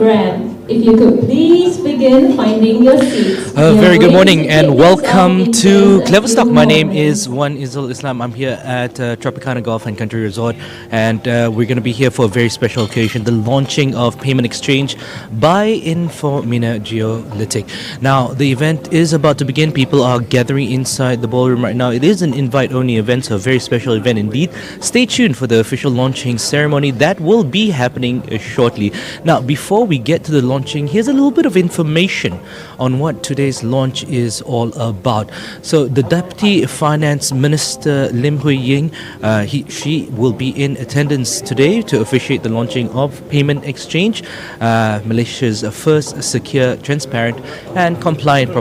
program. If you could please begin finding your seats. Very good morning and welcome to KleverStock. My name is Wan Izul Islam. I'm here at Tropicana Golf and Country Resort, and we're going to be here for a very special occasion, the launching of PaymentXchange by Infomina Geolytic. Now, the event is about to begin. People are gathering inside the ballroom right now. It is an invite-only event, so a very special event indeed. Stay tuned for the official launching ceremony that will be happening shortly. Now, before we get to the launching, here's a little bit of information on what today's launch is all about. So the Deputy Finance Minister Lim Hui Ying, she will be in attendance today to officiate the launching of PaymentXchange, Malaysia's first secure, transparent and compliant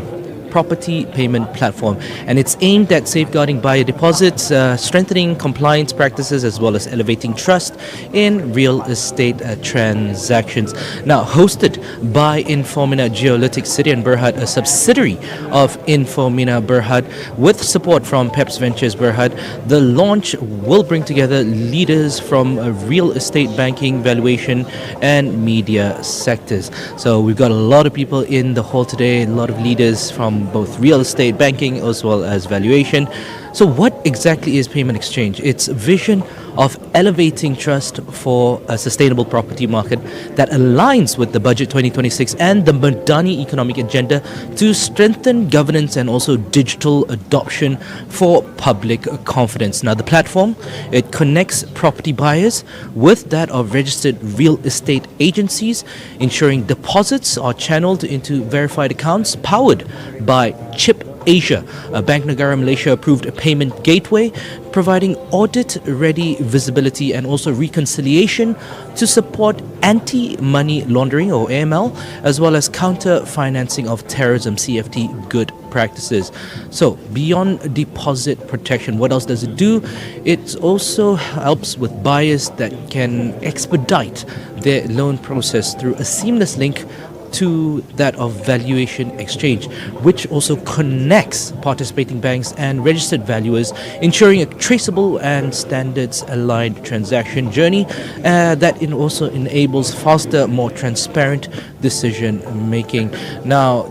property payment platform, and it's aimed at safeguarding buyer deposits, strengthening compliance practices, as well as elevating trust in real estate transactions. Now, hosted by Infomina Geolytic City and Berhad, a subsidiary of Infomina Berhad, with support from Peps Ventures Berhad, the launch will bring together leaders from real estate banking, valuation and media sectors. So we've got a lot of people in the hall today, a lot of leaders from both real estate banking as well as valuation. So what exactly is PaymentXchange? It's a vision of elevating trust for a sustainable property market that aligns with the Budget 2026 and the Madani economic agenda to strengthen governance and also digital adoption for public confidence. Now, the platform, it connects property buyers with that of registered real estate agencies, ensuring deposits are channeled into verified accounts powered by Chip Asia, a Bank Negara Malaysia approved payment gateway, providing audit-ready visibility and also reconciliation to support anti-money laundering or AML, as well as counter-financing of terrorism, CFT good practices. So beyond deposit protection, what else does it do? It also helps with buyers that can expedite their loan process through a seamless link to that of Valuation Exchange, which also connects participating banks and registered valuers, ensuring a traceable and standards-aligned transaction journey that also enables faster, more transparent decision-making. Now,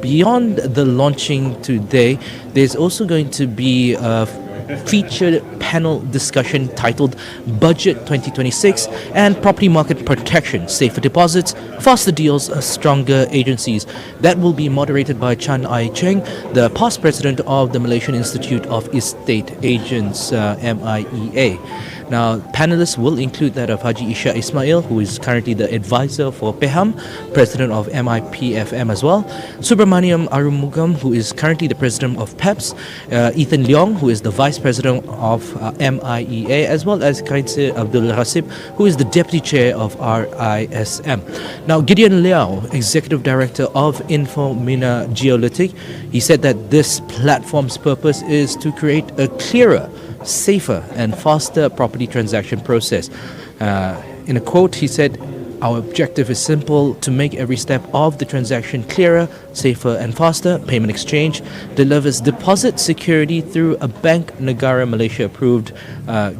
beyond the launching today, there's also going to be a featured panel discussion titled Budget 2026 and Property Market Protection, Safer Deposits, Faster Deals, Stronger Agencies. That will be moderated by Chan Ai Cheng, the past president of the Malaysian Institute of Estate Agents, MIEA. Now, panelists will include that of Haji Isha Ismail, who is currently the advisor for PEHAM, president of MIPFM as well, Subramaniam Arumugam, who is currently the president of PEPS, Ethan Leong, who is the vice president of MIEA, as well as Khairul Abdul Hasib, who is the deputy chair of RISM. Now, Gideon Liao, executive director of Infomina Geolytic, he said that this platform's purpose is to create a clearer, safer and faster property transaction process. In a quote, he said, "Our objective is simple: to make every step of the transaction clearer, safer and faster. PaymentXchange delivers deposit security through a Bank Negara Malaysia approved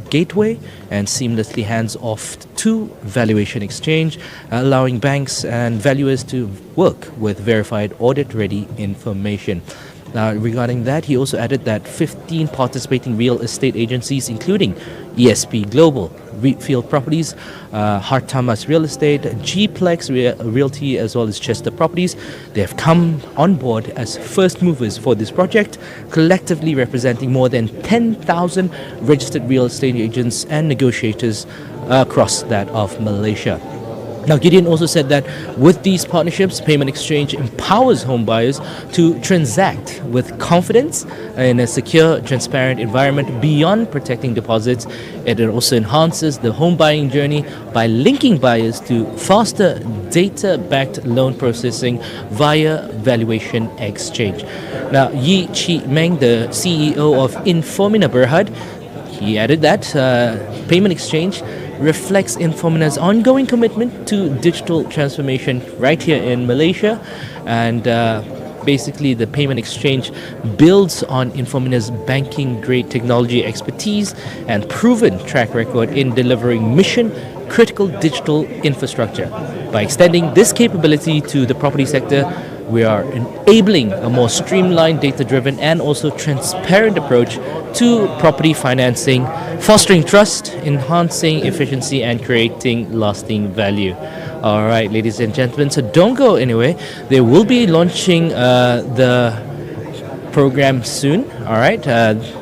gateway and seamlessly hands off to Valuation Exchange, allowing banks and valuers to work with verified audit-ready information." Now, regarding that, he also added that 15 participating real estate agencies, including ESP Global, Wheatfield Properties, Hartamas Real Estate, Gplex Realty, as well as Chester Properties, they have come on board as first movers for this project, collectively representing more than 10,000 registered real estate agents and negotiators across that of Malaysia. Now, Gideon also said that with these partnerships, PaymentXchange empowers home buyers to transact with confidence in a secure, transparent environment. Beyond protecting deposits, it also enhances the home buying journey by linking buyers to faster data-backed loan processing via Valuation Exchange. Now, Yi Chi Meng, the CEO of Infomina Berhad, he added that PaymentXchange reflects Infomina's ongoing commitment to digital transformation right here in Malaysia, and basically the PaymentXchange builds on Infomina's banking grade technology expertise and proven track record in delivering mission critical digital infrastructure. By extending this capability to the property sector, we are enabling a more streamlined, data-driven, and also transparent approach to property financing, fostering trust, enhancing efficiency, and creating lasting value. All right, ladies and gentlemen, so don't go anywhere. They will be launching the program soon. All right,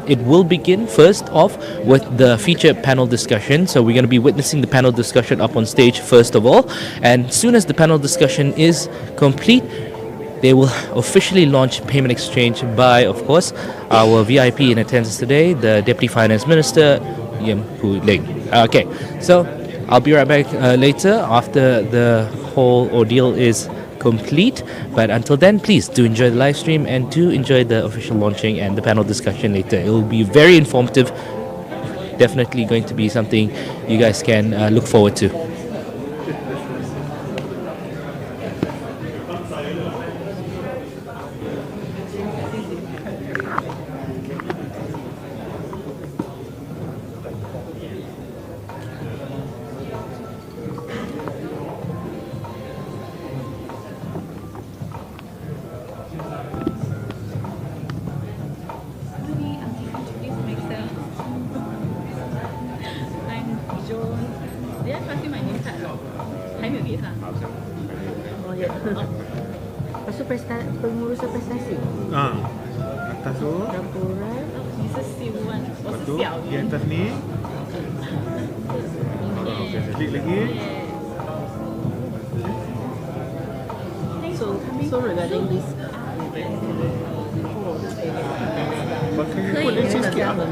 it will begin first off with the featured panel discussion. So we're going to be witnessing the panel discussion up on stage first of all, and soon as the panel discussion is complete, they will officially launch Payment Exchange by, of course, our VIP in attendance today, the Deputy Finance Minister, Yim Hu Ling. Okay, so I'll be right back later after the whole ordeal is complete. But until then, please do enjoy the live stream and do enjoy the official launching and the panel discussion later. It will be very informative. Definitely going to be something you guys can look forward to. Lepas tu pengurusan prestasi. Atas tu. Laporan. Lepas tu di atas ni. Klik lagi. So regarding this Pakai ikut lesen sikit lah.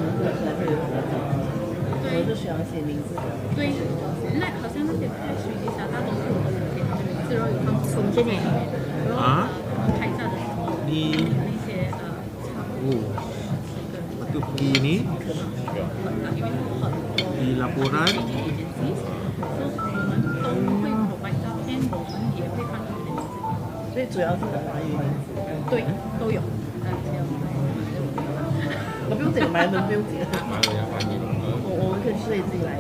我就需要写名字的。对，那好像那些拍水的小大东西，我都有给他们名字，然后有放从这里。然后拍照的时候，Ni. 那些Lepas tu pergi ni. Di laporan. 我们都会provide照片，我们也会放他们的名字。所以主要是华语名字。对，都有。我不用剪，马来文不用剪。我们可以自己来。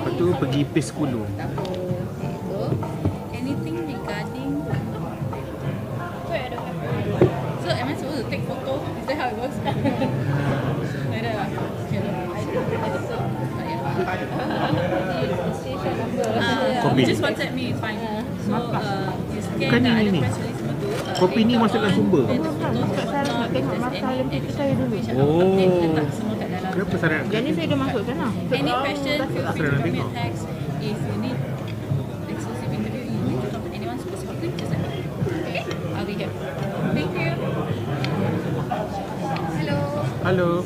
Lepas tu pergi paste dulu. Anything regarding? Wait, I don't have. So am I supposed to take photo? Is that how it works? Like that, okay, I think so. Copy. Just WhatsApp me, it's fine. So you scan the other press release semua tu. Kopi ni masukkan sumber. Nak tengok masa lebih ke saya dulu. Kenapa saya nak? Jadi saya dah masukkan lah. Any question, feel free to drop me a text. If you need exclusive interview, you need to talk to anyone specifically, just let me know. Okay? I'll be here. Thank you. Hello. Hello.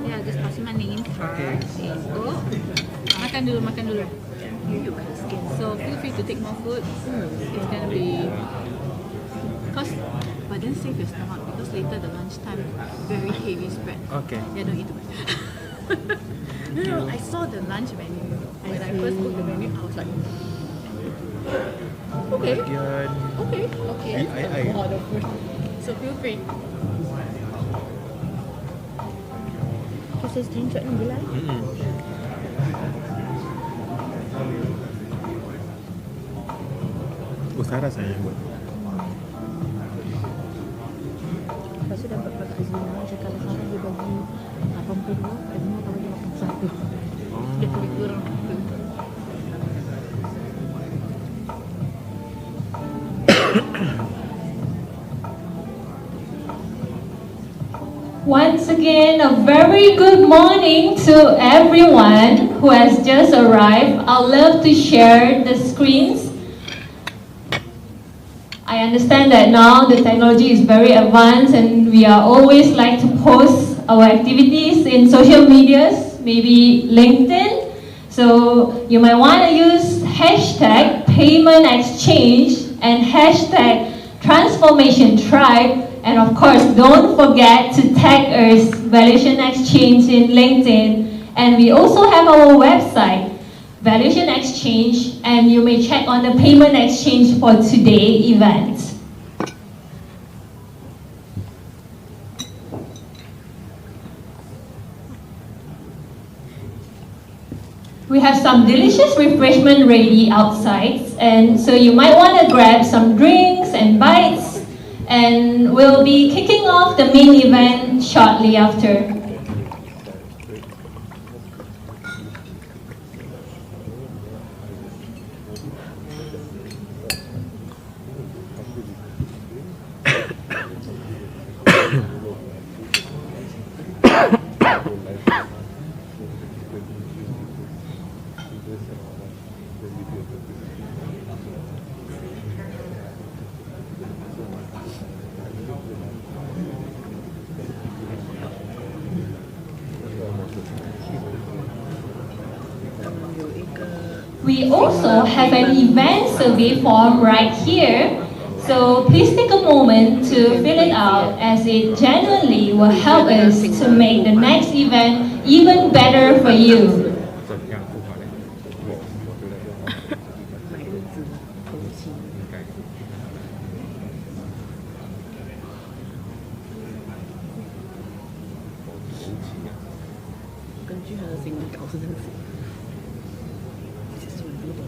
Yeah, just pass my name. Okay. Go. Makan dulu, makan dulu. So feel free to take more food. It's gonna be, but then save your stomach because later the lunchtime very heavy spread. Okay. Yeah, don't eat too much. No, I saw the lunch menu. When I first booked the menu, I was like, okay, Bagian okay. VII. Order food. So feel free. Okay, saya screenshot ni je lah. Oh, Sarah saya yang buat. Lepas tu dapat pakai Zina. Macam kalau sana dia bagi 80, Zina tak bagi 81. Dia lebih kurang. Once again, a very good morning to everyone who has just arrived. I'd love to share the screens. I understand that now the technology is very advanced and we are always like to post our activities in social medias, maybe LinkedIn. So you might want to use hashtag PaymentXchange and hashtag TransformationTribe. And of course, don't forget to tag us, Valuation Exchange in LinkedIn. And we also have our website, Valuation Exchange, and you may check on the Payment Exchange for today's event. We have some delicious refreshment ready outside, and so you might want to grab some drinks and bites, and we'll be kicking off the main event shortly after. We also have an event survey form right here, so please take a moment to fill it out as it genuinely will help us to make the next event even better for you. 买日子头期，根据他的心理考试这个事。其实我也不懂。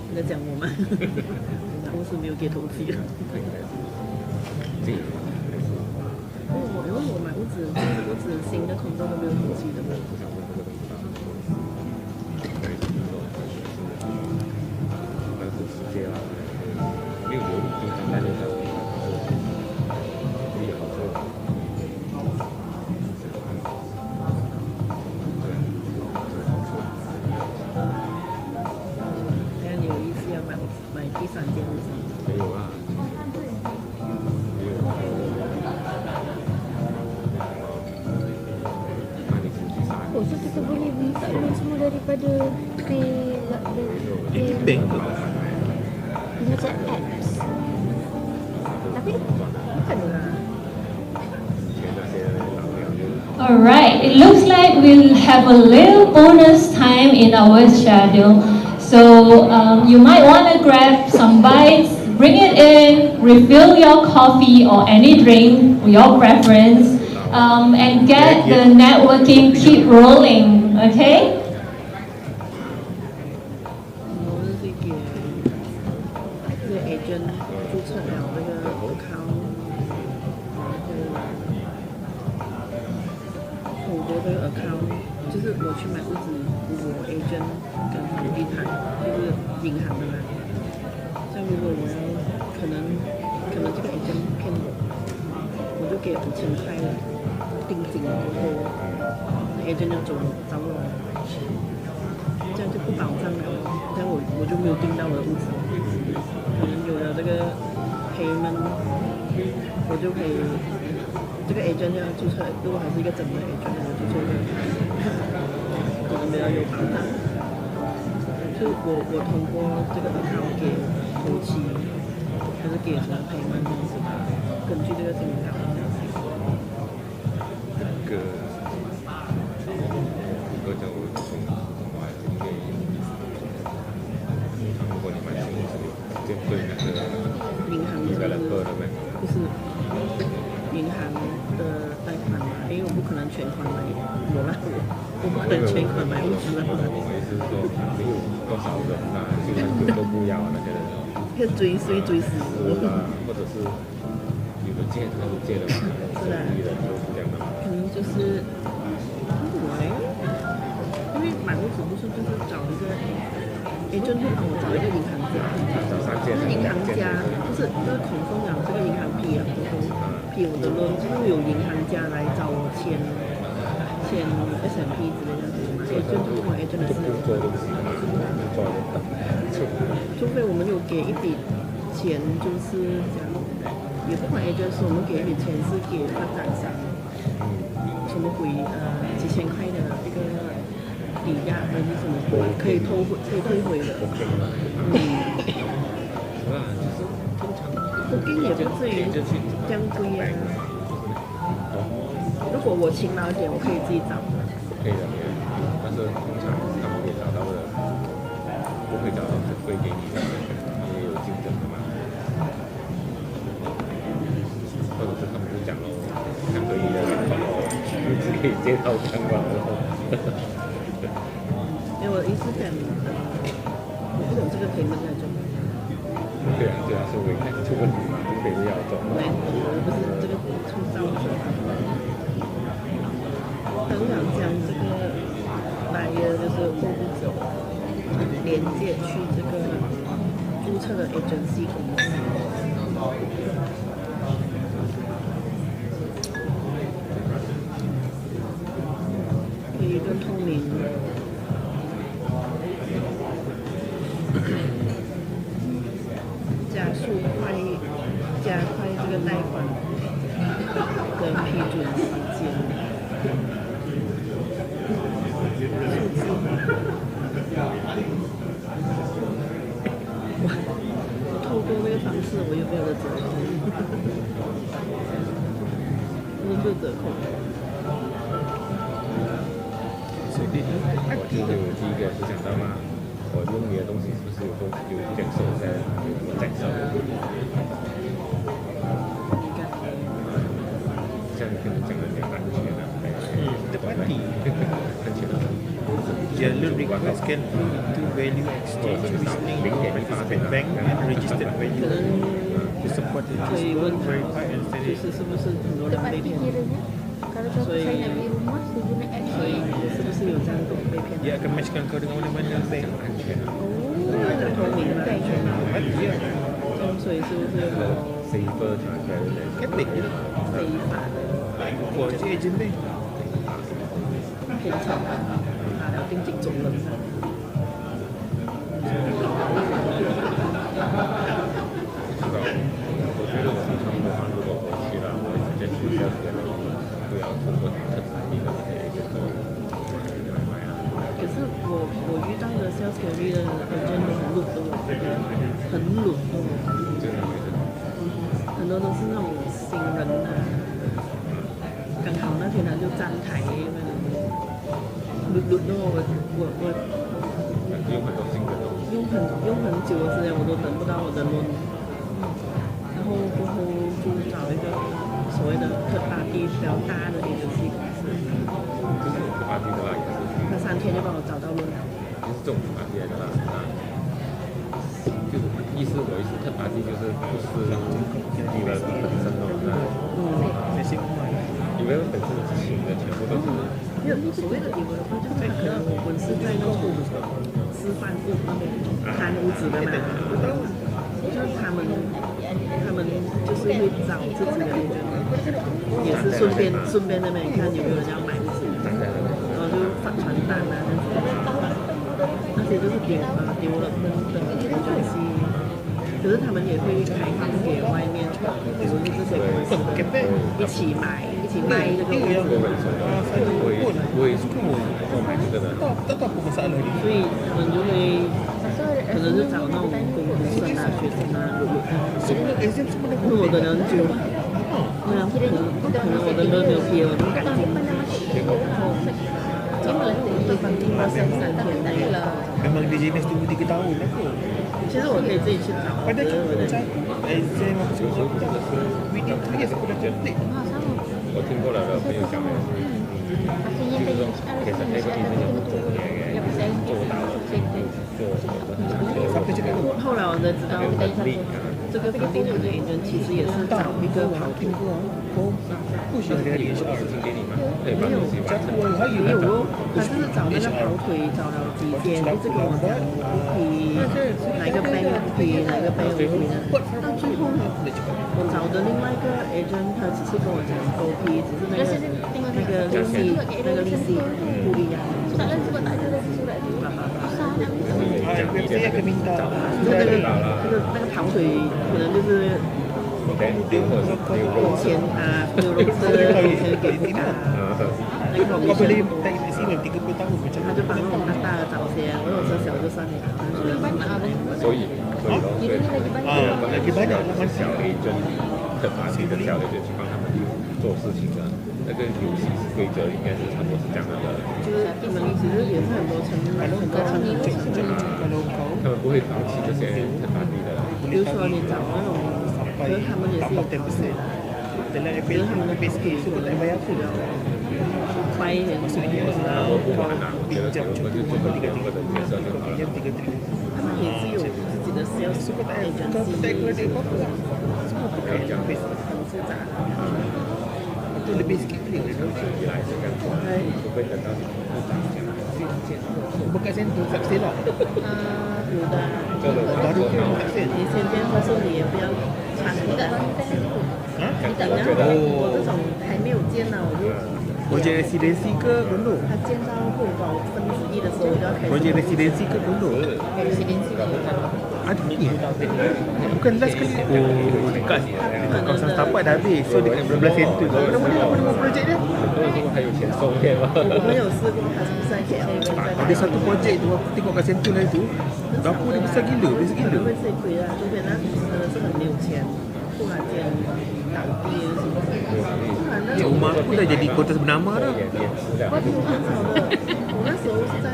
你在讲我吗？公司没有给头期。因为我买屋子新的空洞都没有头期的。等下你有意思要买第三间屋子？没有啊。Oh, so kita boleh minta loan semua daripada Bank tu. macam apps. Tapi bukan lah. Alright, it looks like we'll have a little bonus time in our schedule. So you might want to grab some bites, bring it in, refill your coffee or any drink, your preference, and get the networking keep rolling, okay? 我是给这个 agent 注册了那个 account， 然后我的 account 就是我去买屋子，我 agent 跟房地产就是银行的嘛。像如果我要可能这个 agent 骗我就给5000块定金，然后 agent 就找我，这样就不保障了。但我就没有订到我的屋子，可能有了这个 payment， 我就可以这个 agent 要注册，如果还是一个整的 agent， 我就注册可能比较有保障。就我通过这个 account 给头期，还是给什么 payment， 根据这个金额。银行就是银行的贷款嘛，因为我不可能全款买，我不可能全款买屋子的。我意思是说，没有多少人啊，就算有都不要那些人。要追税追死我。或者是有的借他就借了嘛，是的，人都是这样的嘛。可能就是因为买屋子不是就是找一个。agent 会帮我找一个银行家，就是银行家，就是孔凤了这个银行批了，批我的 loan， 就是有银行家来找我签 S&P 之类的嘛 ，agent 就不管 agent 的事，除非我们有给一笔钱，就是讲，也不管 agent 是我们给一笔钱是给发展商，什么几千块的一个。抵押还是什么可以退回的。不给也不至于这样贵啊。如果我勤劳一点，我可以自己找。可以的，但是通常他们也找到的，不不会找到很贵给你的，也有竞争的嘛。或者是他们就讲咯，看可以的，只可以借到香港咯。因为我的意思讲，我不懂这个 payment 在做。对啊，是为看出问题嘛，就别人要做。我不是这个出造的说法。很想将这个buyer就是购物者连接去这个注册的 agency 公司。可以更透明。加快这个贷款的批准时间。我透过这个方式，我有没有的折扣？有没有折扣？我就是第一个是想到嘛，我用你的东西是不是有减少在减少？这样可能讲的比较安全啊。Tepati. 安全啊。Jalur request can to value exchange with link bank and registered value to support it. 可以问他， Verify and 就 send it. 是是不是很多人被 Tepati 骗？ kiranya kalau suatu Sorry. saya nak beli rumah saya guna app 所以 ni. 是不是有这样的被骗？ Dia akan matchkan kau dengan mana-mana bank. 安全啊。很透明嘛，安全嘛。 Ya, 所以是不是有 safer transparent ketik je. 非法的 Kau je agent ni. 骗钱啊？拿了定金走人啊？我觉得我平常的话，如果我去了，我直接去交钱了，不要通过特产品的那些就是买卖啊。可是我遇到的 sales carry 的 agent 都很鲁的，很鲁的，真的觉得很多都是那种新人啊。刚好那天他就站台，鲁的我有很多新的东西。用很久的时间我都等不到我的轮，然后过后就找一个所谓的特大地比较大的 agency 公司，就是特巴地的啦，也是，他3天就帮我找到轮了。就是这种特巴地来的啦啊。就是我意思特巴地就是不是你的本身哦，因为本身请的全部都是。没有所谓的以为的话，就是可能我们是在那种示范屋那边看屋子的嘛，就是他们就是会找自己的那个，也是顺便那边看有没有人要买屋子，然后就发传单啊这样子，那些就是丢了的东西。可是他们也会开放给外面，比如这些公司一起卖这个屋子。我也是购买这个的。所以他们就会可能是找那种工读生啊、学生啊，因为我的人就可能我的人没有批，我就赶紧，然后对方订到3天那个。 Memang dia jenis tunggu 3 tahun aku. 其实我可以自己去找。 Pada cukup macam exam apa semua. Within 2 years aku dah complete. 我听过了的朋友讲的，就是说其实那个地方有不做也做到了，做什么的很难。后来我才知道，这个房地产的 agent 其实也是找一个跑腿。不需要dia ada HR 听给你吗？可以帮你写完成。没有哦，他就是找那个跑腿，找了几天，一直跟我讲不批，哪个 bank 不批，哪个 bank 不批的。到最后呢，我找的另外一个 agent， 他只是跟我讲都批，只是那个利息不一样。Saya akan minta 那个跑腿可能就是工钱啊，没有融资，工钱给不干。那个 kau boleh tax maximum 30 tahun macam 他就把那种大的找先，我有小就算了。所以lagi banyak lah 小 agent 特巴地的小 agent 去帮他们做事情的。那个游戏规则应该是差不多是这样的。就是他们其实也是很多成很多成立会成立，他们不会放弃这些法律的。比如说你找那种，可是他们也是有dalam 可是他们的 PaymentXchange tu tak bayar pun. 快一点， Maksudnya kau pinjam contoh motor 3 trilion, kau pinjam 3 trilion. 他们也是有自己的 sales Semua tak kau tak agency， kena apa-apa lah. Semua pakai face. 很复杂。 Itu lebih sikit boleh kan? 除非等到复杂一点。 Buka sentuh tak sale lah. 有的啊， Baru pun tak sale. 你先见的时候你也不要抢你的。 Ha? 你等然后我这种还没有见呢，我就 Projek residensi ke condo? 他见到会保1/4的时候，我就要开始。 Projek residensi ke condo? residency ada ni. Bukan last kali. Oh, dekat kawasan setapak dah habis. So dekat 11 center. Nama dia apa nama projek dia? 还有钱收可以吗？我们有试过，他是在 KL 跟在 Ada satu projek tu aku tengok kat center lah tu. Dapur dia besar gila, besar 可能 gila. 会吃亏啊，除非他真的是很有钱，突然间倒闭了什么，不然那 Cik 种 rumah aku dah jadi kontes bernama dah. 我那时候是在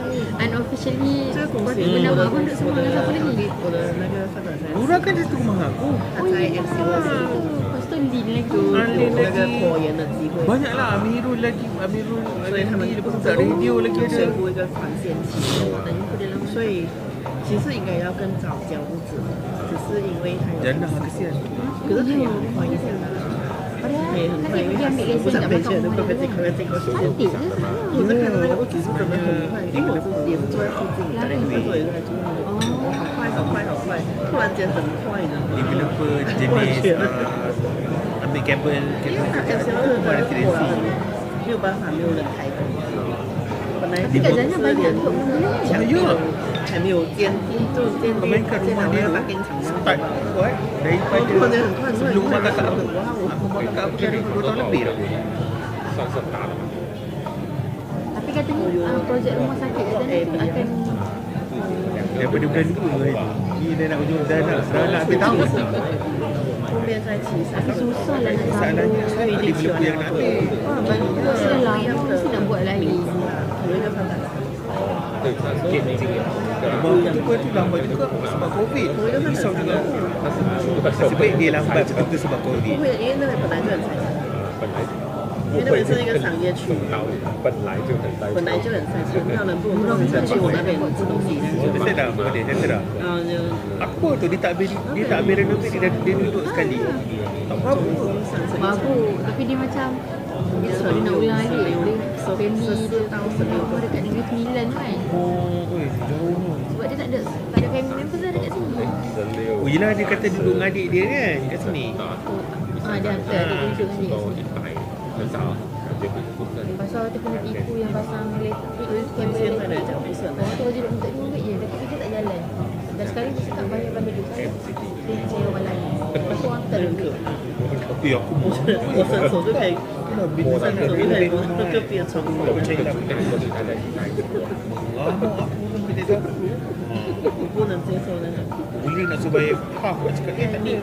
Unofficially 这个公司， bernama pun duduk semua dengan siapa lagi? 我的那个发展在 Murah kan dia tu rumah aku. 他在 MC 的时候 Lepas tu Lin lagi. 就有那个拖延的机会， Banyak lah Amirul lagi. Amirul 所以他们 lepas tu tak radio lagi 就 ada. 宣布一个宽限期，所以其实应该要更早交屋子，只是因为他有， Jangan kesian. 可是他也很快一下的。他也很快，因为他不想赔钱，对不对？这个Cantik je. 我在看到那个屋子是真的很快，因为我是也是住在附近，但是我有一个人住那里，好快好快好快，突然间很快的。 Developer jenis ambil kabel 因为他 MC 那个residency 没有办法，没有人开工。本来这个人是连还没有建，就建Kau main kat rumah dia打工厂 start buat daripada sebelum rumah kakak aku. Rumah kakak aku dah 2 tahun lebih dah. 算是很大的嘛。 Tapi katanya projek rumah sakit katanya tu akan Daripada bulan 2 itu. Ni dah nak ujung dah nak habis tahun. 后面再起噻， susah lah nak Masalahnya sekarang developer yang nak ambil. Mesti lah, mesti nak buat lagi. 有一个发展。对，它是电竞的， Rumah aku tu pun tu lambat juga sebab Covid. Risau juga aku. 它是 Nasib baik dia lambat betul sebab 不 Covid. 会，因为那里本来就很塞车，本来因为那边是一个商业区，本来就很塞车，本来就很塞车，没有人不能去我那边吃东西。 Saya dah boleh, saya dah. 然后就 Apa tu dia tak habis renovate dia duduk sekali. Tak apa. Bagus. Tapi dia macam dia nak ulang lagi. Family dia rumah dekat Negeri Sembilan kan. Oh, oi, jauh. Sebab dia tak ada family members ada kat sini. Oh, yelah dia kata duduk dengan adik dia kan kat sini. Dia hantar dia duduk dengan dia kat sini. 很少，感觉不是很 Pasal dia kena tipu yang pasang elektrik 现在来讲不是很 Orang tu je minta duit je, tapi kerja tak jalan. Dan sekarang dia cakap bayar dulu saya. Dia cari orang lain. Lepas tu orang terluka. Eh, aku mau 我伸手就可以， bila 伸 sana 手就可以 bila 摸那个边窗口。 tak percaya lah. 这个是他在哪一个国家？ Lama aku bila tahu. 我不能接受那个。 Mula nak suruh bayar half nak cakap tak ada.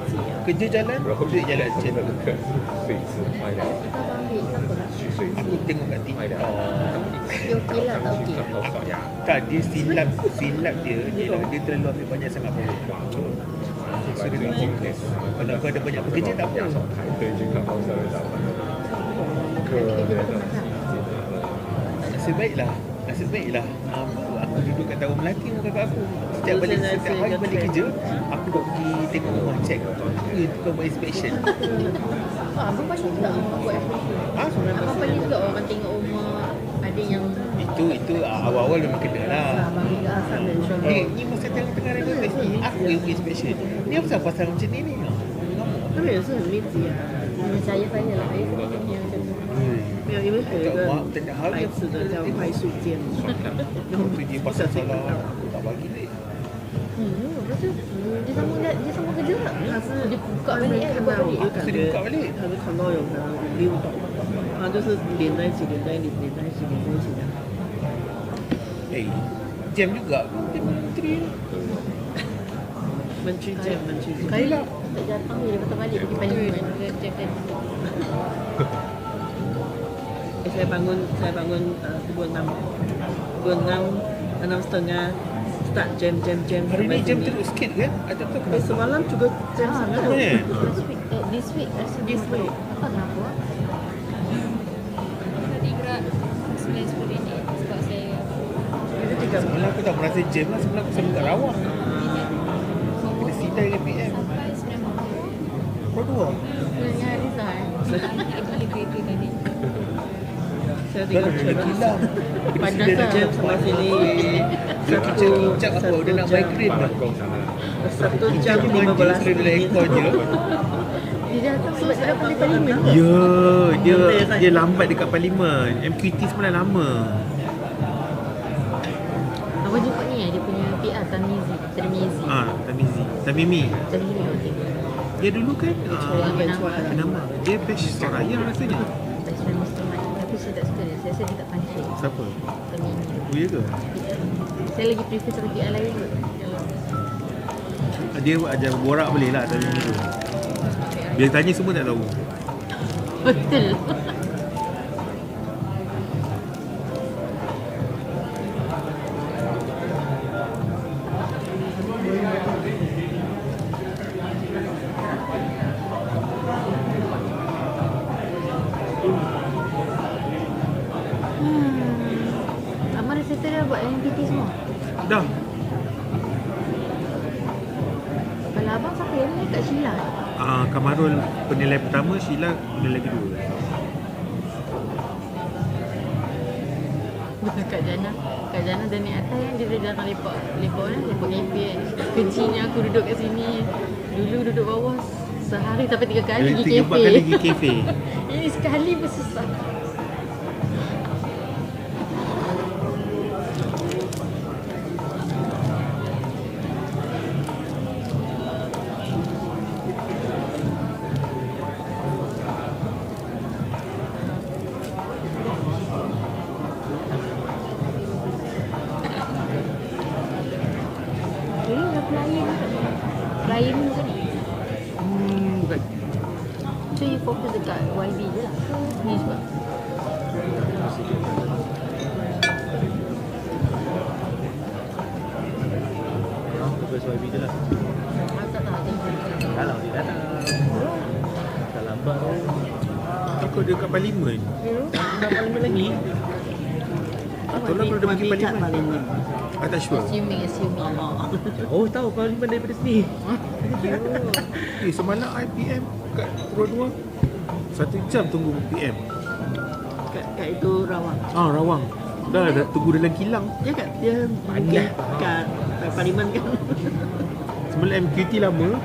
Kerja jalan, duit jalan macam 真的 tu. 很可水池卖的， Kita ambil siapa lah. 水池 Aku tengok kat 卖的， TikTok. Dia okey lah, tak okey. 好少呀。 Tak, dia silap dia dia terlalu ambil banyak sangat produk. So dia nak fokus. Kalau kau ada banyak pekerja tak apa. 排队去看报社的老板， Nasib baiklah. Nasib baiklah. Aku duduk kat Taman Melati dengan kakak aku. Setiap hari balik kerja, aku dah pergi tengok rumah, check. Kau buat inspection. Abang pasal tak orang buat Ha? Abang pandai juga orang tengok rumah ada yang Itu awal-awal memang kena lah. abang juga asal mention. Ni masa tengah renovasi ni, aku yang buat inspection. Ni apa pasal pasal macam ni? 那边也是很密集啊， Percaya saya lah, saya sebenarnya macam tu. 没有，因为有一 Tak 个 mak, tak ada hal 白 yang 痴的叫快速键， tu dia pasal salah. Tak bagi dia. Lepas tu dia sama kerja tak? 他是 Dia buka 外 balik 面 kan, 看 buat 到我 balik. 就感觉他是看到有可能溜动，他就是连在一起，连在一起，连在一起，连在一起的。 Eh, jam juga. Jam menteri. 门区键，门区键。 Sekali lah tak datang dia patah balik pergi parlimen. Dia cakap saya bangun pukul 6. Pukul 6:30 start jam Hari sampai ni jam sini. teruk sikit kan? Ada tu kenapa? Semalam juga jam sangat. Kenapa? This week rasa This week. kenapa? Tadi gerak 9-10 minit sebab saya Itu 3 Semalam aku tak merasa jam lah. Semalam aku selalu kat Rawang. Kena sidai dengan PM. sampai 9 Kau dua? Dengan Rizal gila kereta tadi. saya Dah tengok ada kilang. Panas jam lah. sampai sini. Kicap apa? Dia nak migraine dah. 1 jam 15 Dia dalam aircon je. Dia datang sebab dia dapat di parlimen. Ya, dia lambat dekat parlimen. MQT sebenarnya lama. Abang jumpa ni dia punya PR Tamizi. Tamimi. Tamimi okey. Dia dulu kan Kenapa? nama. Dia best Soraya rasanya. Best friend Mr. Mike. Tapi saya tak suka dia. Saya rasa dia tak pandai. Siapa? Tamimi. Oh ya ke? Saya lagi prefer satu PR lain kot. Dia ajar borak boleh lah Tamimi tu. Dia tanya semua tak tahu. Betul. Abang dah settle dah buat NPT semua? Dah. Kalau abang siapa yang ni kat Sheila? Kamarul penilai pertama, Sheila penilai kedua. Bukan Kak Jana. Kak Jana dah naik atas kan. Dia dah datang lepak cafe kan. Kencinya aku duduk kat sini. Dulu duduk bawah sehari sampai 3 kali pergi 3-4 kafe. kali pergi kafe. Ini sekali pun susah. Ini dah flyer ke? Flyer dulu kan ni? Bukan. So you fokus dekat YB je lah ke ni juga? First YB je lah. Tak tahu. Kalau dia datang. Tak lambat tu. Aku dekat parlimen. Dah parlimen lagi. Betul lah kalau dia pergi parlimen. I tak sure. Assuming. Oh tahu parlimen daripada sini. Semalam IPM kat Purua 2 1 jam tunggu PM. Kat itu Rawang. Rawang. Dah tunggu dalam kilang. Dia mungkin kat parlimen kan. Semalam MQT lama.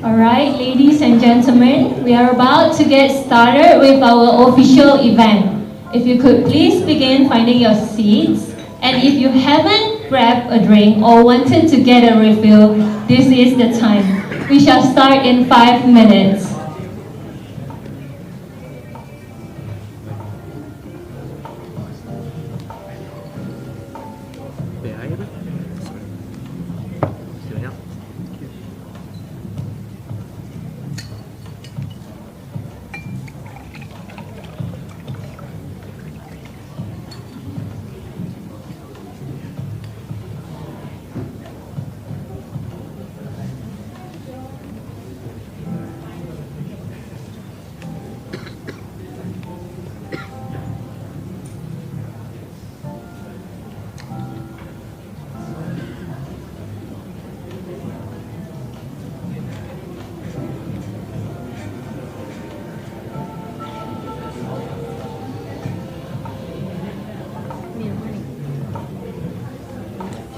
Alright, ladies and gentlemen, we are about to get started with our official event. If you could please begin finding your seats, and if you haven't grabbed a drink or wanted to get a refill, this is the time. We shall start in 5 minutes. Air dah. Silakan.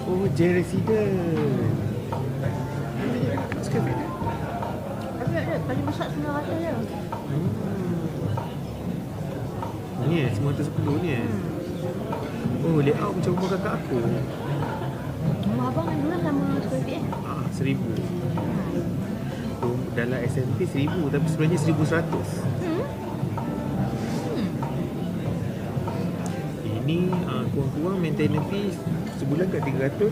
Oh, J Resident. Sekali. Ada paling besar 900 je. Ni semua tu 10 ni. Oh, layout macam rumah kakak aku. Rumah abang kan dulu sama square feet 1000. Dalam SMP 1000 tapi sebenarnya 1100. Ini kurang-kurang maintenance fee sebulan kat 300.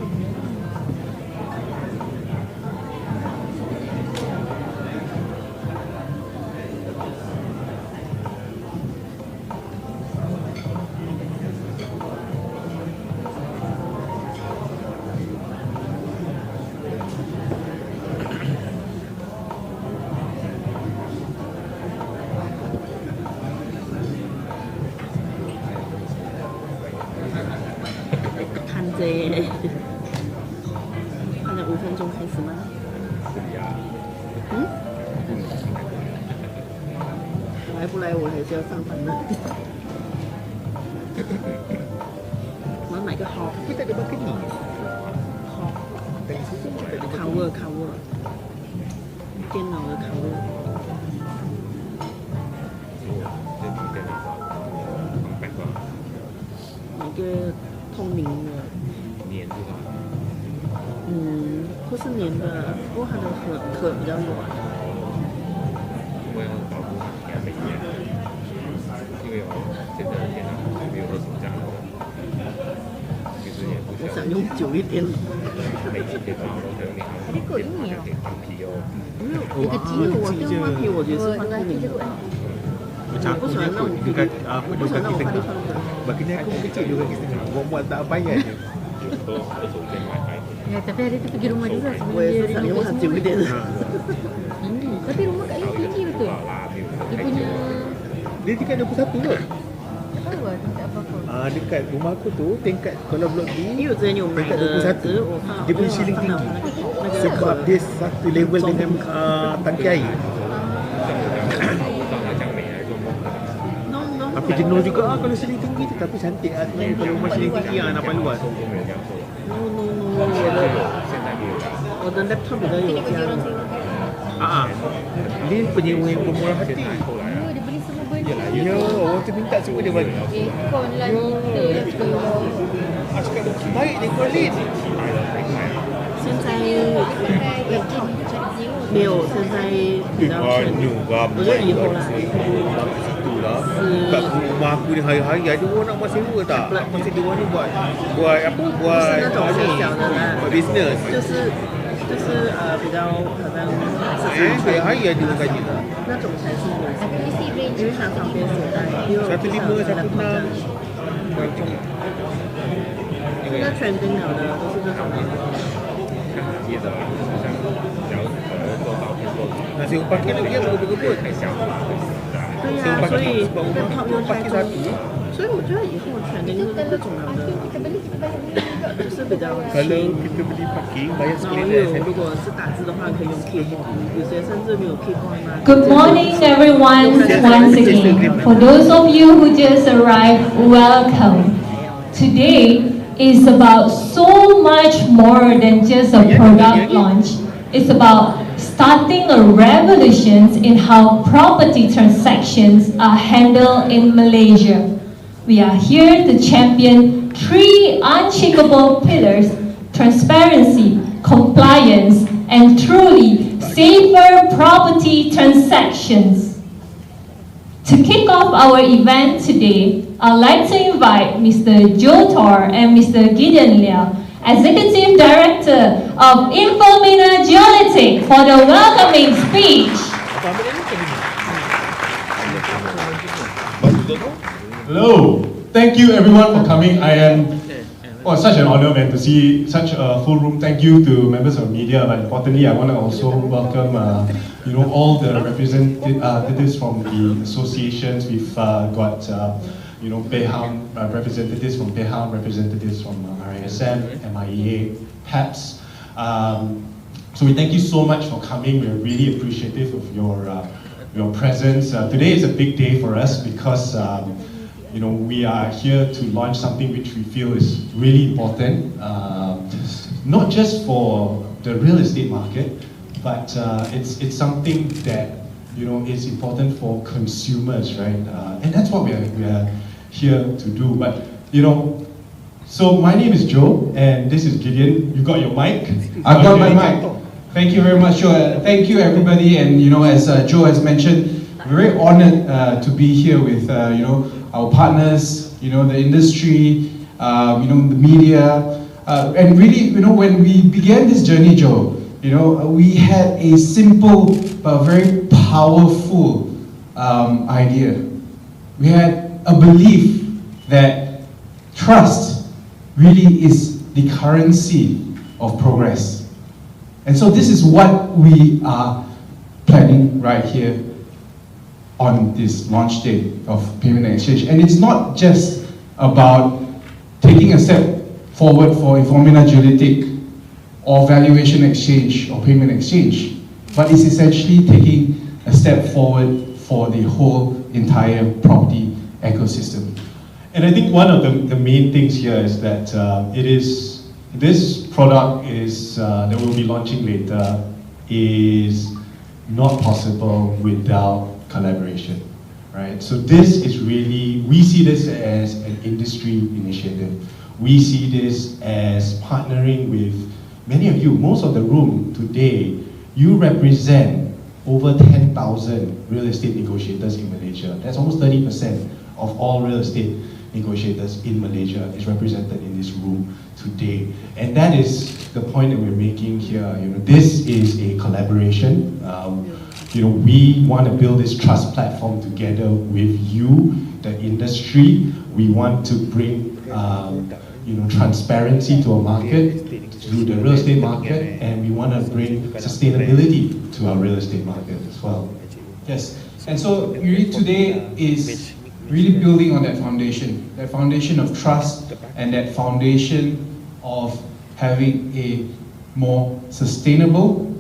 嘞。看了5分钟开始吗？嗯？来不来我还是要上班的。我要买个好 Kita ada balcony. 好 Dari situ kita ada cover cover， 电脑的 cover。一个透明的，粘住它。不是粘的，不过它的壳比较软。我要保护它美颜，因为现在的电脑没有20张的，其实也不需要。我想用久一点。每次可以保护的，你可以换皮哦。没有，我用换皮，我觉得是换透明的。 Macam aku ni aku dekat aku duduk kaki tengah. Balcony aku kecil juga kaki tengah. Buat tak payah je. Ya, tapi hari tu pergi rumah juga 我也是想用它久一点。 Tapi rumah Kak Lim tinggi betul. Dia punya Dia tingkat 21 kot. tak tahu lah tingkat apa-apa. Dekat rumah aku tu tingkat kalau blok B 因为我之前有买 tingkat 的， 21. 只是我看到 Dia punya ceiling tinggi. Sebab dia satu level dengan tangki air. Tapi jenuh juga kalau ceiling tinggi tu. Tapi cantik lah sebenarnya. Kalau rumah ceiling tinggi nampak luas. No， 我的 laptop 比较有价。Dia penyewa yang bermurah hati. Dia beli semua benda. Ya, orang tu minta semua dia bagi. Aircon lah, heater lah. Cakap baik dia kualiti. 现在没有，现在比较便宜。我觉得以后啦， Itulah. Kat rumah aku ni hari-hari ada orang nak buat sewa tak? Masa dia orang ni buat apa? 不 Buat 是那种小小的啦， buat business. 就是比较好像hari-hari ada orang tanya. 那种才是有，因为它旁边写在15, 16. Macam 现在 trending 了的都是这种的。 nak sewa parking lagi yang berebut-rebut. 对呀、所以 laptop 又太重，所以我觉得以后 trending 是这种的，就是比较 Kalau kita beli parking, bayar 然后 sekali 又 dah 如果是打字的话，可以用 keyboard， 有些甚至没有 keyboard 嘛。 Good morning, everyone, once again. For those of you who just arrived, welcome. Today is about so much more than just a product launch. It's about starting a revolution in how property transactions are handled in Malaysia. We are here to champion 3 unshakable pillars: transparency, compliance, and truly safer property transactions. To kick off our event today, I'd like to invite Mr. Joe Tor and Mr. Gideon Liao, Executive Director of Infomina Geolytic, for the welcoming speech. Hello, thank you everyone for coming. I am such an honor, man, to see such a full room. Thank you to members of media, but importantly, I want to also welcome, all the representatives from the associations. We've got, PayHam representatives from PayHam, representatives from RISM, MIEA, PAPS. So we thank you so much for coming. We're really appreciative of your presence. Today is a big day for us because we are here to launch something which we feel is really important, not just for the real estate market, but it's something that is important for consumers, right? And that's what we are here to do. But so my name is Joe, and this is Gideon. You got your mic? I've got my mic. Thank you very much, Joe. Thank you, everybody. And as Joe has mentioned, we're very honored to be here with our partners, the industry, the media, and really, when we began this journey, Joe, we had a simple but very powerful idea. We had a belief that trust really is the currency of progress. And so this is what we are planning right here on this launch day of PaymentXchange. And it's not just about taking a step forward for a formula geolytic or valuation exchange or payment exchange, but it's essentially taking a step forward for the whole entire property ecosystem. And I think one of the main things here is that this product that we'll be launching later is not possible without collaboration, right? So this is really, we see this as an industry initiative. We see this as partnering with many of you. Most of the room today, you represent over 10,000 real estate negotiators in Malaysia. That's almost 30% of all real estate negotiators in Malaysia is represented in this room today. And that is the point that we're making here. This is a collaboration. We want to build this trust platform together with you, the industry. We want to bring transparency to our market, to the real estate market, and we want to bring sustainability to our real estate market as well. Yes, and so really today is really building on that foundation of trust, and that foundation of having a more sustainable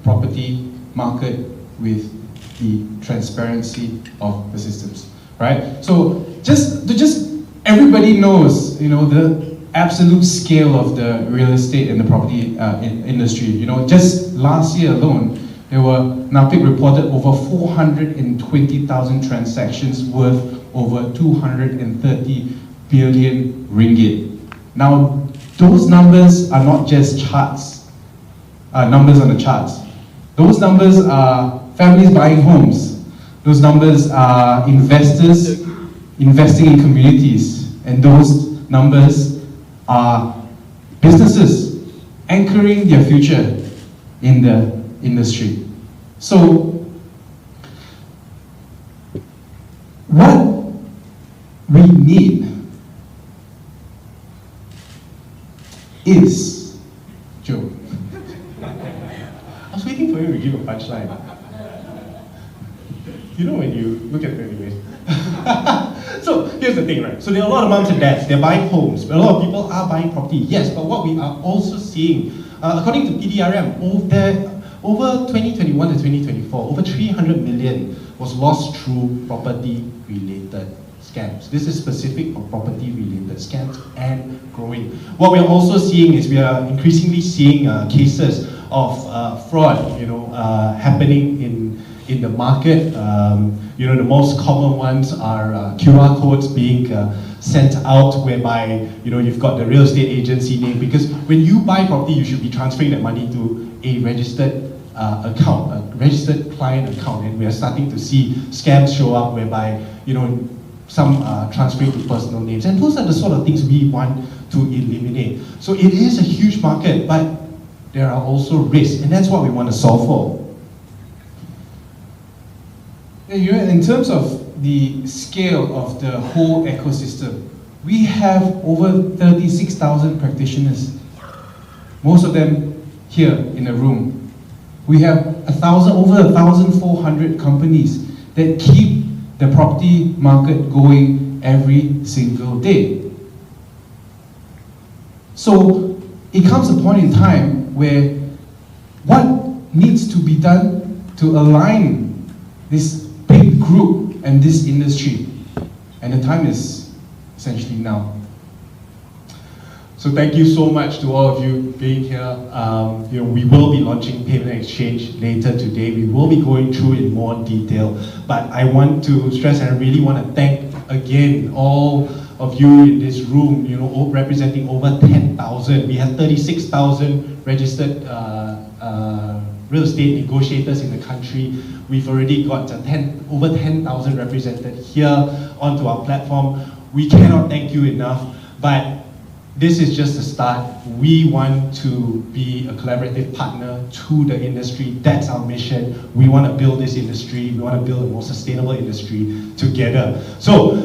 property market with the transparency of the systems, right? So just everybody knows, the absolute scale of the real estate and the property industry. Just last year alone, there were, NAPIC reported over 420,000 transactions worth over 230 billion ringgit. Now, those numbers are not just numbers on the charts. Those numbers are families buying homes. Those numbers are investors investing in communities. And those numbers are businesses anchoring their future in the industry. So, what we need is, Joe. I was waiting for you to give a punchline. When you look at it anyways. So here's the thing, right? So there are a lot of moms and dads, they're buying homes. A lot of people are buying property, yes, but what we are also seeing, according to PDRM, over 2021 to 2024, over 300 million was lost through property-related scams. This is specific for property-related scams and growing. What we're also seeing is we are increasingly seeing cases of fraud, happening in the market. The most common ones are QR codes being sent out, whereby you've got the real estate agency name, because when you buy property, you should be transferring that money to a registered account, a registered client account, and we are starting to see scams show up whereby some transferring to personal names, and those are the sort of things we want to eliminate. So it is a huge market, but there are also risks, and that's what we want to solve for. In terms of the scale of the whole ecosystem, we have over 36,000 practitioners, most of them here in the room. We have over 1,400 companies that keep the property market going every single day. So it comes a point in time where what needs to be done to align this big group and this industry, and the time is essentially now. So thank you so much to all of you being here. We will be launching PaymentXchange later today. We will be going through in more detail, but I want to stress, and I really want to thank again all of you in this room, representing over 10,000. We have 36,000 registered real estate negotiators in the country. We've already got over 10,000 represented here onto our platform. We cannot thank you enough, but this is just the start. We want to be a collaborative partner to the industry. That's our mission. We want to build this industry. We want to build a more sustainable industry together. So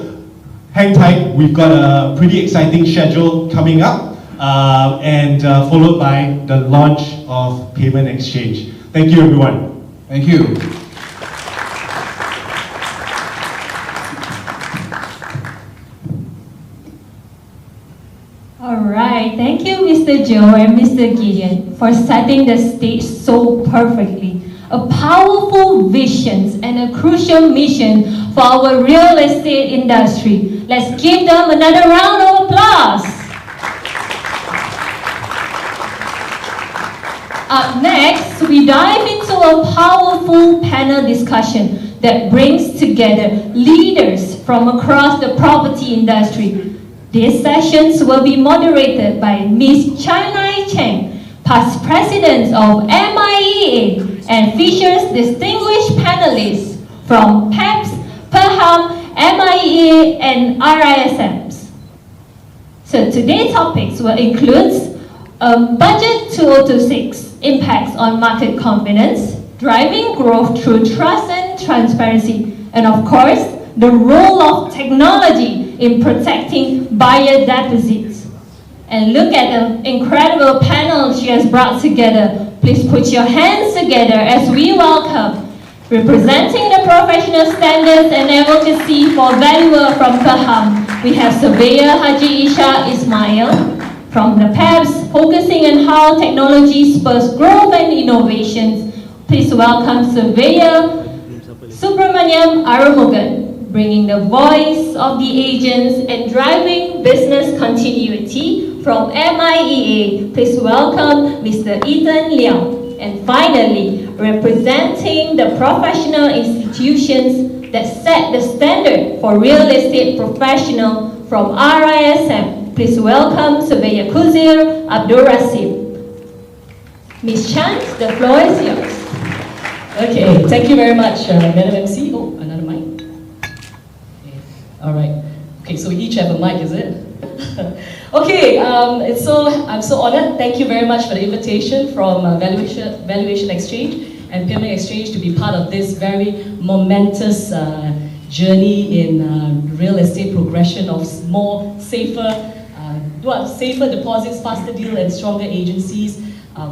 hang tight. We've got a pretty exciting schedule coming up, and followed by the launch of PaymentXchange. Thank you, everyone. Thank you. All right. thank you, Mr. Joe and Mr. Gideon, for setting the stage so perfectly. A powerful vision and a crucial mission for our real estate industry. Let's give them another round of applause. Up next, we dive into a powerful panel discussion that brings together leaders from across the property industry. These sessions will be moderated by Ms. Chanai Cheng, past president of MIEA, and features distinguished panelists from PEPs, PERHAM, MIEA, and RISMs. So today's topics will include Budget 2026, impacts on market confidence, driving growth through trust and transparency, and of course, the role of technology in protecting buyer deposits. And look at the incredible panel she has brought together. Please put your hands together as we welcome, representing the professional standards and advocacy for valuer from PERHAM, we have Surveyor Haji Isha Ismail. From the PEPs, focusing on how technology spurs growth and innovations, please welcome Surveyor Subramaniam Arumugan, bringing the voice of the agents and driving business continuity. From MIEA, please welcome Mr. Ethan Leong. And finally, representing the professional institutions that set the standard for real estate professional from RISM, please welcome Surveyor Kuzir Abdul Rasim. Ms. Chan, the floor is yours. Okay, thank you very much, Madam MC. Oh, another mic. Okay. All right. Okay, so we each have a mic, is it? Okay, I'm so honored. Thank you very much for the invitation from Valuation Exchange and PaymentXchange to be part of this very momentous journey in real estate progression of safer deposits, faster deal, and stronger agencies.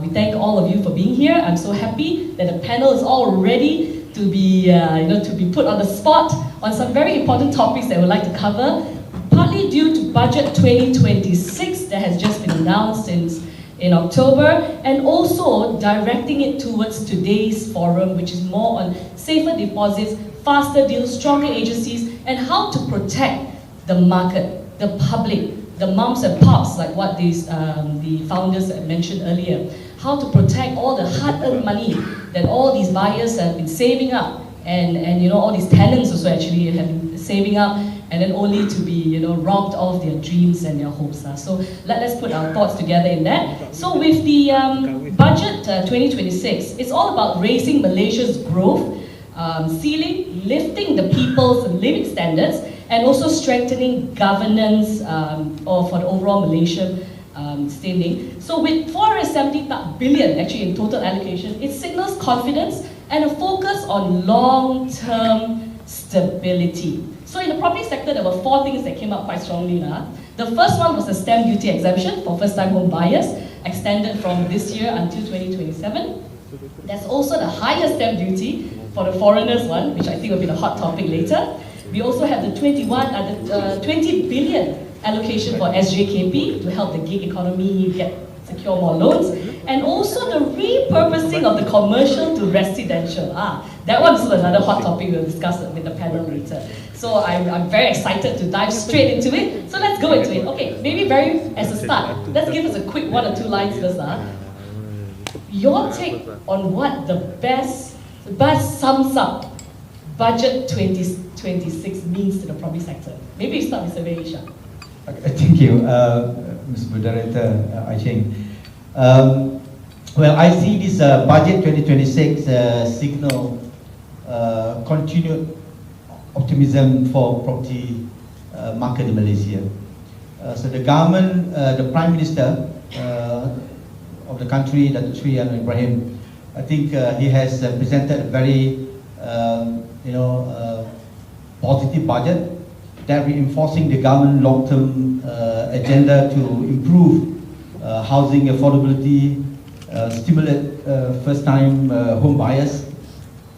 We thank all of you for being here. I'm so happy that the panel is all ready to be, to be put on the spot on some very important topics that we'd like to cover, partly due to Budget 2026 that has just been announced in October, and also directing it towards today's forum, which is more on safer deposits, faster deals, stronger agencies, and how to protect the market, the public, the mums and pops, like what the founders mentioned earlier. How to protect all the hard-earned money that all these buyers have been saving up, and all these tenants also actually have been saving up, and then only to be robbed of their dreams and their hopes. So let's put our thoughts together in that. So with the Budget 2026, it's all about raising Malaysia's growth, lifting the people's living standards, and also strengthening governance for the overall Malaysian standing. So with 470 billion actually in total allocation, it signals confidence and a focus on long-term stability. So in the property sector, there were 4 things that came up quite strongly. The first one was the stamp duty exemption for first-time home buyers, extended from this year until 2027. There's also the highest stamp duty for the foreigners one, which I think will be the hot topic later. We also have the 20 billion allocation for SJKP to help the gig economy secure more loans, and also the repurposing of the commercial to residential. That one's another hot topic we'll discuss with the panel later. So I'm very excited to dive straight into it. So let's go into it. Okay, maybe as a start, let's give us a quick 1 or 2 lines first. Your take on what the best sums up Budget 2026 means to the property sector. Maybe you start with Surveyor Isha. Thank you, Mr. Moderator Aisheng. Well, I see this Budget 2026 signal continued optimism for property market in Malaysia. So the government, the Prime Minister of the country, Datuk Sri Anwar Ibrahim, I think he has presented a very positive budget that reinforcing the government long-term agenda to improve housing affordability, stimulate first-time home buyers,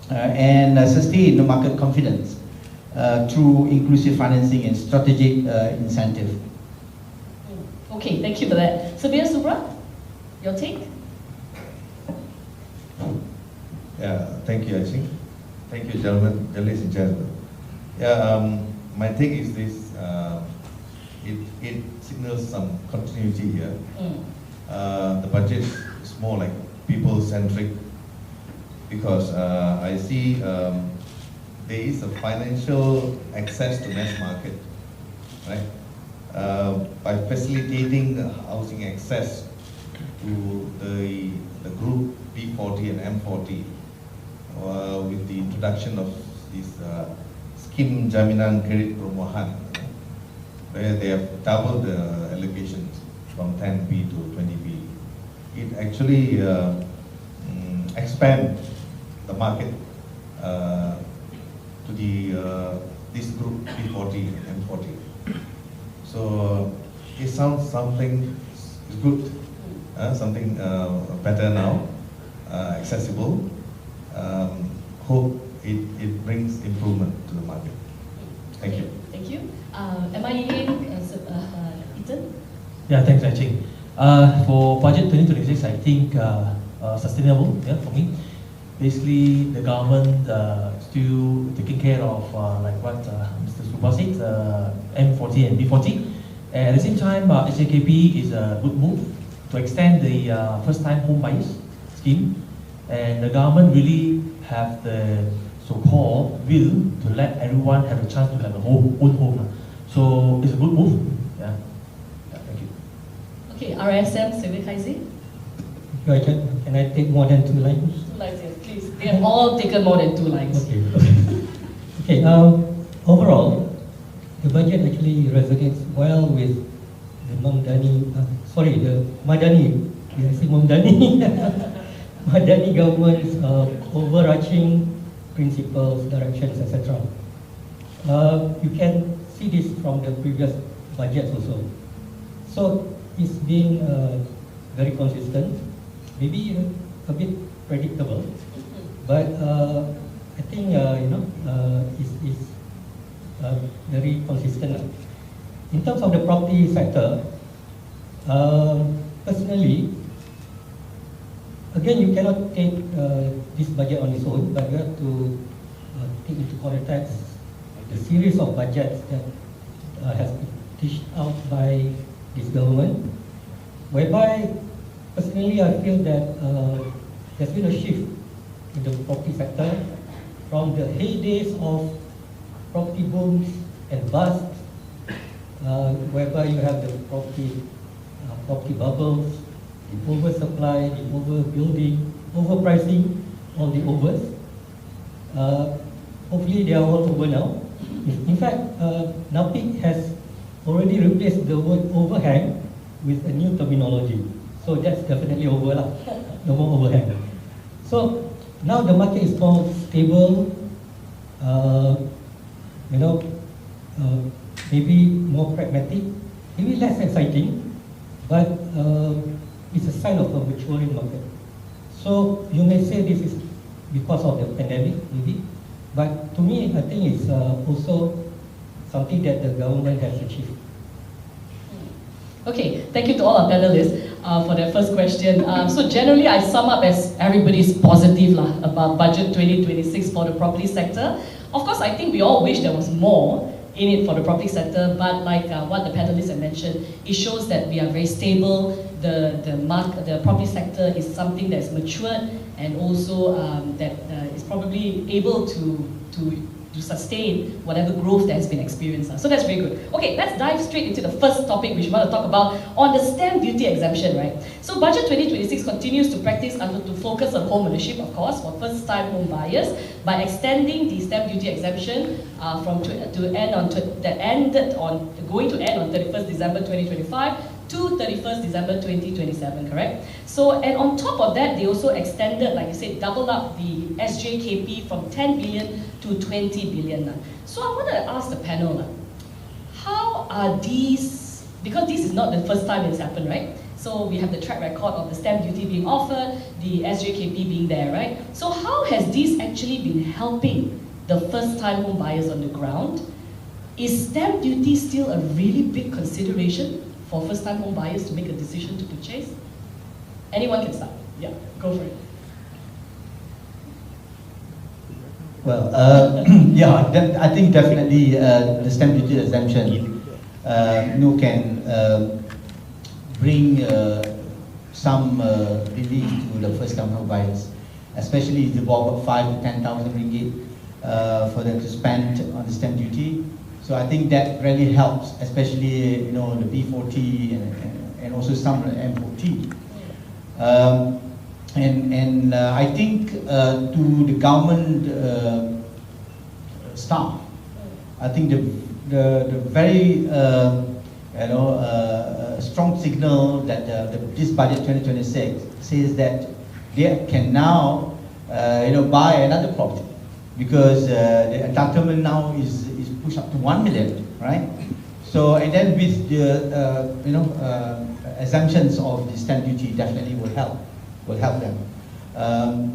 and sustain the market confidence through inclusive financing and strategic incentive. Okay, thank you for that. Sabir Subra, your take? Yeah, thank you, Aching. Thank you, gentlemen, ladies and gentlemen. Yeah, my take is this. It signals some continuity here. The budget is more like people-centric because I see there is a financial access to mass market, right? By facilitating the housing access to the group B40 and M40 with the introduction of this scheme Jaminan Kredit Perumahan, where they have doubled the allocations from 10B to 20B. It actually expand the market to this group B40 and M40. So it sounds something is good, something better now, accessible. Hope it brings improvement to the market. Thank you. Thank you. MIA, Ethan? Yeah, thanks, Aching. For budget 2026, I think sustainable, yeah, for me. Basically, the government still taking care of like what Mr. Subha said, M40 and B40. And at the same time, SJKP is a good move to extend the first-time home buyers scheme. And the government really have the so-called will to let everyone have a chance to have a own home. So it's a good move. Yeah. Thank you. Okay, RSM, Sivik Haizi? Can I take more than 2 lines? 2 lines, yes, please. They have all taken more than 2 lines. Okay. Okay. Overall, the budget actually resonates well with the the Madani. Did I say Mamdani? Madani government's overarching principles, directions, etc. You can see this from the previous budgets also. So it's been very consistent, maybe a bit predictable, but I think it's very consistent. In terms of the property sector, personally, again, you cannot take this budget on its own, but you have to take into context the series of budgets that has been dished out by this government, whereby personally I feel that there's been a shift in the property sector from the heydays of property booms and busts, whereby you have the property bubbles, the oversupply, the overbuilding, overpricing, all the overs. Hopefully they are all over now. In fact, NAPIC has already replaced the word overhang with a new terminology. So that's definitely over lah. No more overhang. So now the market is more stable, maybe more pragmatic, maybe less exciting, but it's a sign of a maturing market. So you may say this is because of the pandemic, maybe, but to me, I think it's also something that the government has achieved. Okay, thank you to all our panelists for their first question. So generally, I sum up as everybody's positive about budget 2026 for the property sector. Of course, I think we all wish there was more in it for the property sector, but like what the panelists have mentioned, it shows that we are very stable. The property sector is something that's matured and also that is probably able to sustain whatever growth that has been experienced. So that's very good. Okay, let's dive straight into the first topic which we want to talk about on the stamp duty exemption, right? So budget 2026 continues to focus on home ownership, of course, for first-time home buyers by extending the stamp duty exemption going to end on 31st December 2025 to 31st December 2027, correct? So, and on top of that, they also extended, like you said, doubled up the SJKP from 10 billion to 20 billion. So I want to ask the panel, how are these, because this is not the first time it's happened, right? So we have the track record of the stamp duty being offered, the SJKP being there, right? So how has this actually been helping the first-time home buyers on the ground? Is stamp duty still a really big consideration for first-time home buyers to make a decision to purchase? Anyone can start. Yeah, go for it. Well, yeah, I think definitely the stamp duty exemption can bring some relief to the first-time home buyers, especially if they borrow 5,000 to 10,000 ringgit for them to spend on the stamp duty. So I think that really helps, especially the B40 and also some M40. I think to the government staff, I think the very strong signal that this budget 2026 says that they can now buy another property, because the entitlement now is pushed up to 1 million, right? So, and then with the exemptions of the stamp duty definitely will help them.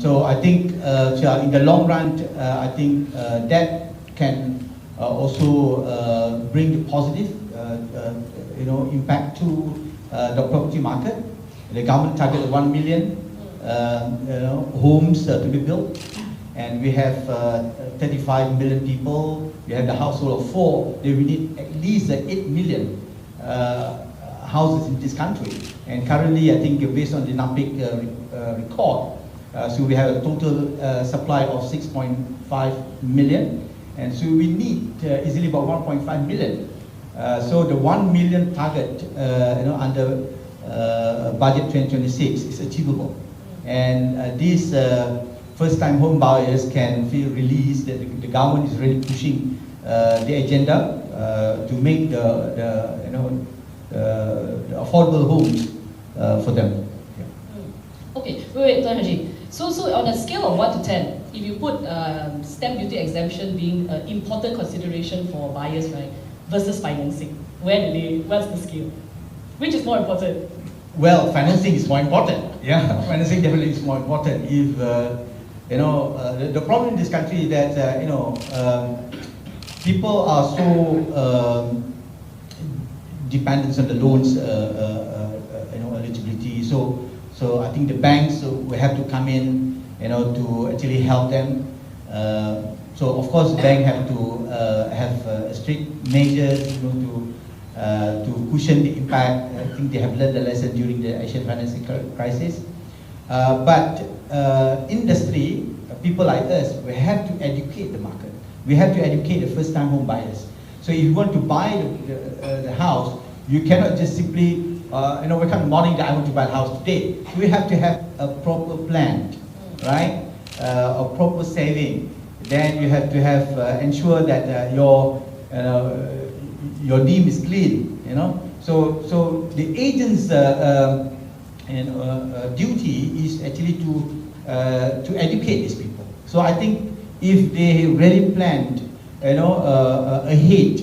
So I think in the long run, I think that can also bring the positive impact to the property market. The government targeted 1 million homes to be built, and we have 35 million people. We have the household of 4. They will need at least 8 million houses in this country. And currently, I think based on the NAPIC record, so we have a total supply of 6.5 million, and so we need easily about 1.5 million. So the 1 million target, under budget 2026 is achievable, and these first-time home buyers can feel released that the government is really pushing the agenda to make the affordable homes for them. Okay, wait, Tuan Haji. So on a scale of 1 to 10, if you put stamp duty exemption being an important consideration for buyers, right, versus financing, what's the scale? Which is more important? Well, financing is more important. Yeah, financing definitely is more important. If the problem in this country is that people are so dependent on the loans eligibility. So I think the banks will have to come in, to actually help them. So of course, the bank have to have strict measures, to cushion the impact. I think they have learned the lesson during the Asian financing crisis. But industry, people like us, we have to educate the market. We have to educate the first-time home buyers. So if you want to buy the house, you cannot just simply, we can't morning that I want to buy a house today. We have to have a proper plan, right? A proper saving. Then you have to have ensure that your name is clean. So the agent's duty is actually to educate these people. So I think if they really planned, ahead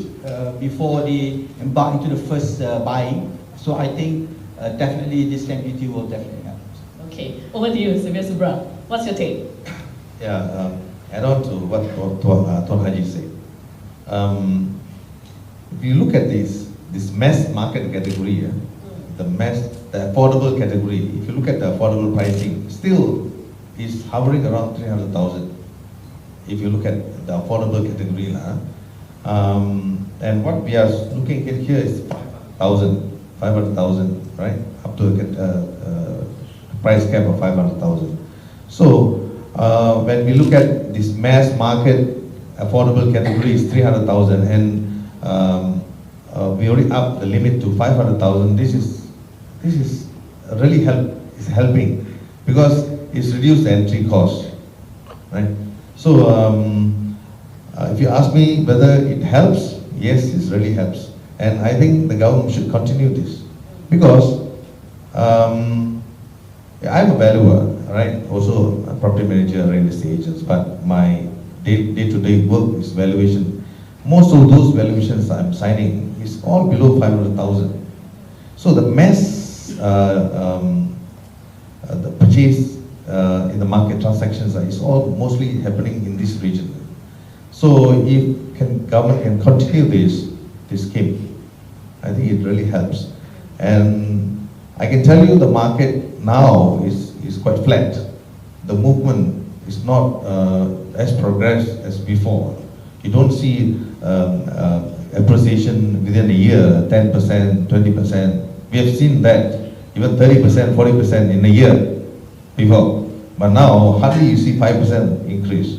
before they embark into the first buying, so I think definitely this stamp duty will definitely help. Okay, over to you, Sylvia Subra. What's your take? Yeah, add on to what Tuan Haji said. If you look at this mass market category, the affordable category, if you look at the affordable pricing, still is hovering around 300,000. If you look at the affordable category, and what we are looking at here is 500,000, right? Up to a price cap of 500,000. So when we look at this mass market affordable category is 300,000, and we already up the limit to 500,000. This is really helping, because it's reduced the entry cost, right? So if you ask me whether it helps, yes, it really helps, and I think the government should continue this, because I'm a valuer, right? Also a property manager, real estate agents, but my day-to-day work is valuation. Most of those valuations I'm signing is all below 500,000. So the mass, the purchase in the market transactions is all mostly happening in this region. So if government can continue this scheme, I think it really helps. And I can tell you the market now is quite flat. The movement is not as progressed as before. You don't see appreciation within a year, 10%, 20%. We have seen that, even 30%, 40% in a year before. But now, hardly you see 5% increase.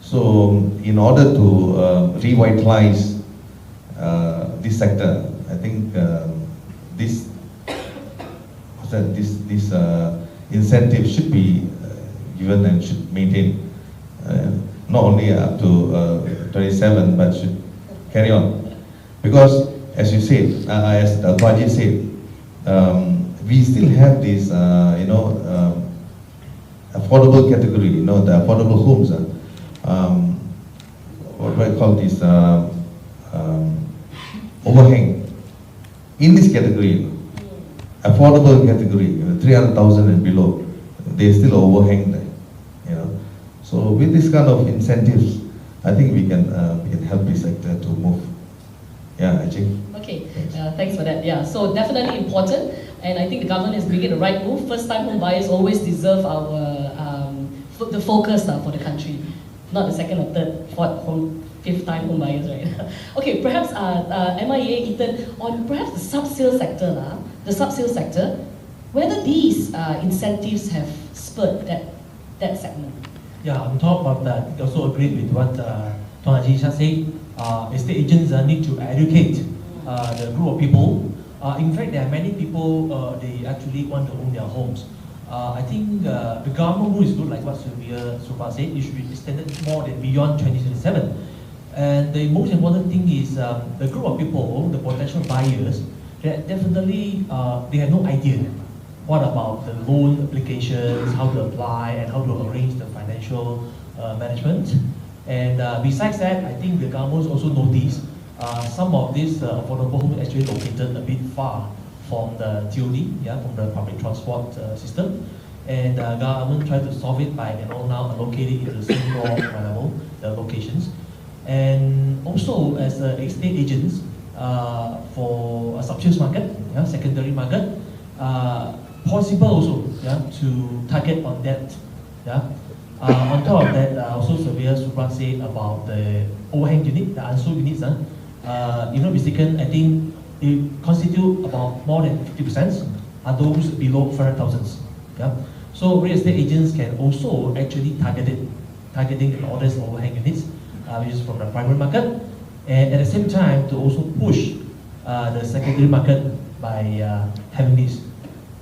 So, in order to revitalize this sector, I think this incentive should be given and should maintain, not only up to 27, but should carry on. Because, as you said, as the Ajit said, we still have this, affordable category, the affordable homes. What do I call this? Overhang. In this category, affordable category, 300,000 and below, they still overhang there. So with this kind of incentives, I think we can help this sector to move. Yeah, I think. Okay, thanks for that. Yeah, so definitely important, and I think the government is making the right move. First-time home buyers always deserve the focus for the country, not the second or third, fourth, fifth-time home buyers, right? Okay, perhaps MIA, Ethan, on perhaps the sub-sale sector, whether these incentives have spurred that segment. Yeah, on top of that, I also agree with what Tuan Haji just said. Estate agents need to educate the group of people. In fact, there are many people, they actually want to own their homes. I think the government rule is good, like what Sylvia Supa said, it should be extended more than beyond 2027. And the most important thing is the group of people, the potential buyers, that definitely they have no idea what about the loan applications, how to apply, and how to arrange the financial management. And besides that, I think the government also noticed some of these affordable homes actually located a bit far from the TOD, from the public transport system. And the government tried to solve it by now allocating into the same level, the locations. And also as estate agents for a subsales market, secondary market, possible also to target on that. On top of that, also Sylvia Supra said about the overhang unit, the unsold units. If not mistaken, I think it constitute about more than 50% are those below 500,000. So real estate agents can also actually targeting orders overhang units, which is from the primary market, and at the same time to also push the secondary market by having this.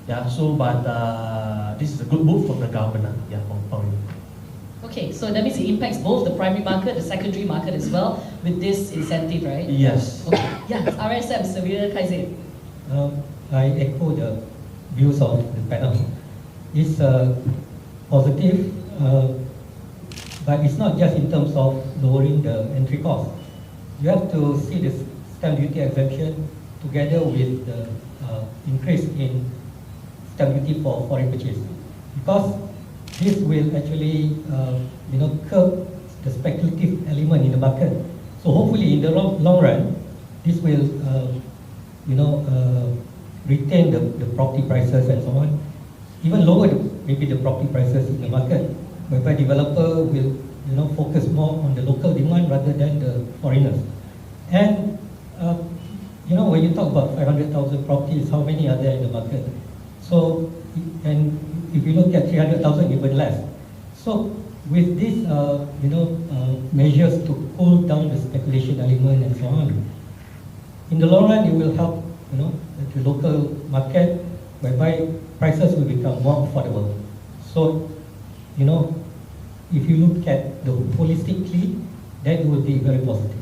But this is a good move from the government. Okay, so that means it impacts both the primary market, the secondary market as well, with this incentive, right? Yes. Okay. Yeah, RSM, Sylvia Kaizé. I echo the views of the panel. It's positive, but it's not just in terms of lowering the entry cost. You have to see the stamp duty exemption together with the increase in stamp duty for foreign purchase, because this will actually curb the speculative element in the market. So hopefully in the long run, this will retain the property prices and so on, even lower maybe the property prices in the market, whereby developer will focus more on the local demand rather than the foreigners. And when you talk about 500,000 properties, how many are there in the market? So, and if you look at 300,000, even less. So with these measures to cool down the speculation element and so on, in the long run it will help the local market, whereby prices will become more affordable. So if you look at the holistically, that will be very positive.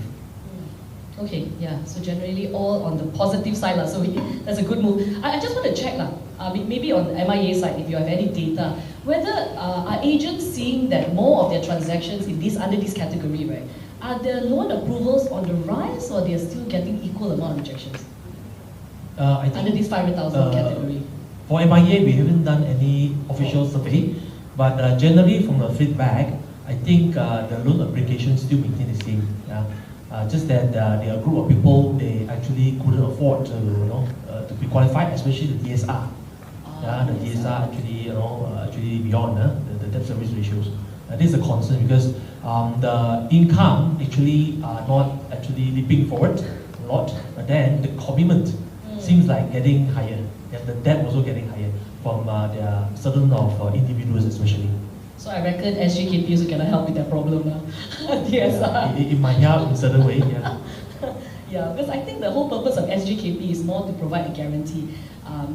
Okay, yeah, so generally all on the positive side, so that's a good move. I just want to check, maybe on the MIA side, if you have any data, whether are agents seeing that more of their transactions under this category, right? Are their loan approvals on the rise, or they are still getting equal amount of rejections? I think, under this 500,000 category. For MIA, we haven't done any official survey, but generally from the feedback, I think the loan applications still maintain the same. Just that there are a group of people they actually couldn't afford to to be qualified, especially the DSR. The DSR actually beyond the debt service ratios. This is a concern because the income actually are not actually leaping forward a lot, but then the commitment seems like getting higher, and the debt also getting higher from their certain of individuals especially. So I reckon SGKP is going to help with that problem now. Yes. It might help in a certain way, yeah. Yeah, because I think the whole purpose of SGKP is more to provide a guarantee,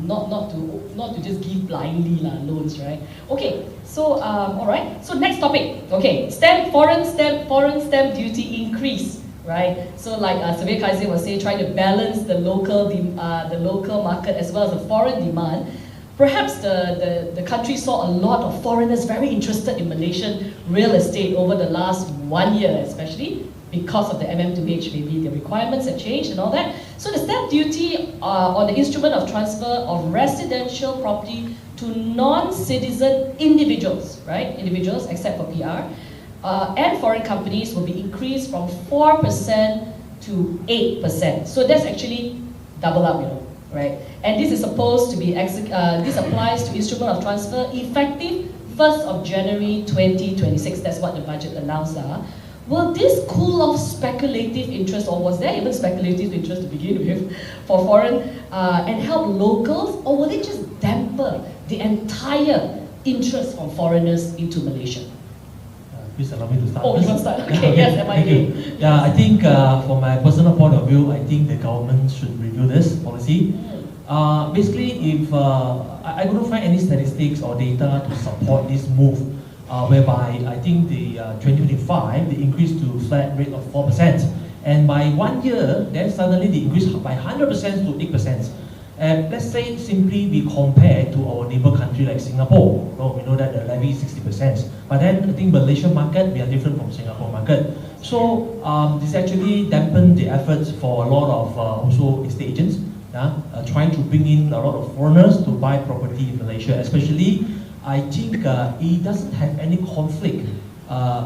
not to just give blindly loans, right? Okay, so all right. So next topic. Okay, foreign stamp duty increase, right? So like Survey Kaiser was saying, trying to balance the local market as well as the foreign demand. Perhaps the country saw a lot of foreigners very interested in Malaysian real estate over the last 1 year, especially because of the MM2H, maybe the requirements have changed and all that. So the stamp duty on the instrument of transfer of residential property to non-citizen individuals, right? Individuals except for PR, and foreign companies will be increased from 4% to 8%. So that's actually double up, right? And this is supposed to be, this applies to instrument of transfer effective 1st of January 2026. That's what the budget announced. Will this cool off speculative interest, or was there even speculative interest to begin with, for foreign and help locals, or will it just damper the entire interest from foreigners into Malaysia? Please allow me to start. Oh, you want to start? Okay, yes, thank you. Yeah, I think from my personal point of view, I think the government should review this policy. Basically, if I couldn't find any statistics or data to support this move, whereby I think the 2025 they increased to flat rate of 4%, and by 1 year, then suddenly they increased by 100% to 8%. Let's say simply we compare to our neighbor country like Singapore. We know that the levy is 60%, but then I think Malaysian market, we are different from Singapore market. So this actually dampened the efforts for a lot of also estate agents, trying to bring in a lot of foreigners to buy property in Malaysia. Especially, I think it doesn't have any conflict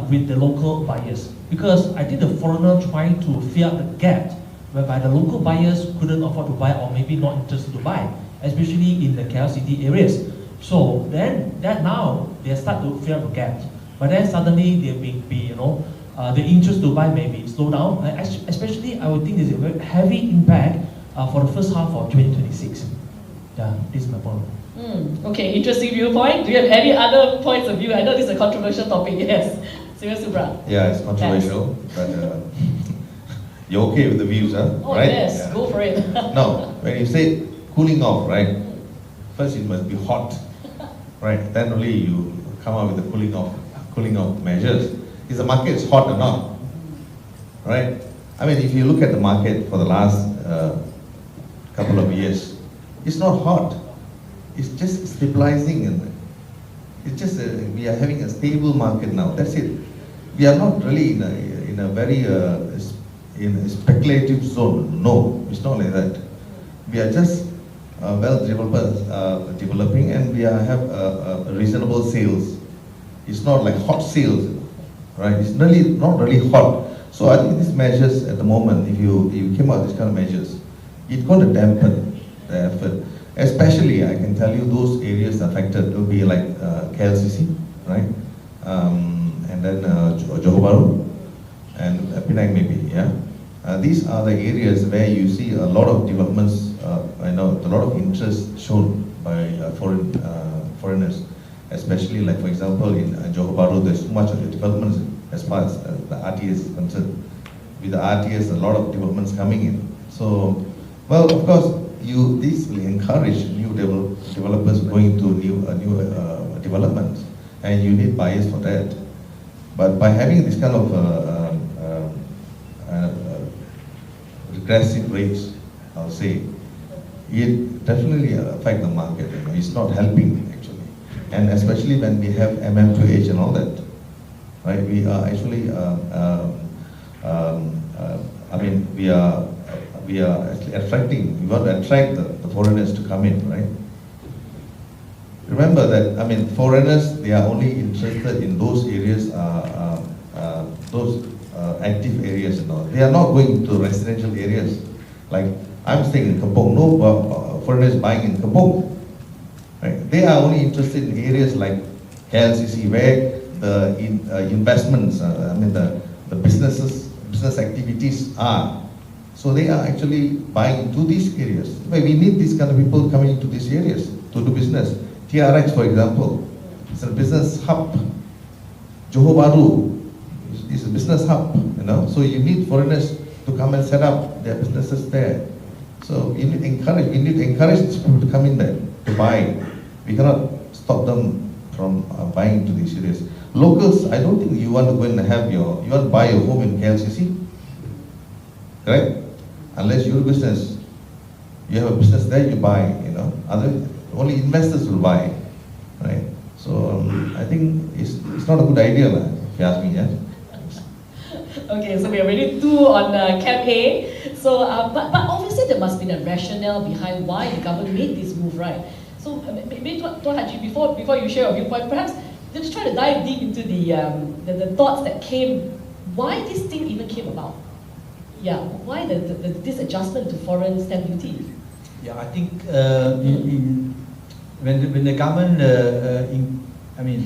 with the local buyers, because I think the foreigner trying to fill up the gap whereby the local buyers couldn't afford to buy or maybe not interested to buy, especially in the KL city areas. So then that now they start to fill up the gap, but then suddenly there will be the interest to buy may be slow down. Especially, I would think there's a very heavy impact for the first half of 2026. Yeah, this is my point. Okay, interesting viewpoint. Do you have any other points of view? I know this is a controversial topic. Yes, Sri Subra. Yeah, it's controversial, but you're okay with the views, huh? Oh right? yes, Yeah. go for it. No, when you say cooling off, right? First it must be hot, right? Then only you come up with the cooling off measures. Is the market hot or not? Right? I mean, if you look at the market for the last couple of years, it's not hot. It's just stabilizing, and it's just we are having a stable market now. That's it. We are not really in a very in a speculative zone. No, it's not like that. We are just developing, and we have reasonable sales. It's not like hot sales, right? It's really not really hot. So I think these measures at the moment, if you came out with these kind of measures, it's going to dampen the effort. Especially, I can tell you, those areas affected will be like KLCC, right? And then Johor Bahru and Penang maybe, yeah. These are the areas where you see a lot of developments, a lot of interest shown by foreigners, especially like, for example, in Johor Bahru, there's so much of the developments as far as the RTS is concerned. With the RTS, a lot of developments coming in. So, well, of course, this will encourage new developers going to new developments, and you need buyers for that. But by having this kind of regressive rates, I'll say, it definitely affect the market. It's not helping actually, and especially when we have MM2H and all that, right? We are actually, I mean, we are actually attracting. We want to attract the foreigners to come in, right? Remember that, I mean, foreigners, they are only interested in those areas, those active areas and all. They are not going to residential areas. Like I'm staying in Kampong, no foreigners buying in Kampong. Right? They are only interested in areas like KLCC where the investments, the business activities are. So they are actually buying into these areas. But we need these kind of people coming into these areas to do business. TRX, for example, it's a business hub. Johor Bahru is a business hub, you know. So you need foreigners to come and set up their businesses there. So we need to encourage these people to come in there to buy. We cannot stop them from buying into these areas. Locals, I don't think you want to go and you want to buy a home in KLCC, correct? Unless you're a business, you have a business there, you buy, you know. Only investors will buy, right? So I think it's not a good idea, if you ask me, yeah. Okay, so we are already 2 on Camp A. So, but obviously there must be a rationale behind why the government made this move, right? So maybe Tuan Haji, before you share your viewpoint, perhaps let's try to dive deep into the thoughts that came, why this thing even came about. Yeah, why this adjustment to foreign stamp duty? Yeah, I think when the government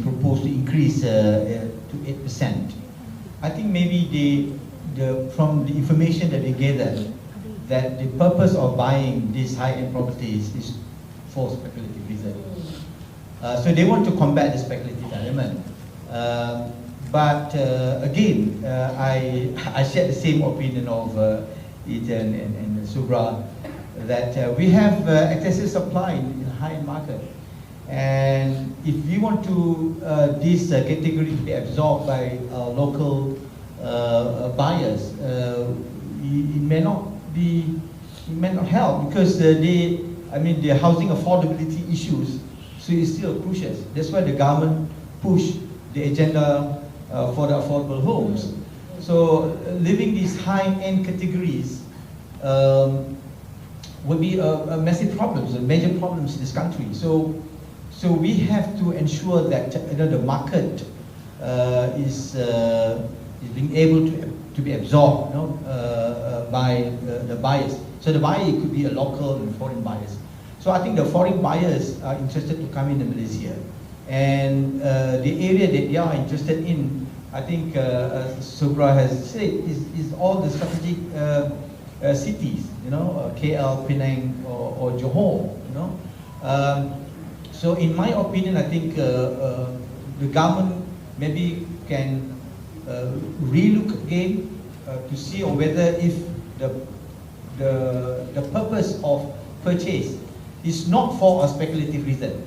proposed to increase to 8%, I think maybe from the information that they gathered, that the purpose of buying these high-end properties is for speculative reasons. So they want to combat the speculative element. But again, I share the same opinion of Eden and Subra, that we have excessive supply in the high-end market. And if we want to this category to be absorbed by local buyers, it may not help, because the housing affordability issues, so it's still crucial. That's why the government pushed the agenda for the affordable homes. So living these high-end categories would be a massive problems, a major problems in this country. So we have to ensure that the market is being able to be absorbed, by the buyers. So the buyer could be a local and foreign buyers. So I think the foreign buyers are interested to come into Malaysia, and the area that they are interested in, I think Subra has said, is all the strategic cities, KL, Penang, or Johor, So in my opinion, I think the government maybe can relook again to see whether if the purpose of purchase is not for a speculative reason.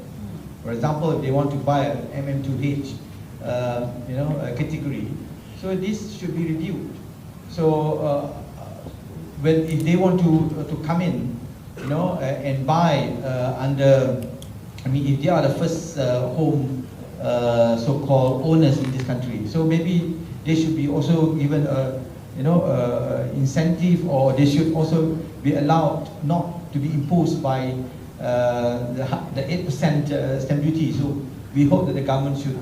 For example, if they want to buy an MM2H, a category, so this should be reviewed. So if they want to come in, and buy under, if they are the first home so-called owners in this country, so maybe they should be also given a incentive, or they should also be allowed not to be imposed by the 8% stamp duty. So we hope that the government should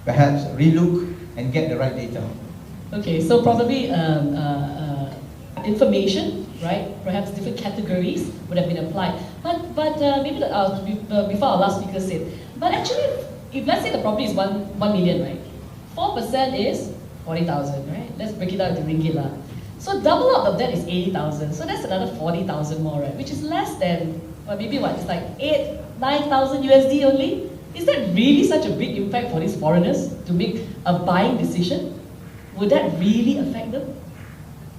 perhaps relook and get the right data. Okay, so probably information, right? Perhaps different categories would have been applied. But maybe before our last speaker said, but actually, if let's say the property is 1 million, right? 4% is 40,000, right? Let's break it down into ringgit lah. So double up of that is 80,000. So that's another 40,000 more, right? Which is less than, maybe what? It's like 9,000 USD only. Is that really such a big impact for these foreigners to make a buying decision? Would that really affect them?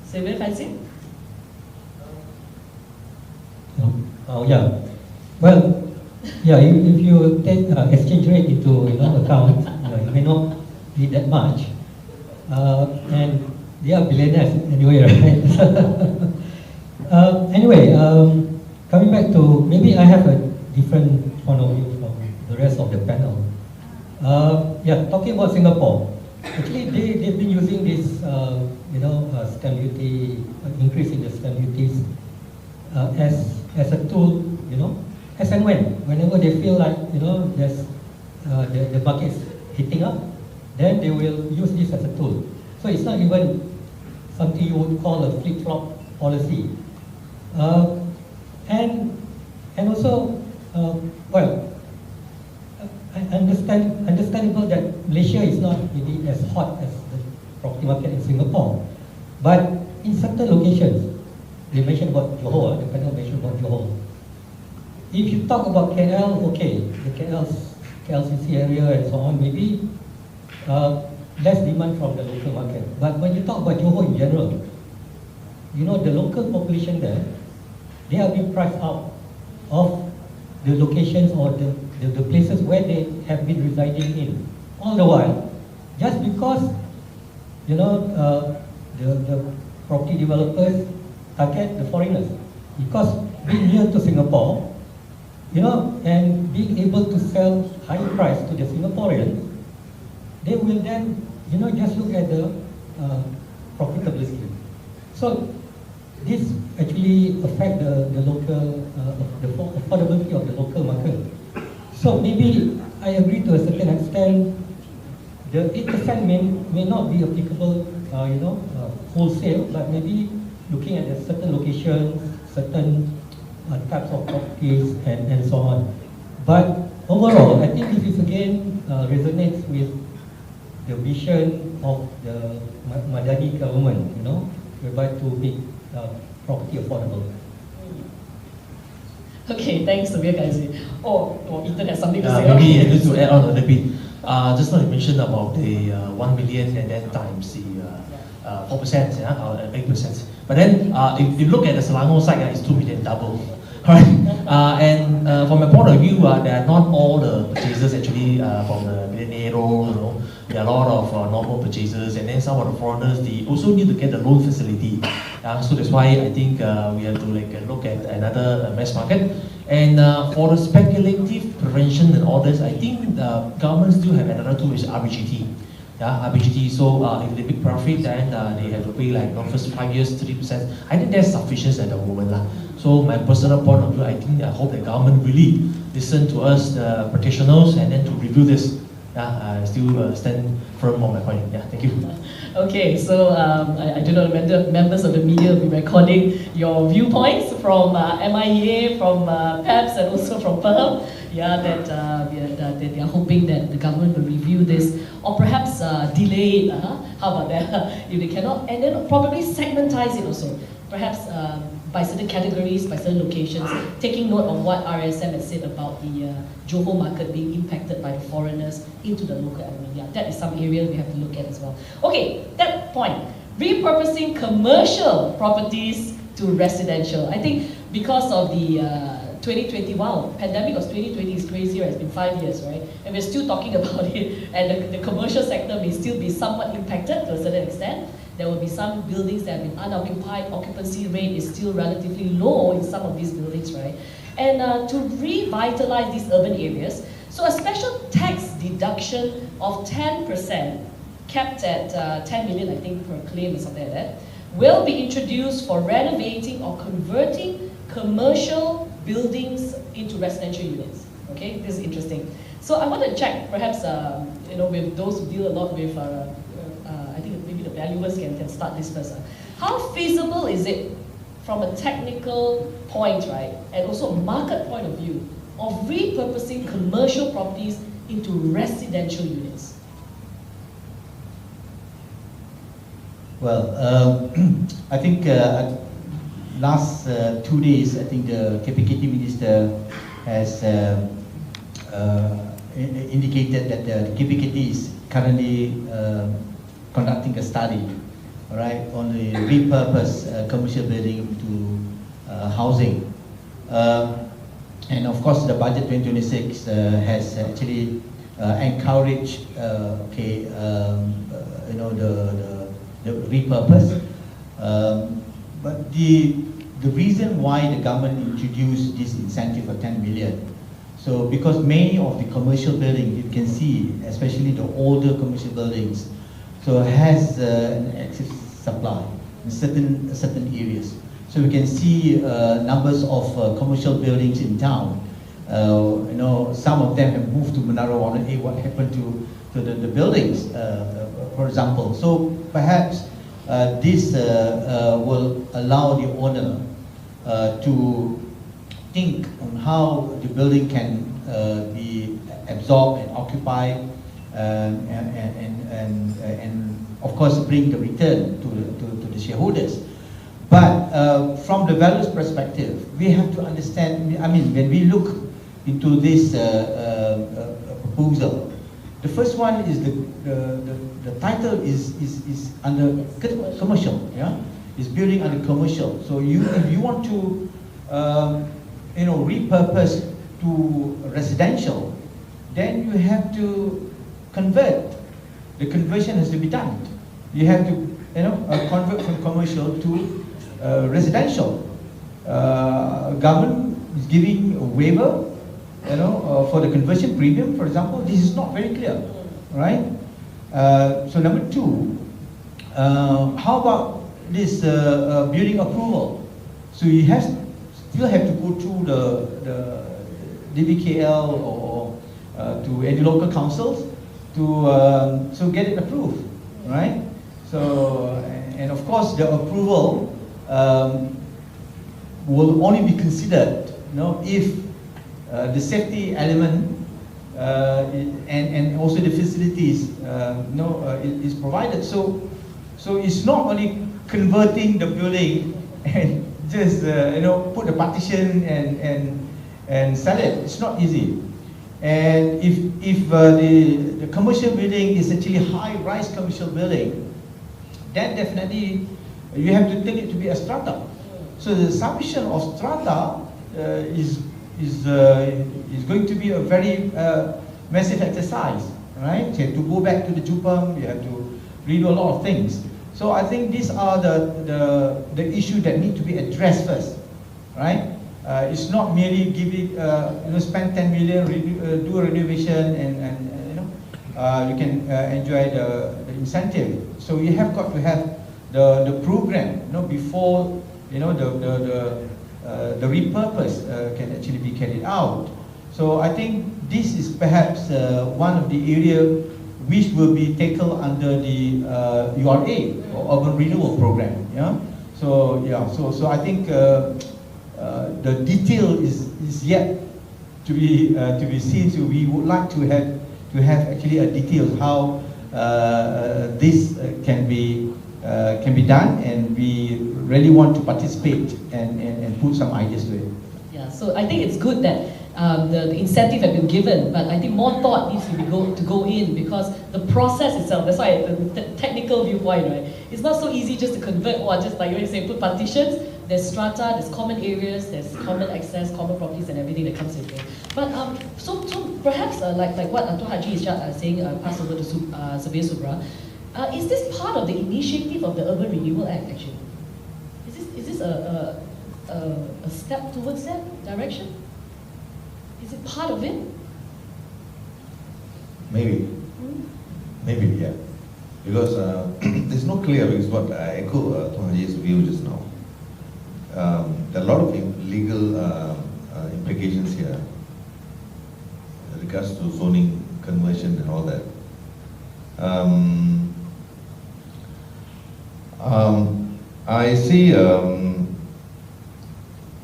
Sylvia, fancy? Yeah. Well, yeah. If you take exchange rate into account, it may not be that much. And they are billionaires anyway, right? Anyway, coming back to, maybe I have a different point of view from the rest of the panel. Yeah, talking about Singapore, actually they've been using this, stamp duty, increase in the stamp duties as a tool, as and whenever they feel like, there's the market is hitting up, then they will use this as a tool. So it's not even something you would call a flip-flop policy. And also, understandable that Malaysia is not maybe as hot as the property market in Singapore, but in certain locations, they mentioned about Johor, the panel mentioned about Johor. If you talk about KL, okay, the KLCC area and so on, maybe less demand from the local market. But when you talk about Johor in general, you know, the local population there, they are being priced out of the locations or the places where they have been residing in. All the while, just because, you know, the property developers target the foreigners. Because being near to Singapore, you know, and being able to sell high price to the Singaporeans, they will then, you know, just look at the profitability. So this actually affect the local, the affordability of the local market. So maybe I agree to a certain extent, the 8% may not be applicable, you know, wholesale, but maybe looking at a certain locations, certain types of properties and so on. But overall, I think this is again resonates with the vision of the Madani government, you know, whereby to make property affordable. Okay, thanks, Sabir guys. Oh, Ethan has something to say. Maybe just to add on a little bit. Just now you mentioned about the 1 million and then times the 4%, yeah, or 8%. But then if you look at the Selangor side, it's 2 million double. Right? And from my point of view, there are not all the purchasers actually from the Millennial, you know, there are a lot of normal purchasers, and then some of the foreigners, they also need to get the loan facility. So that's why I think we have to look at another mass market. And for the speculative prevention and all this, I think the government still have another tool, is RBGT. Yeah, RBGT. So if they make profit, then they have to pay first 5 years 3%. I think that's sufficient at the moment lah. So my personal point of view, I hope the government really listen to us, the practitioners, and then to review this. I still stand firm on my point. Yeah, thank you. Okay, so I do know the members of the media will be recording your viewpoints from MIEA, from PEPS, and also from PERM. Yeah, that they are hoping that the government will review this, or perhaps delay it. How about that? If they cannot, and then probably segmentize it also. Perhaps by certain categories, by certain locations, taking note of what RSM had said about the Johor market being impacted by the foreigners into the local economy. Yeah, that is some area we have to look at as well. Okay, that point, repurposing commercial properties to residential. I think because of the 2020, wow, pandemic of 2020 is crazy, right? It's been 5 years, right? And we're still talking about it, and the commercial sector may still be somewhat impacted to a certain extent. There will be some buildings that have been unoccupied, occupancy rate is still relatively low in some of these buildings, right? And to revitalize these urban areas, so a special tax deduction of 10%, capped at 10 million, I think, per claim or something like that, will be introduced for renovating or converting commercial buildings into residential units. Okay, this is interesting. So I want to check, perhaps, you know, with those who deal a lot with, I think maybe the valuers can start this first. How feasible is it from a technical point, right, and also market point of view, of repurposing commercial properties into residential units? Well, I think last 2 days, I think the KPKT minister has indicated that the KPKT is currently conducting a study, right, on the repurpose commercial building to housing. And of course, the budget 2026 has actually encouraged, you know, the repurpose. But the reason why the government introduced this incentive of 10 million, so because many of the commercial buildings, you can see, especially the older commercial buildings, so has an excess supply in certain areas. So we can see numbers of commercial buildings in town. You know, some of them have moved to Menara Warna A. What happened to the buildings, for example? So perhaps this will allow the owner to think on how the building can be absorbed and occupied, and of course bring the return to the shareholders. But from the values perspective, we have to understand, I mean, when we look into this proposal, the first one is the title is under commercial, yeah? It's building under commercial. So if you want to repurpose to residential, then you have to convert. The conversion has to be done. You have to convert from commercial to residential. Government is giving a waiver, for the conversion premium, for example. This is not very clear, right? So number two, how about this building approval? So you still have to go through the DBKL or to any local councils to get it approved, right? So, and of course the approval will only be considered, if the safety element and also the facilities is provided. So it's not only converting the building and just put the partition and sell it. It's not easy. And if the commercial building is actually high-rise commercial building, then definitely you have to take it to be a strata. So the submission of strata is going to be a very massive exercise, right? You have to go back to the JUPAM, you have to redo a lot of things. So I think these are the issues that need to be addressed first, right? It's not merely giving, spend 10 million, do a renovation, and you can enjoy the incentive. So you have got to have the program, before the repurpose can actually be carried out. So I think this is perhaps one of the areas which will be tackled under the URA, or Urban Renewal Program. Yeah. So yeah. So I think the detail is yet to be seen. So we would like to have actually a detail how this can be done, and we really want to participate and put some ideas to it. Yeah, so I think it's good that the incentive have been given, but I think more thought needs to go in, because the process itself, that's why the technical viewpoint, right? It's not so easy just to convert, or just like you say, put partitions. There's strata, there's common areas, there's common access, common properties, and everything that comes with it. But so perhaps like what Anton Haji is saying, pass over to Surveyor Subra. Is this part of the initiative of the Urban Renewal Act, actually? Is this a step towards that direction? Is it part of it? Maybe. Maybe, yeah. Because there's no clear, because what I echo Tuan Haji's view just now. There are a lot of legal implications here in regards to zoning, conversion, and all that. I see,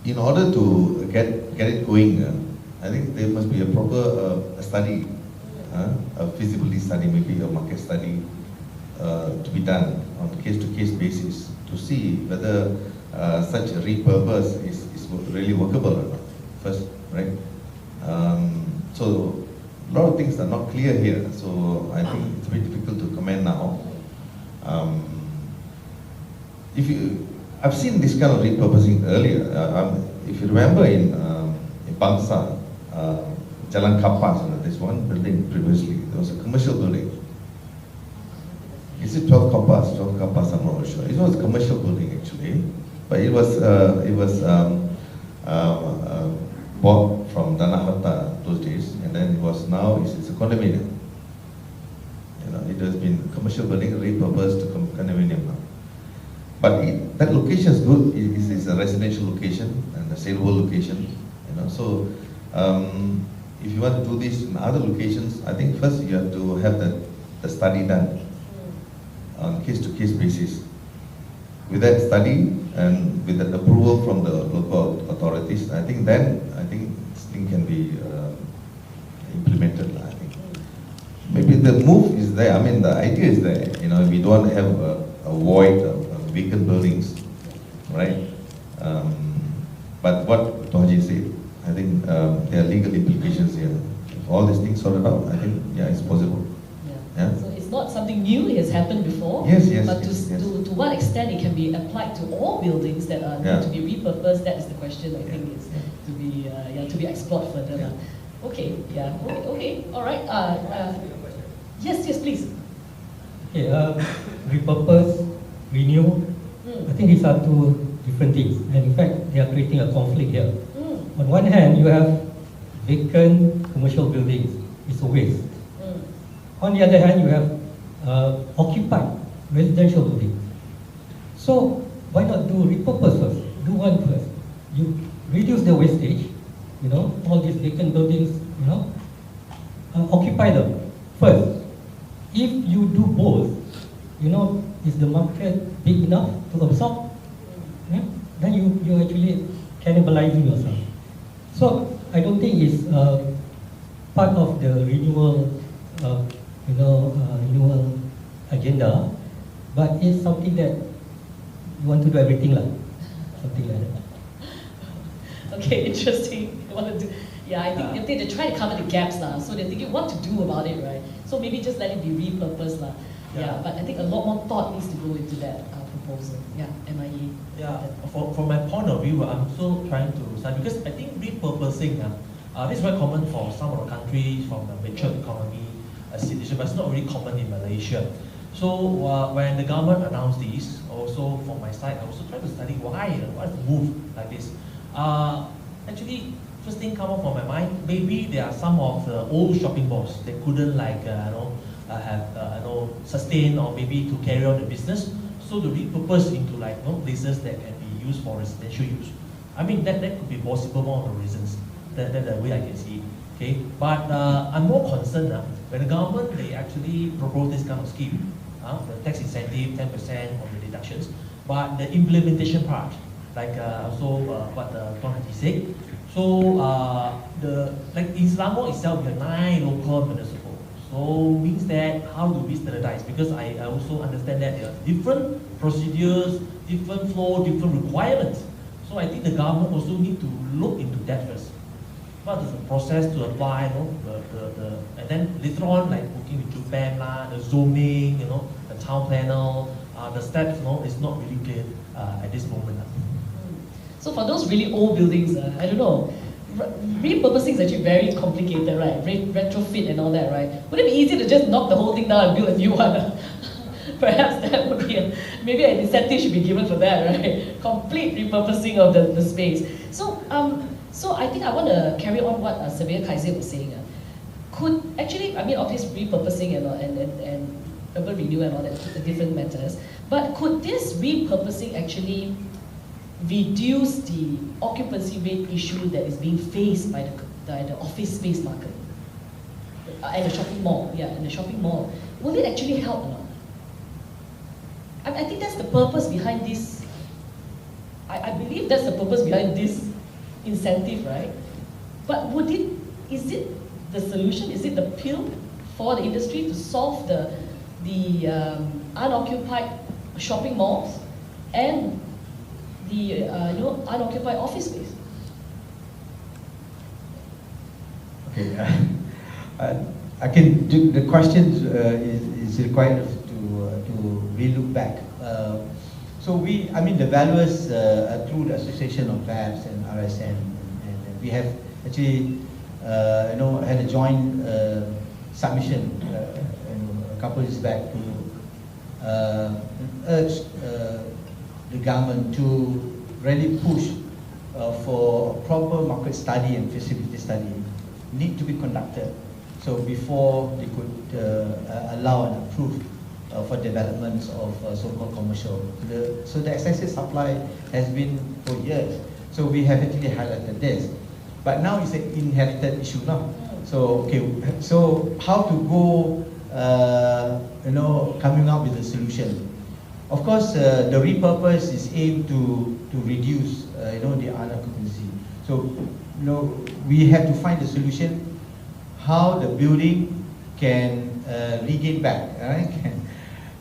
in order to get it going, I think there must be a proper study, a feasibility study, maybe a market study, to be done on a case-to-case basis to see whether such a repurpose is really workable or not, first, right? So a lot of things are not clear here, so I think it's very difficult to comment now. I've seen this kind of repurposing earlier. If you remember in Bangsa, Jalan Kapas, there's one building previously, there was a commercial building. Is it 12 Kapas? 12 Kapas, I'm not sure. It was a commercial building actually, but it was bought from Dana Harta those days, and then it's a condominium. It has been a commercial building repurposed to condominium now. But that location is good. It's a residential location and a saleable location. So if you want to do this in other locations, I think first you have to have the study done on case-to-case basis. with that study and with the approval from the local authorities, I think this thing can be implemented. I think maybe the move is there. I mean, the idea is there. You know, we don't want to have a void of vacant buildings, right? But what Tohaji said, I think there are legal implications here. If all these things sorted out, I think it's possible. Yeah. So it's not something new, it has happened before. Yes, but to what extent it can be applied to all buildings that are need to be repurposed, that is the question I think is to be explored further. Yeah. Okay, okay, all right. Yes, please. Okay, repurpose, renew, I think these are two different things. And in fact, they are creating a conflict here. On one hand, you have vacant commercial buildings. It's a waste. On the other hand, you have occupied residential buildings. So why not do repurpose first? Do one first. You reduce the wastage, all these vacant buildings, occupy them first. If you do both, is the market big enough to absorb? Then you actually cannibalizing yourself. So I don't think it's part of the renewal renewal agenda, but it's something that you want to do everything something like that. Okay, interesting. You want to do, I think they're trying to cover the gaps so they're thinking what to do about it, right? So maybe just let it be repurposed but I think a lot more thought needs to go into that proposal. MIE. From my point of view, I'm still trying to start because I think repurposing this is very common for some of the countries from the mature economy situation, but it's not really common in Malaysia. So when the government announced this, also from my side, I also try to study why the move like this. Actually, first thing come up from my mind, maybe there are some of the old shopping malls that couldn't sustain or maybe to carry on the business. So to repurpose into places that can be used for residential use. I mean that could be possible, one of the reasons. That's the way I can see it. Okay, but I'm more concerned when the government they actually propose this kind of scheme, the tax incentive 10% of the deductions, but the implementation part, what Tuan Haji said. So in Selangor itself, we have 9 local municipal. So means that how do we standardize? Because I also understand that there are different procedures, different flow, different requirements. So I think the government also need to look into that first. What is the process to apply, and then later on, like working with Japan, the zoning, the town planner, the steps, is not really clear at this moment. So for those really old buildings, I don't know, repurposing is actually very complicated, right? Retrofit and all that, right? Would it be easy to just knock the whole thing down and build a new one? Perhaps that would be maybe an incentive should be given for that, right? Complete repurposing of the space. So I think I want to carry on what Samir Kaiser was saying. Could actually, obviously repurposing and urban renewal and all that, the different matters, but could this repurposing actually reduce the occupancy rate issue that is being faced by the office space market? And the shopping mall, in the shopping mall. Will it actually help or not? I think that's the purpose behind this. I believe that's the purpose behind this incentive, right? But is it the solution? Is it the pill for the industry to solve the unoccupied shopping malls and the unoccupied office space? Okay, I can do the question is required to relook back. So the valuers through the Association of VAPs and RSN, and we have actually had a joint submission a couple of years back to urge the government to really push for proper market study and feasibility study need to be conducted. So before they could allow and approve for developments of so-called commercial. So the excessive supply has been for years. So we have actually highlighted this. But now it's an inherited issue now. So so how to go, coming up with a solution? Of course, the repurpose is aimed to reduce, the unoccupancy. So, we have to find a solution how the building can regain back, right?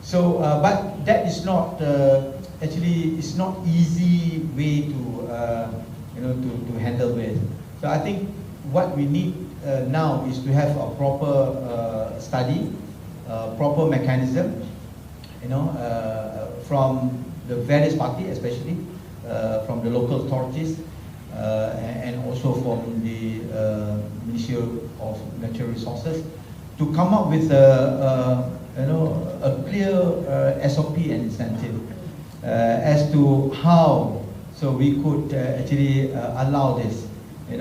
So, but that is not actually it's not easy way to to handle with. So I think what we need now is to have a proper study, proper mechanism, from the various parties, especially from the local authorities, and also from the Ministry of Natural Resources, to come up with a clear SOP and incentive as to how we could actually allow this, and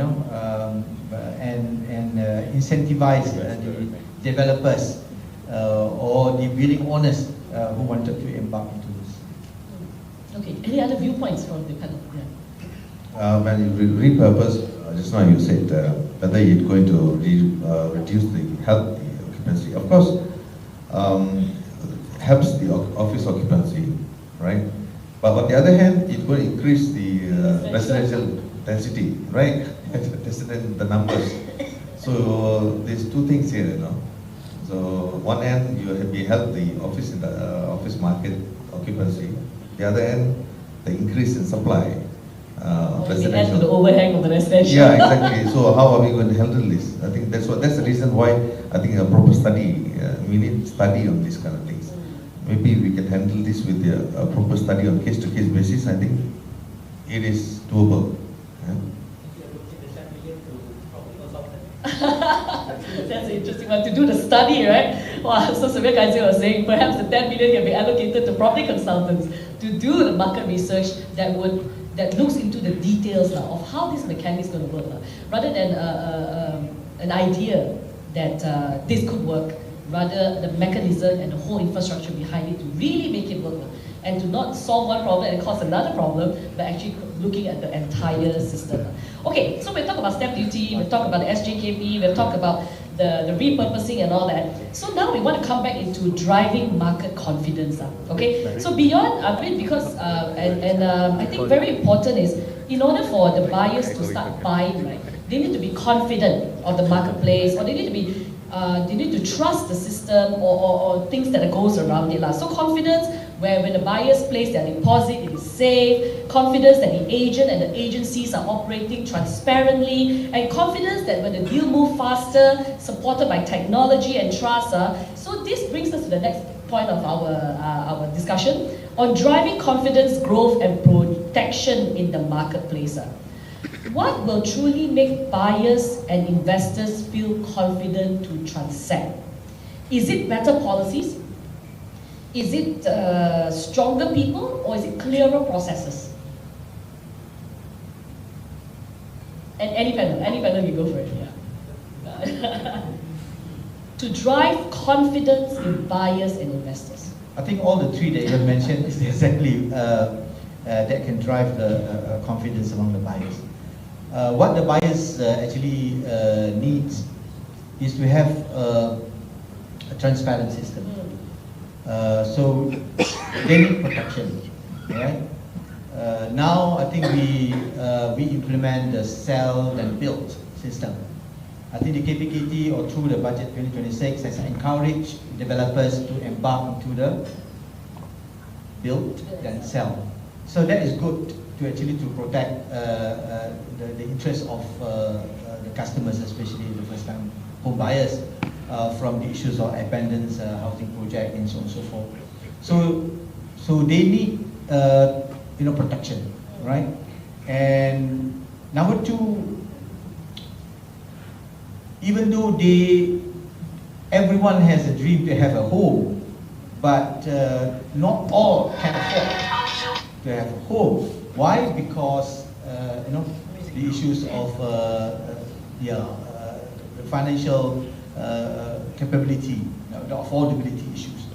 incentivize the developers or the building owners who wanted to embark into this. Okay, any other viewpoints from the panel? When you repurpose, just now you said whether you're going to reduce the occupancy. Of course, helps the office occupancy, right? But on the other hand, it's going to increase the residential density, right? The numbers. So there's two things here, So one end you help the office in the office market occupancy. The other end, the increase in supply. We add to the overhang of the residential. Yeah, exactly. So how are we going to handle this? I think that's the reason why I think a proper study. We need study on these kind of things. Maybe we can handle this with a proper study on case-to-case basis. I think it is doable. That's an interesting one, to do the study, right? Wow, so Samir Kaisi was saying perhaps the 10 million can be allocated to property consultants to do the market research that looks into the details of how this mechanics is going to work, rather than an idea that this could work, rather the mechanism and the whole infrastructure behind it to really make it work, and to not solve one problem and cause another problem, but actually looking at the entire system. Okay, so we'll talk about stamp duty, we'll talk about the SJKP, we'll talk about the repurposing and all that. So now we want to come back into driving market confidence. Okay, so beyond, because, I think very important is, in order for the buyers to start buying, right, they need to be confident of the marketplace, or they need to be they need to trust the system or things that goes around it. So confidence, where when the buyers place their deposit, it is safe. Confidence that the agent and the agencies are operating transparently. And confidence that when the deal moves faster, supported by technology and trust. So this brings us to the next point of our discussion on driving confidence, growth and protection in the marketplace. What will truly make buyers and investors feel confident to transact? Is it better policies? Is it stronger people, or is it clearer processes? And any panel you go for it. Yeah. To drive confidence in buyers and investors. I think all the three that you have mentioned is exactly that can drive the confidence among the buyers. What the buyers actually needs is to have a transparent system. So they need protection, right? Now I think we implement the sell and build system. I think the KPKT, or through the budget 2026, has encouraged developers to embark into the build and sell. So that is good to actually to protect the interests of the customers, especially the first-time home buyers, from the issues of abandoned housing project and so on and so forth. So they need protection, right? And number two, even though everyone has a dream to have a home, but not all can afford to have a home. Why? Because the issues of the financial capability, the affordability issues.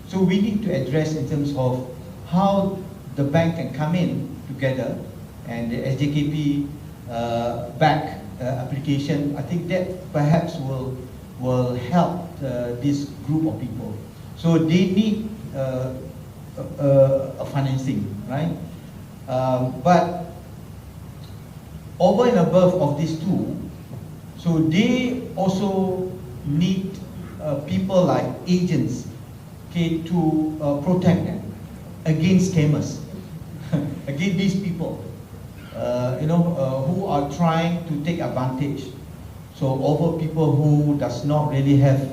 So we need to address in terms of how the bank can come in together, and the SJKP back application. I think that perhaps will help this group of people. So they need financing, right? But over and above of these two, so they also need people like agents, okay, to protect them against scammers, against these people, who are trying to take advantage. So over people who does not really have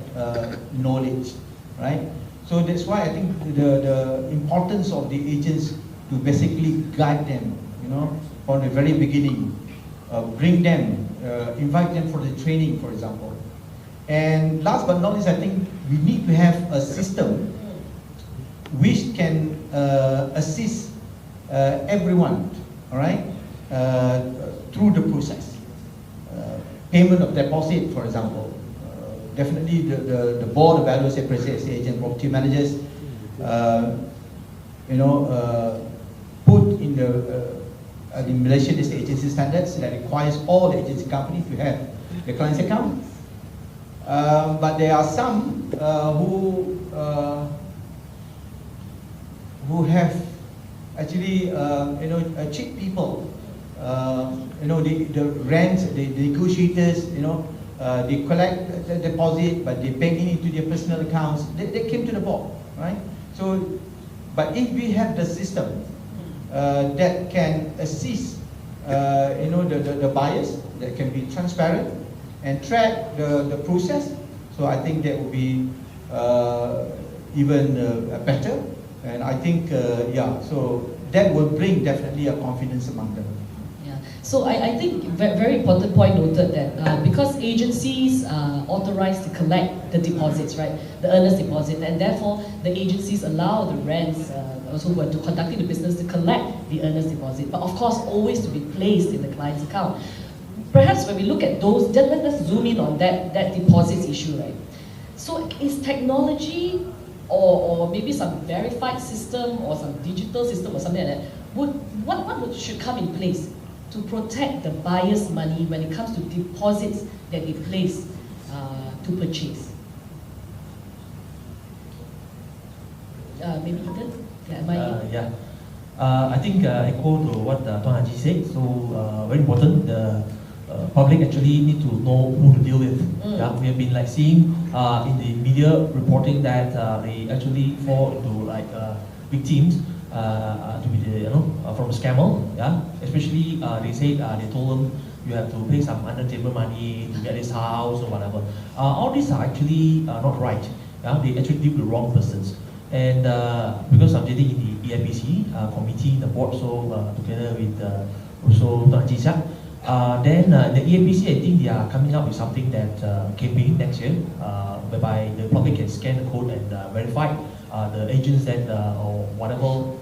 knowledge, right? So that's why I think the importance of the agents to basically guide them, from the very beginning, bring them, invite them for the training, for example. And last but not least, I think we need to have a system which can assist everyone, all right, through the process. Payment of deposit, for example. Definitely the board of values appreciates agent property managers, put in the Malaysian estate agency standards that requires all the agency companies to have the client's account. But there are some who have actually cheat people. The rent, the negotiators, they collect the deposit, but they pay into their personal accounts. They came to the board, right? So, but if we have the system that can assist, the buyers, that can be transparent and track the process, so I think that will be even better. And I think, so that will bring definitely a confidence among them. So I think very important point noted that because agencies are authorized to collect the deposits, right, the earnest deposit, and therefore the agencies allow the rents, also who are conducting the business, to collect the earnest deposit, but of course always to be placed in the client's account. Perhaps when we look at those, let's zoom in on that deposits issue, right? So is technology or maybe some verified system or some digital system or something like that, what should come in place to protect the buyer's money when it comes to deposits that they place to purchase? Maybe Ethan? I think echo to what Tuan Haji said. So very important. The public actually need to know who to deal with. Yeah, we have been seeing in the media reporting that they actually fall into victims to be from a scammer. Yeah, especially they say they told them you have to pay some under table money to get this house or whatever. All these are actually not right. Yeah, they actually deal with the wrong persons. And because I'm sitting in the EIPC committee, the board, so together with also Tuan Haji Siak, then the EIPC, I think they are coming up with something that campaign next year, whereby the public can scan the code and verify the agents that or whatever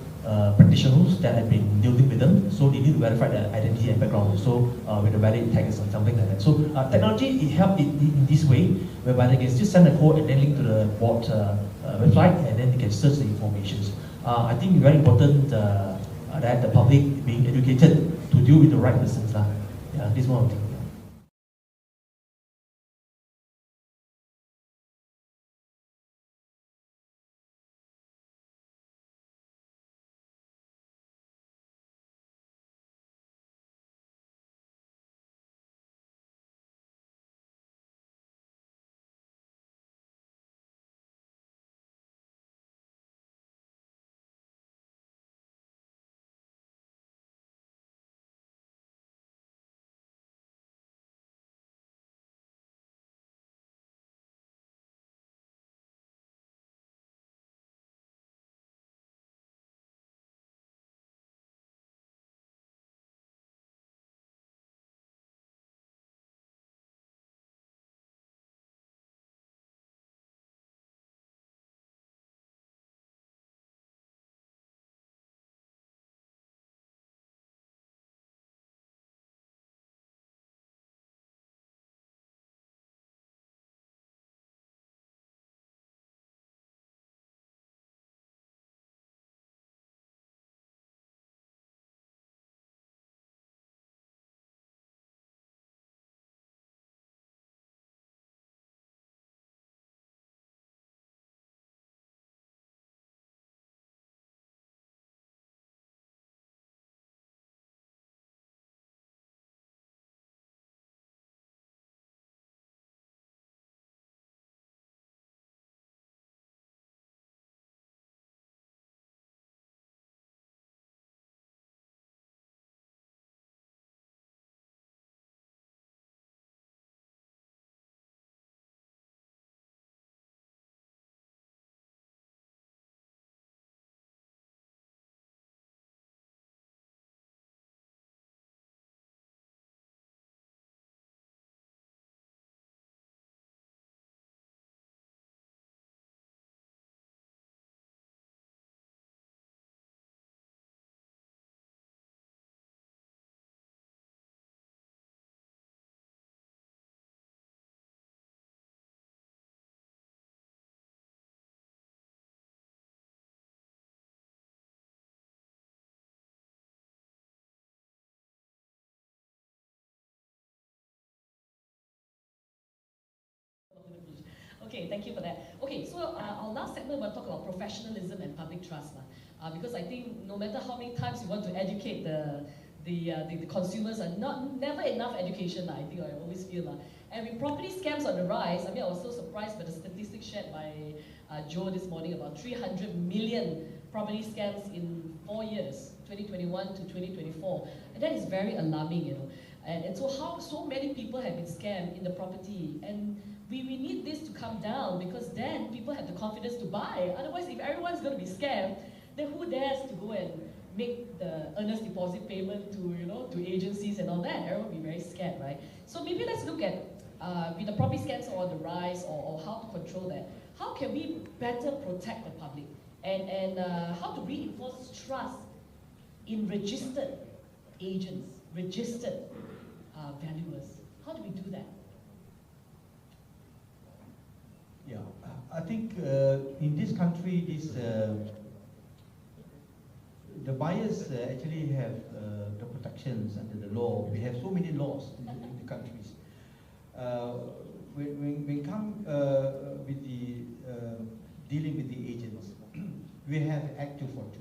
practitioners that have been dealing with them. So they need to verify the identity and background. So with the valid tags or something like that. So technology it helps in this way, whereby they can still send a code and then link to the board website, and then they can search the information. I think very important that the public being educated to deal with the right persons. Yeah, this one thing. Okay, thank you for that. Okay, so our last segment we'll talk about professionalism and public trust, because I think no matter how many times you want to educate the consumers, are never enough education. I think I always feel. And with property scams on the rise, I mean, I was so surprised by the statistics shared by Joe this morning about 300 million property scams in 4 years, 2021 to 2024, and that is very alarming, you know. And so how so many people have been scammed in the property, and we need this to come down, because then people have the confidence to buy. Otherwise, if everyone's going to be scammed, then who dares to go and make the earnest deposit payment to, you know, to agencies and all that? Everyone will be very scared, right? So maybe let's look at with the property scams on the rise, or how to control that. How can we better protect the public, and how to reinforce trust in registered agents, registered valuers? How do we do that? Yeah, I think in this country, the buyers actually have the protections under the law. We have so many laws in the countries. When we come with the dealing with the agents, we have Act 242.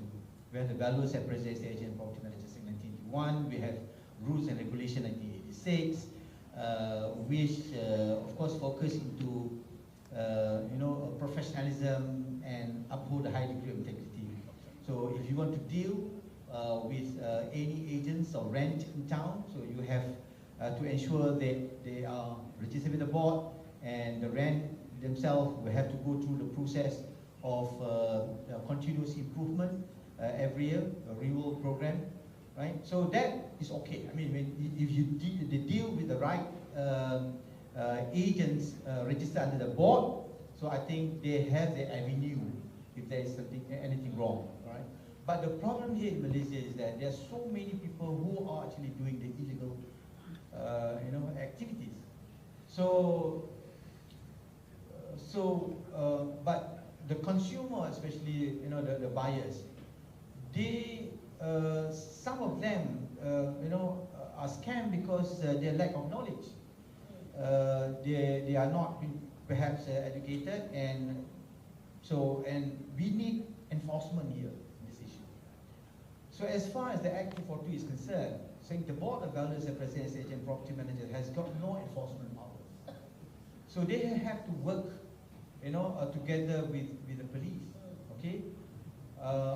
We have the Valuers Representative Agent Property Managers Act 1981. We have Rules and Regulation 1986, which of course focus into professionalism and uphold a high degree of integrity. So if you want to deal with any agents or rent in town, so you have to ensure that they are registered with the board, and the rent themselves will have to go through the process of continuous improvement every year, a renewal program, right? So that is okay. I mean, if you deal with the right agents registered under the board, so I think they have the avenue if there is anything wrong, right? But the problem here in Malaysia is that there are so many people who are actually doing the illegal, activities. But the consumer, especially the buyers, they some of them are scammed because they lack of knowledge. They are not perhaps educated, and we need enforcement here in this issue. So as far as the Act 242 is concerned, saying the Board of Valuers Representatives and Property Managers has got no enforcement power. So they have to work together with the police, okay?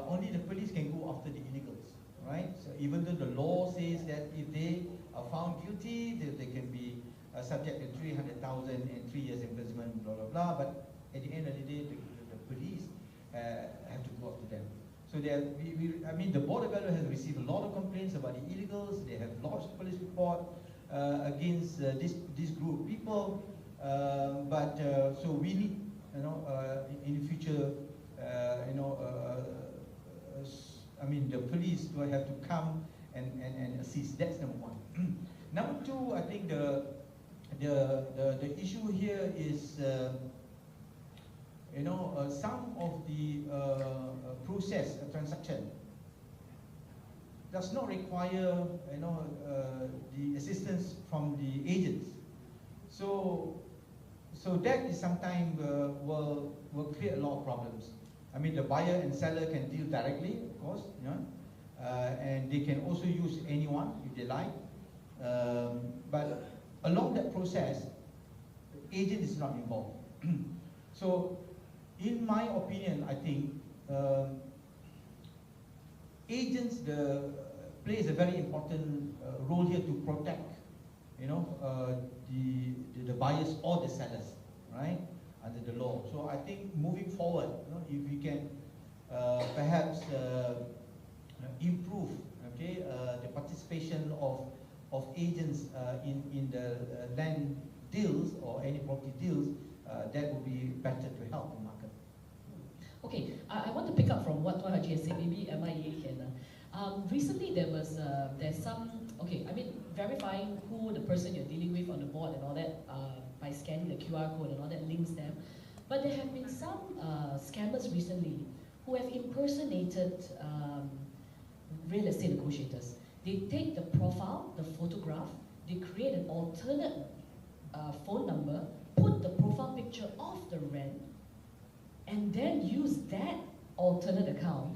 Only the police can go after the illegals, right? So even though the law says that if they are found guilty, they can be subject to 300,000 and 3 years imprisonment, blah, blah, blah, but at the end of the day, the police have to go after them. So the Board of Valuers has received a lot of complaints about the illegals. They have lodged a police report against this group of people. So we need, in the future, the police will have to come and assist. That's number one. Number two, I think the issue here is, some of the process transaction does not require, the assistance from the agents. So that is sometimes will create a lot of problems. I mean, the buyer and seller can deal directly, of course, and they can also use anyone if they like. But along that process, the agent is not involved. So, in my opinion, I think agents plays a very important role here to protect, the buyers or the sellers, right, under the law. So I think moving forward, if we can perhaps improve, the participation of agents in the land deals or any property deals, that would be better to help the market. Okay, I want to pick up from what Tuan Haji has said. Maybe MIA can. Recently there's some, verifying who the person you're dealing with on the board and all that by scanning the QR code and all that links them. But there have been some scammers recently who have impersonated real estate negotiators. They take the profile, the photograph, they create an alternate phone number, put the profile profile picture of the rent and then use that alternate account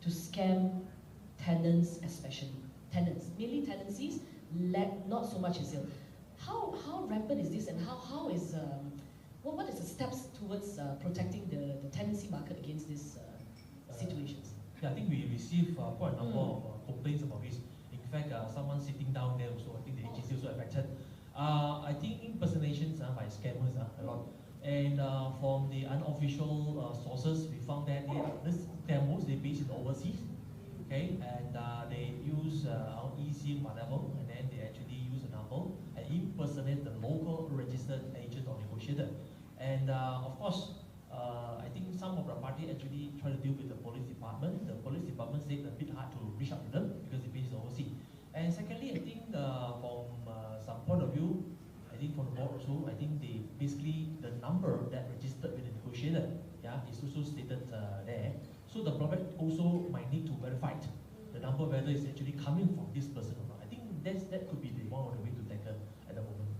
to scam tenants, especially tenants, mainly tenancies, not so much resale. How rampant is this, and how is what is the steps towards protecting the tenancy market against these situations? Yeah, I think we receive quite a number of complaints about this. In fact, someone sitting down there also, I think the agency also affected. I think impersonations by scammers a lot. And from the unofficial sources, we found that these demos, they based in overseas, okay, and they use our eSIM, whatever, and then they actually use a number and impersonate the local registered agent or negotiator. And of course, I think some of the party actually try to deal with the police department. The police department said it's a bit hard to reach out to them because they're based overseas. And secondly, I think from some point of view, I think from the board also, I think they basically, the number that registered with the negotiator, yeah, is also stated there. So the product also might need to verify the number, whether it's actually coming from this person or not. I think that could be one of the way to tackle at the moment.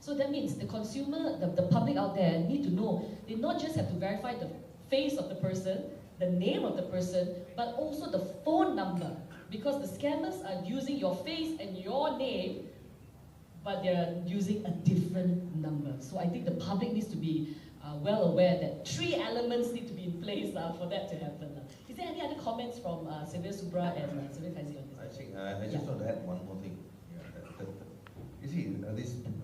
So that means the consumer, the public out there need to know, they not just have to verify the face of the person, the name of the person, but also the phone number. Because the scammers are using your face and your name, but they're using a different number. So I think the public needs to be well aware that 3 elements need to be in place for that to happen. Is there any other comments from Sylvia Subra and Sylvia Faizi on this? I think I just want to add one more thing. You see,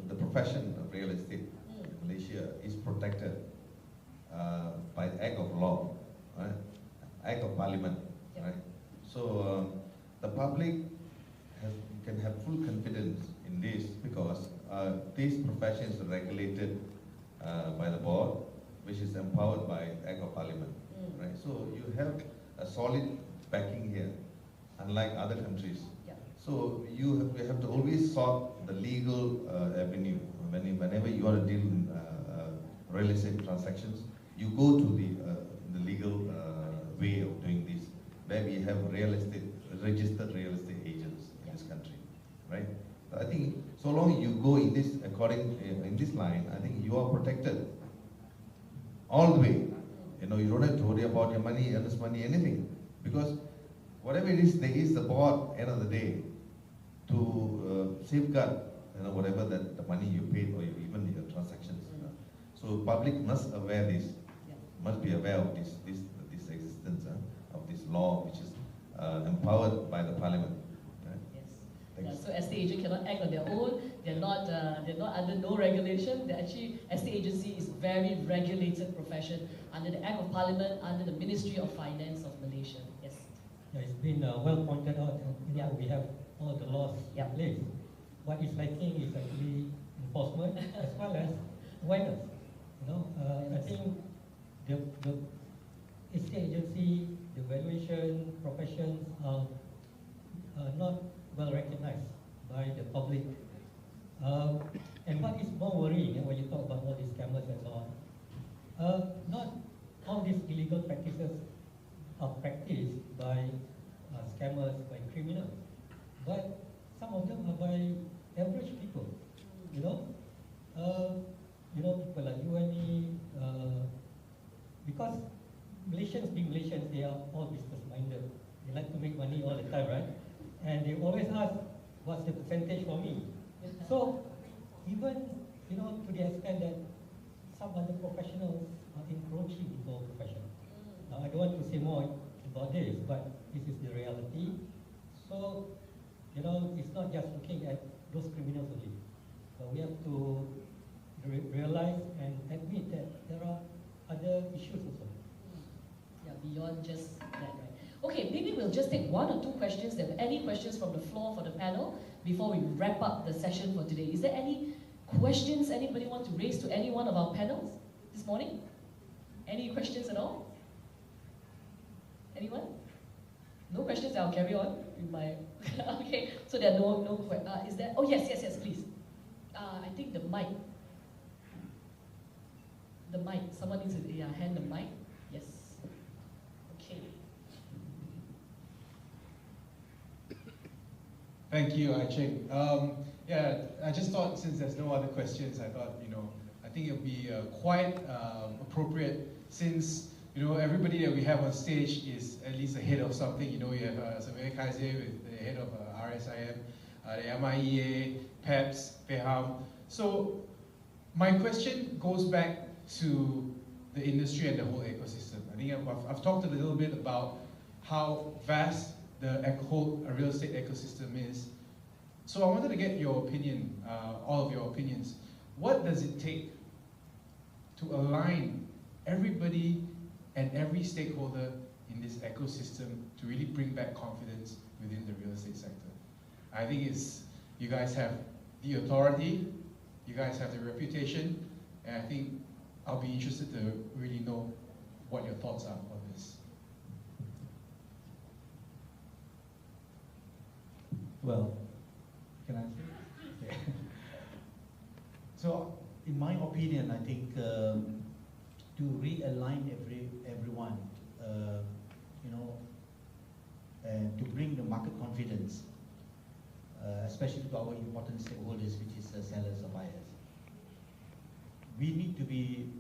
the profession of real estate in Malaysia is protected by the act of law, right? Act of parliament, right? So the public can have full confidence in this because these professions are regulated by the board, which is empowered by Act of Parliament, right? So you have a solid backing here, unlike other countries. So you have to always sort the legal avenue. Whenever you want to deal in real estate transactions, you go to the legal way of doing this, where we have registered real estate agents in this country, right? I think so long you go in this in this line, I think you are protected all the way. You know, you don't have to worry about your money, earnest money, anything, because whatever it is, there is the board end of the day to safeguard, you know, whatever that the money you paid or even your transactions. You know. So public must must be aware of this existence of this law, which is empowered by the parliament. So estate agent cannot act on their own. They're not under no regulation. They're actually, estate agency is very regulated profession under the Act of Parliament, under the Ministry of Finance of Malaysia. Yes. Yeah, it's been well pointed out. We have all the laws in place. What is lacking is actually enforcement as well as awareness. I think the estate agency, the valuation professions are not well recognized by the public. And what is more worrying when you talk about all these scammers and so on, not all these illegal practices are practiced by scammers, by criminals, but some of them are by average people. People like you and me, because Malaysians being Malaysians, they are all business minded. They like to make money all the time, right? And they always ask, what's the percentage for me? So, even, to the extent that some other professionals are encroaching into our profession. Now, I don't want to say more about this, but this is the reality. So, it's not just looking at those criminals only. But we have to realize and admit that there are other issues also. Yeah, beyond just that, right? Okay, maybe we'll just take 1 or 2 questions. There are any questions from the floor for the panel before we wrap up the session for today? Is there any questions anybody want to raise to any one of our panels this morning? Any questions at all? Anyone? No questions, I'll carry on with my... Okay, so there are no questions. Is there... Oh, yes, please. I think the mic. The mic. Someone needs to hand the mic. Yes. Okay. Thank you, I Ching. I just thought since there's no other questions, I thought, I I think it'll be quite appropriate, since everybody that we have on stage is at least the head of something. You have Samir Kaiser, with the head of RSIM, the MIEA, PEPS, PEHAM. So my question goes back to the industry and the whole ecosystem. I think I've talked a little bit about how vast the whole real estate ecosystem is. So I wanted to get your opinion, all of your opinions. What does it take to align everybody and every stakeholder in this ecosystem to really bring back confidence within the real estate sector? I think you guys have the authority, you guys have the reputation, and I think I'll be interested to really know what your thoughts are on this. Well, can I answer? Okay. So, in my opinion, I think to realign everyone, and to bring the market confidence, especially to our important stakeholders, which is sellers or buyers, we need to be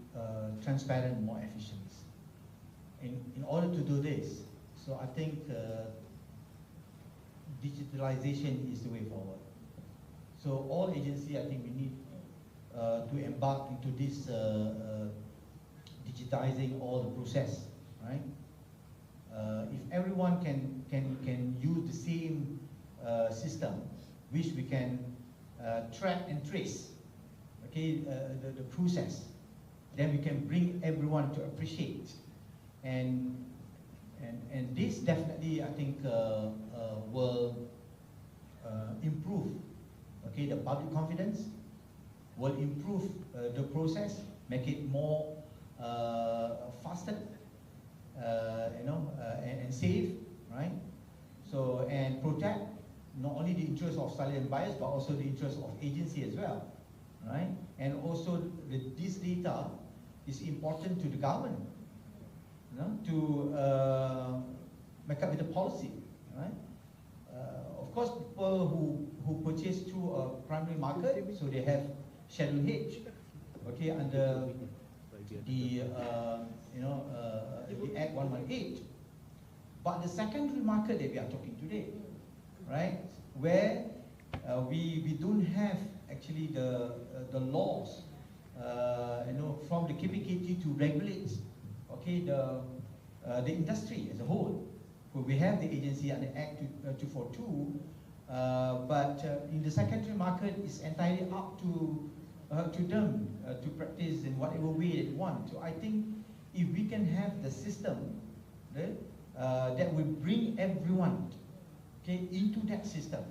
transparent and more efficient. In order to do this, so I think digitalization is the way forward. So all agencies, I think we need to embark into this digitizing all the process, right? If everyone can use the same system, which we can track and trace, okay, the process, then we can bring everyone to appreciate, and this definitely, I think, will improve, okay, the public confidence, will improve the process, make it more faster, and safe, right? So, and protect not only the interests of seller and buyers, but also the interests of agency as well, right? And also this data is important to the government, to make up with the policy, right? Of course, people who purchase through a primary market, so they have Schedule H, okay, under the the Act 118. But the secondary market that we are talking today, right, where we don't have actually the laws, from the KPKT to regulate, okay, the industry as a whole. So we have the agency under Act 242, but in the secondary market, it's entirely up to them to practice in whatever way they want. So I think if we can have the system that will bring everyone, okay, into that system,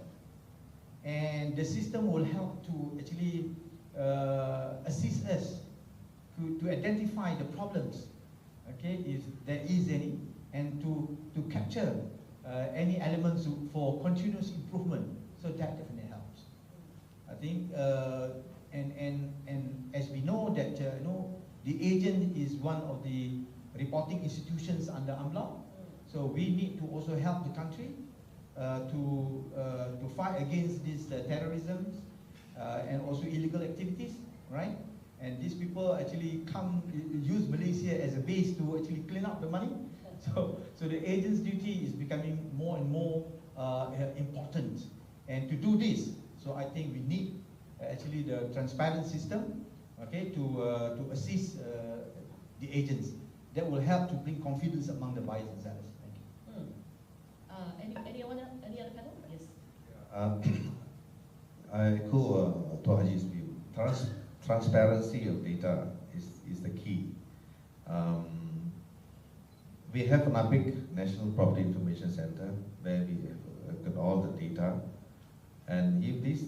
and the system will help to actually assist us to identify the problems, okay, if there is any, and to capture any elements for continuous improvement. So that definitely helps. I think, and as we know that the agent is one of the reporting institutions under AMLA, so we need to also help the country to fight against this terrorism and also illegal activities, right? And these people actually use Malaysia as a base to actually clean up the money. So the agent's duty is becoming more and more important. And to do this, so I think we need actually the transparent system, okay, to assist the agents. That will help to bring confidence among the buyers and sellers. Thank you. Any other panel? Yes. I echo to Haji's view. Transparency of data is the key. We have an APIC, National Property Information Center, where we have got all the data, and if this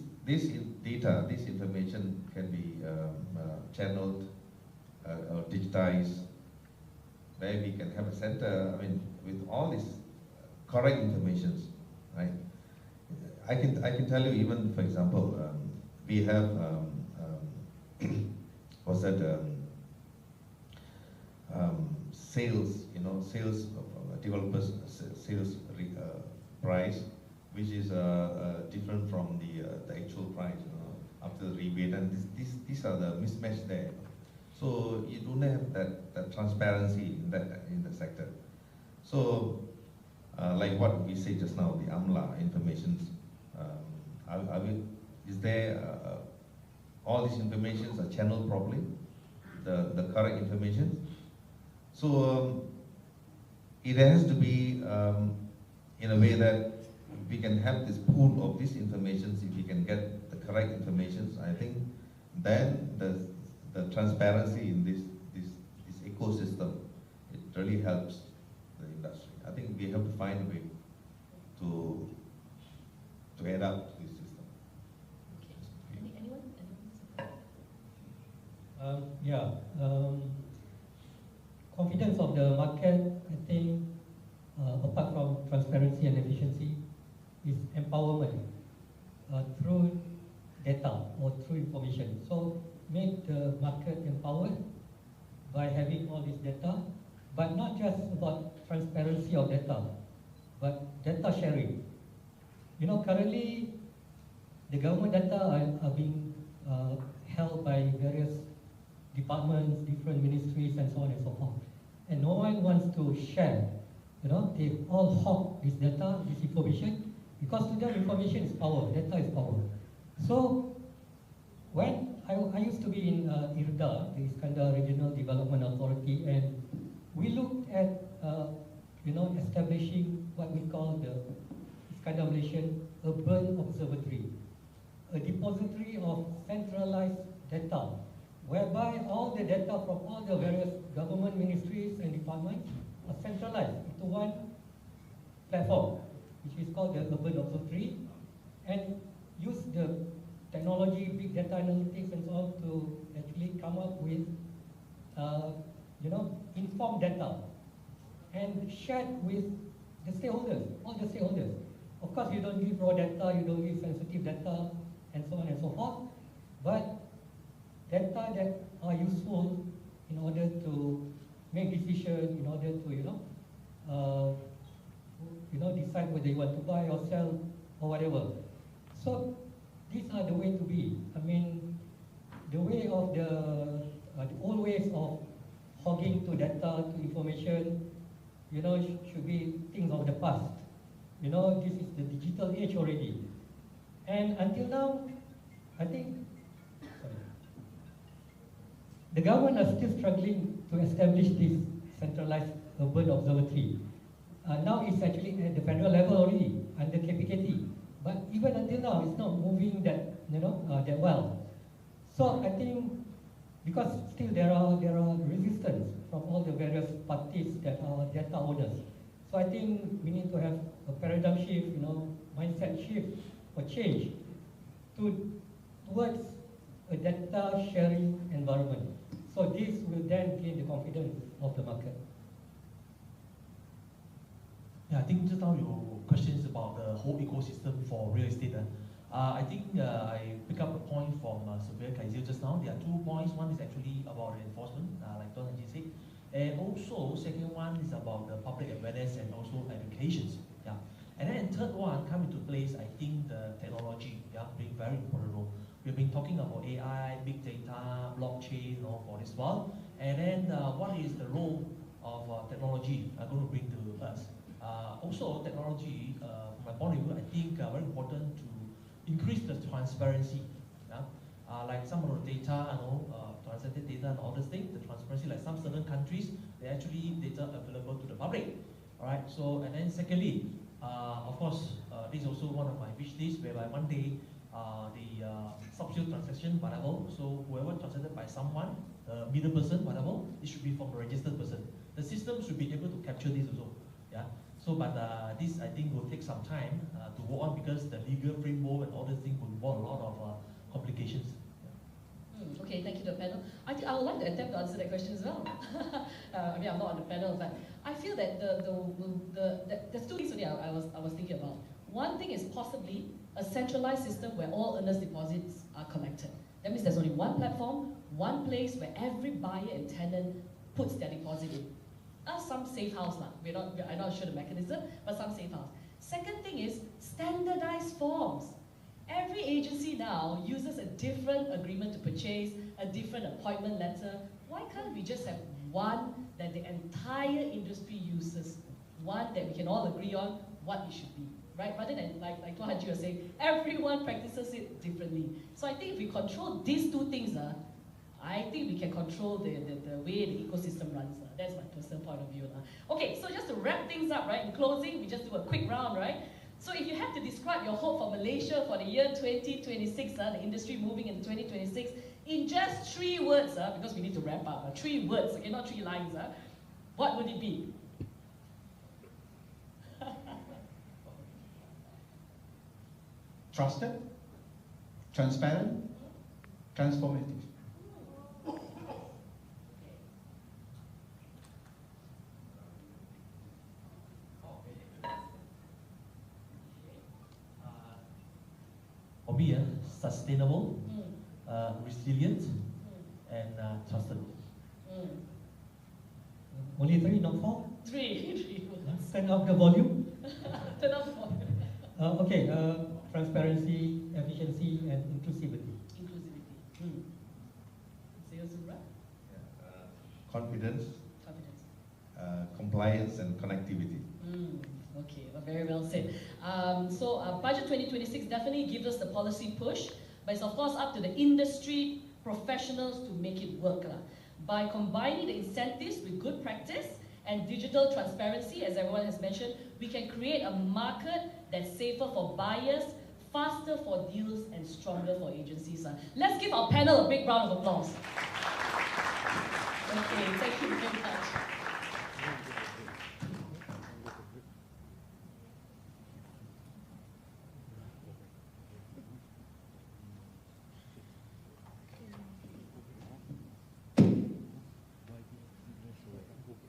information can be channeled or digitized, where we can have a center, I mean, with all these correct informations, right? I can tell you, even for example, we have what's that? Sales, sales of developers, sales price, which is different from the actual price. after the rebate, and these are the mismatch there. So you don't have that transparency in the sector. So like what we said just now, the AMLA information, is there all these informations are channeled properly, the correct information? So it has to be in a way that we can have this pool of this information. If we can get the correct information, I think then the transparency in this ecosystem, it really helps the industry. I think we have to find a way to add up to this system. Okay. Anyone? Confidence of the market, I think, apart from transparency and efficiency, is empowerment through data or through information. So make the market empowered by having all this data, but not just about transparency of data, but data sharing. You know, currently the government data are being held by various departments, different ministries, and so on and so forth. And no one wants to share. You know, they all hog this data, this information, because to them information is power, data is power. So when I used to be in IRDA, the Iskandar Regional Development Authority, and we looked at establishing what we call the Iskandar Malaysian Urban Observatory, a depository of centralized data, whereby all the data from all the various government ministries and departments are centralized into one platform, which is called the Urban Observatory, and use the technology, big data analytics and so on to actually come up with, informed data and shared with the stakeholders, all the stakeholders. Of course, you don't give raw data, you don't give sensitive data, and so on and so forth, but data that are useful in order to make decisions, in order to, decide whether you want to buy or sell or whatever. So these are the way to be. I mean, the way of the old ways of hogging to data, to information, should be things of the past. This is the digital age already. And until now, I think, the government are still struggling to establish this centralized urban observatory. Now it's actually at the federal level already, under KPKT. But even until now, it's not moving that well. So I think because still there are resistance from all the various parties that are data owners. So I think we need to have a paradigm shift, mindset shift or change towards a data sharing environment. So this will then gain the confidence of the market. Yeah, I think just now your questions about the whole ecosystem for real estate. I think I pick up a point from Sophia Kaizil just now. There are 2 points. One is actually about enforcement, like Don Haji said. And also, second one is about the public awareness and also education. Yeah. And then third one come into place, I think the technology, being very important role. We've been talking about AI, big data, blockchain, for this while. And then what is the role of technology going to bring to us? Also, technology, from my point of view, I think very important to increase the transparency. Like some of the data, translated data and all these things, the transparency, like some certain countries, they actually data available to the public. All right. So, and then secondly, of course, this is also one of my wish lists, whereby one day the substitute transaction, whatever. So whoever transacted by someone, the middle person, whatever, it should be from a registered person. The system should be able to capture this also. Yeah. So, but this I think will take some time to go on, because the legal framework and all these things will involve a lot of complications. Okay, thank you to the panel. I think I would like to attempt to answer that question as well. I mean, I'm not on the panel, but I feel that there's 2 things only I was thinking about. One thing is possibly a centralized system where all earners' deposits are collected. That means there's only one platform, one place where every buyer and tenant puts their deposit in. Some safe house, I'm not sure the mechanism, but some safe house. Second thing is standardized forms. every agency now uses a different agreement to purchase, a different appointment letter. Why can't we just have one that the entire industry uses? One that we can all agree on what it should be, right? Rather than, like Tuan Haji was saying, everyone practices it differently. So I think if we control these two things, I think we can control the way the ecosystem runs. That's my personal point of view. Okay, so just to wrap things up, right? In closing, we just do a quick round, right? So if you have to describe your hope for Malaysia for the year 2026, the industry moving into 2026, in just 3 words, because we need to wrap up, 3 words, okay, not 3 lines, what would it be? Trusted, transparent, transformative. For me, sustainable, resilient, and trusted. Only 3, not 4? 3 words. Turn up the volume. Turn up the volume. Okay, transparency, efficiency, and inclusivity. Inclusivity. Confidence, Confidence. compliance, and connectivity. Okay, very well said. So Budget 2026 definitely gives us the policy push, but it's of course up to the industry professionals to make it work. By combining the incentives with good practice and digital transparency, as everyone has mentioned, we can create a market that's safer for buyers, faster for deals, and stronger for agencies. Let's give our panel a big round of applause. Okay, thank you very much.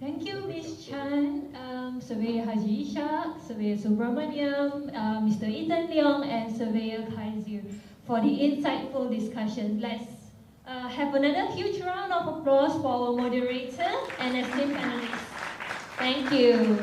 Thank you, Ms. Chan, Surveyor Haji Ishak, Surveyor Subramaniam, Mr. Ethan Leong, and Surveyor Kaizu for the insightful discussion. Let's have another huge round of applause for our moderator and esteemed panelists. Thank you.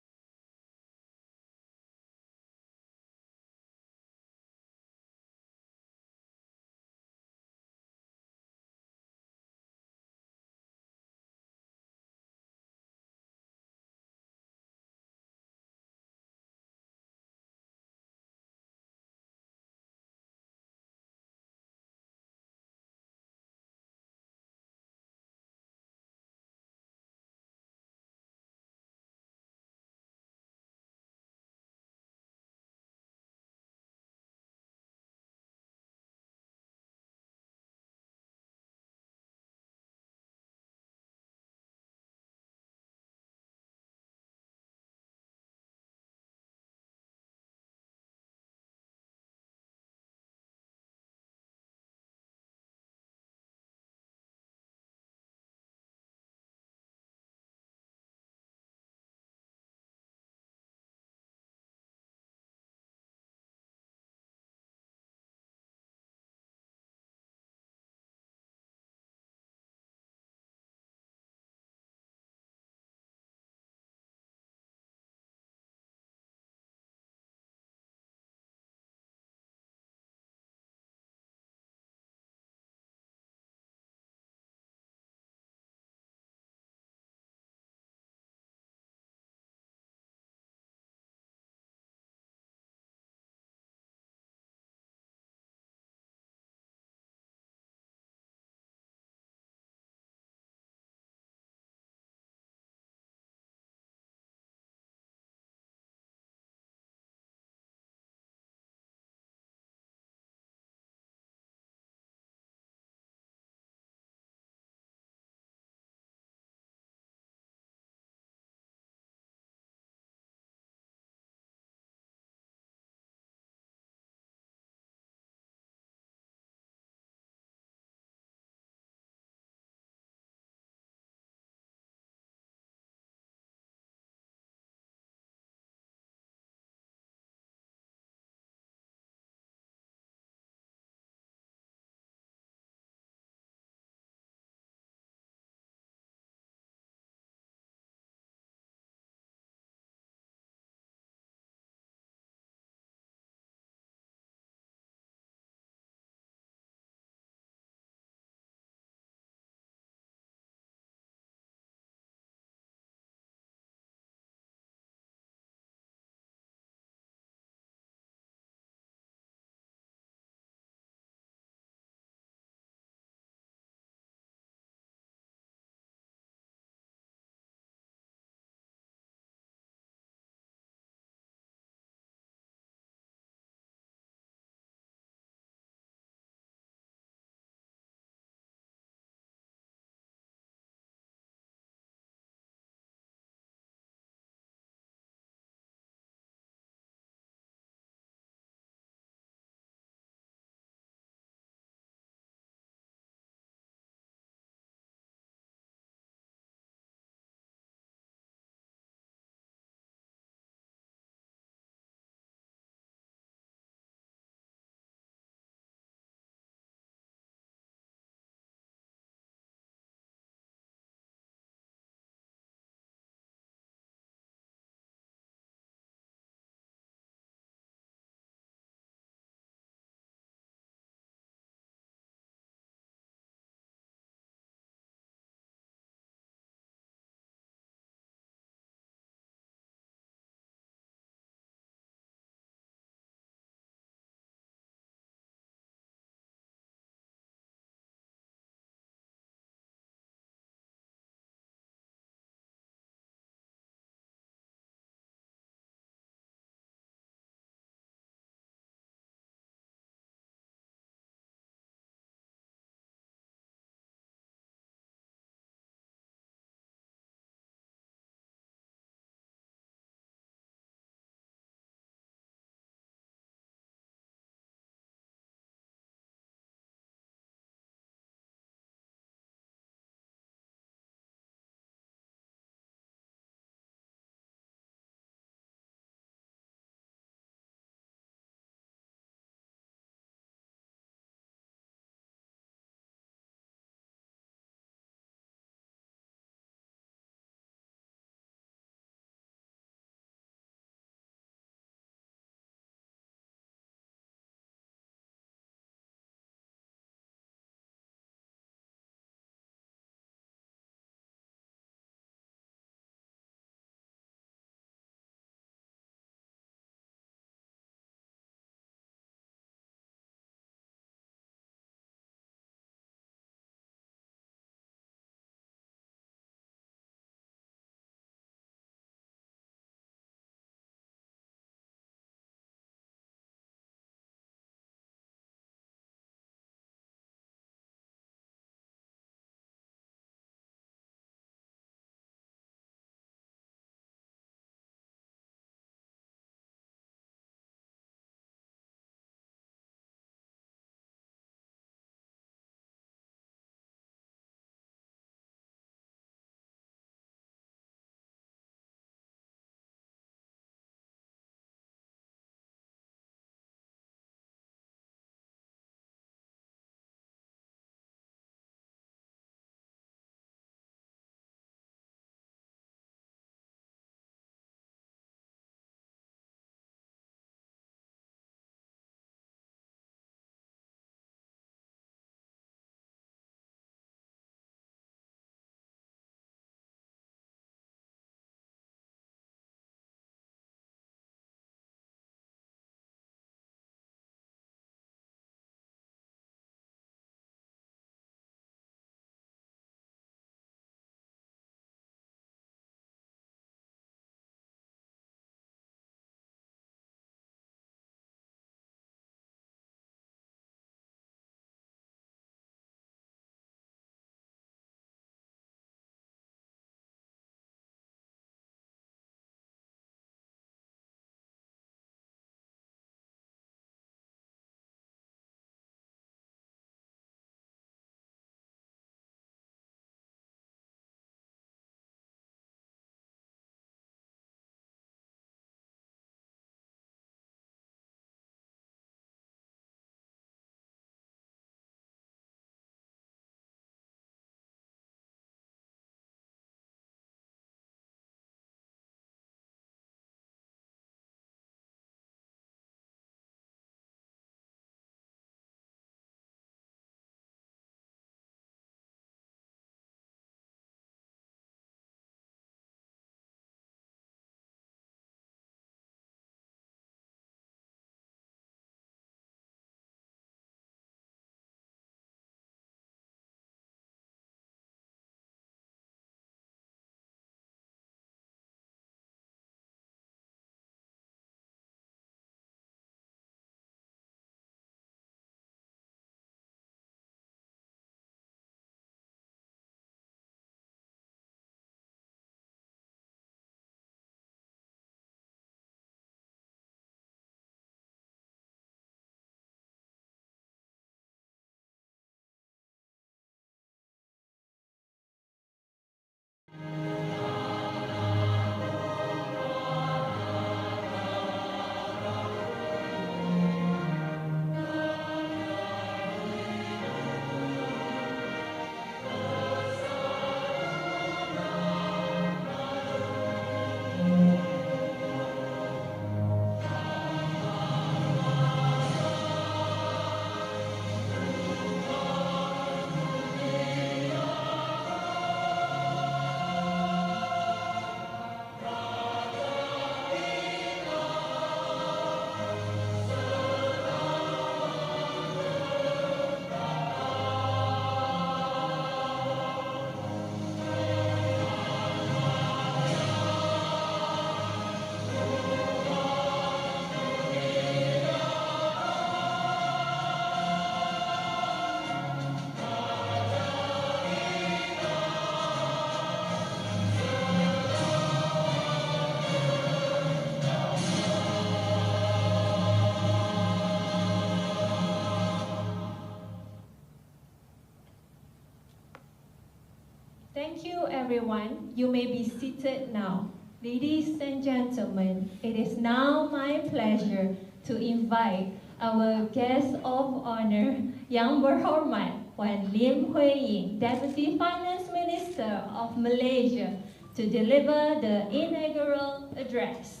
Thank you, everyone. You may be seated now. Ladies and gentlemen, it is now my pleasure to invite our guest of honor, Yang Berhormat Wan Lim Hui Ying, Deputy Finance Minister of Malaysia, to deliver the inaugural address.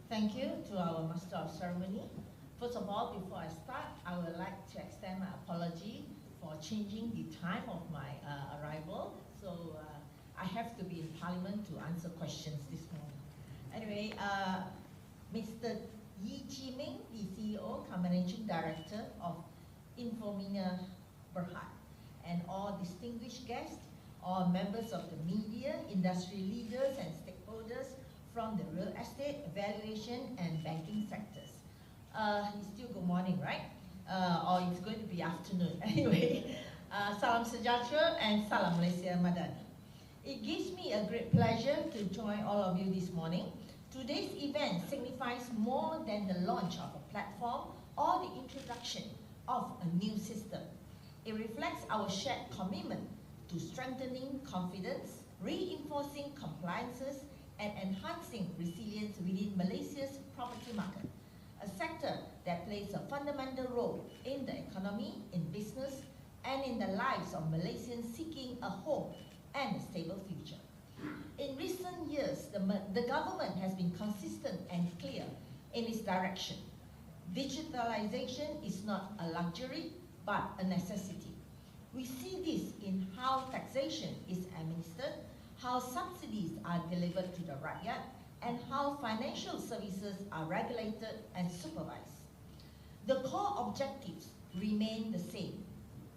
Thank you to our Master of Ceremony. First of all, before I start, I would like to extend my apology for changing the time of my arrival. So I have to be in Parliament to answer questions this morning. Anyway, Mr. Yi Chi Ming, the CEO, Managing Director of Infomina Berhad, and all distinguished guests, all members of the media, industry leaders and stakeholders from the real estate, valuation and banking sectors. It's still good morning, right? Or it's going to be afternoon. Anyway, Salam Sejahtera and Salam Malaysia Madani. It gives me a great pleasure to join all of you this morning. Today's event signifies more than the launch of a platform or the introduction of a new system. It reflects our shared commitment to strengthening confidence, reinforcing compliances, and enhancing resilience within Malaysia's property market, a sector that plays a fundamental role in the economy, in business, and in the lives of Malaysians seeking a home and a stable future. In recent years, the government has been consistent and clear in its direction. Digitalization is not a luxury, but a necessity. We see this in how taxation is administered, how subsidies are delivered to the rakyat, and how financial services are regulated and supervised. The core objectives remain the same: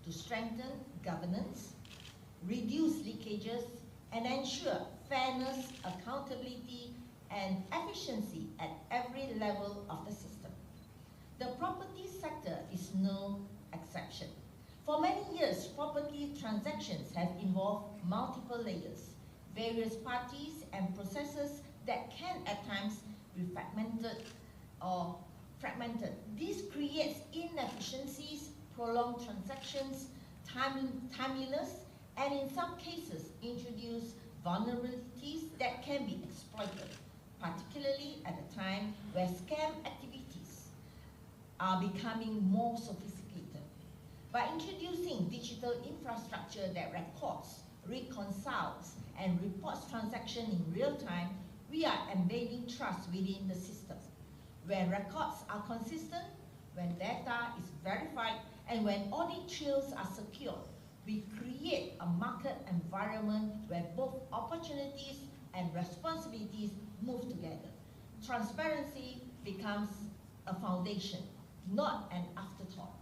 to strengthen governance, reduce leakages, and ensure fairness, accountability, and efficiency at every level of the system. The property sector is no exception. For many years, property transactions have involved multiple layers, various parties and processes that can at times be fragmented. This creates inefficiencies, prolonged transactions, timeliness, and in some cases introduce vulnerabilities that can be exploited, particularly at a time where scam activities are becoming more sophisticated. By introducing digital infrastructure that records, reconciles, and reports transactions in real time, we are embedding trust within the system. When records are consistent, when data is verified, and when audit trails are secure, we create a market environment where both opportunities and responsibilities move together. Transparency becomes a foundation, not an afterthought.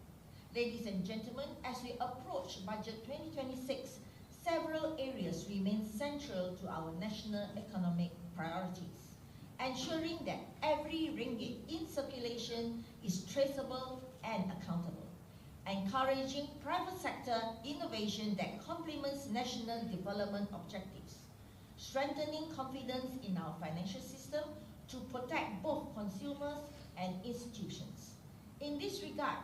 Ladies and gentlemen, as we approach Budget 2026, several areas remain central to our national economic priorities, ensuring that every ringgit in circulation is traceable and accountable, encouraging private sector innovation that complements national development objectives, strengthening confidence in our financial system to protect both consumers and institutions. In this regard,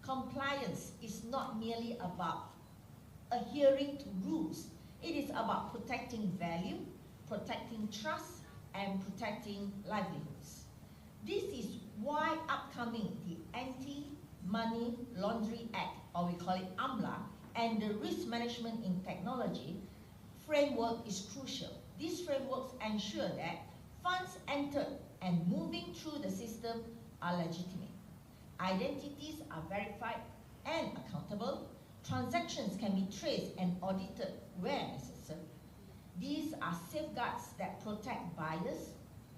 compliance is not merely about adhering to rules. It is about protecting value, protecting trust, and protecting livelihoods. This is why upcoming the Anti-Money Laundering Act, or we call it AMLA, and the Risk Management in Technology framework is crucial. These frameworks ensure that funds entered and moving through the system are legitimate. Identities are verified and accountable. Transactions can be traced and audited where necessary. These are safeguards that protect buyers,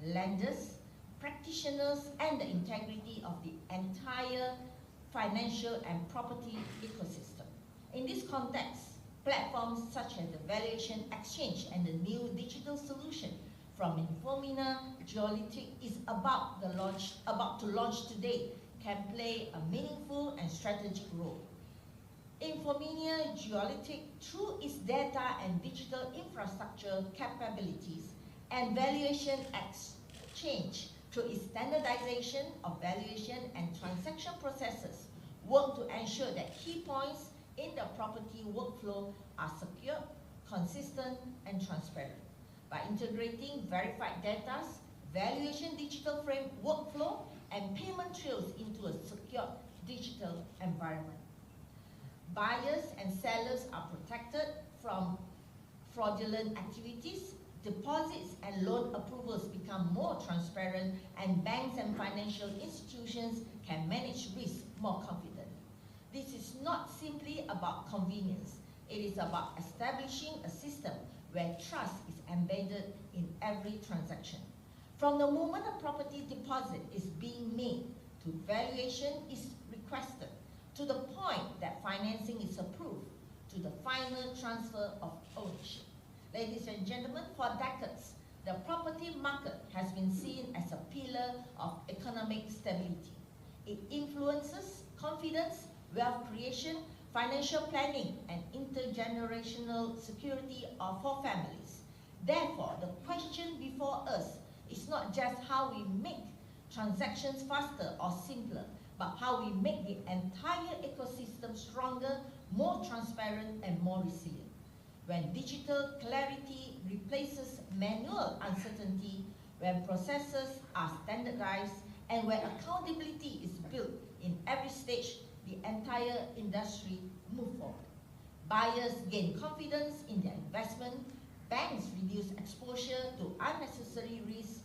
lenders, practitioners, and the integrity of the entire financial and property ecosystem. In this context, platforms such as the PaymentXchange and the new digital solution from Infomina Geolytic is about to launch today can play a meaningful and strategic role. Infomina Geolytic, through its data and digital infrastructure capabilities and valuation PaymentXchange, through its standardization of valuation and transaction processes, work to ensure that key points in the property workflow are secure, consistent, and transparent. By integrating verified data, valuation digital frame workflow, and payment trails into a secure digital environment. Buyers and sellers are protected from fraudulent activities, deposits and loan approvals become more transparent, and banks and financial institutions can manage risk more confidently. This is not simply about convenience. It is about establishing a system where trust is embedded in every transaction. From the moment a property deposit is being made to valuation is requested, to the point that financing is approved, to the final transfer of ownership. Ladies and gentlemen, for decades, the property market has been seen as a pillar of economic stability. It influences confidence, wealth creation, financial planning, and intergenerational security for families. Therefore, the question before us is not just how we make transactions faster or simpler, but how we make the entire ecosystem stronger, more transparent, and more resilient. When digital clarity replaces manual uncertainty, when processes are standardized, and when accountability is built in every stage, the entire industry moves forward. Buyers gain confidence in their investment, banks reduce exposure to unnecessary risk,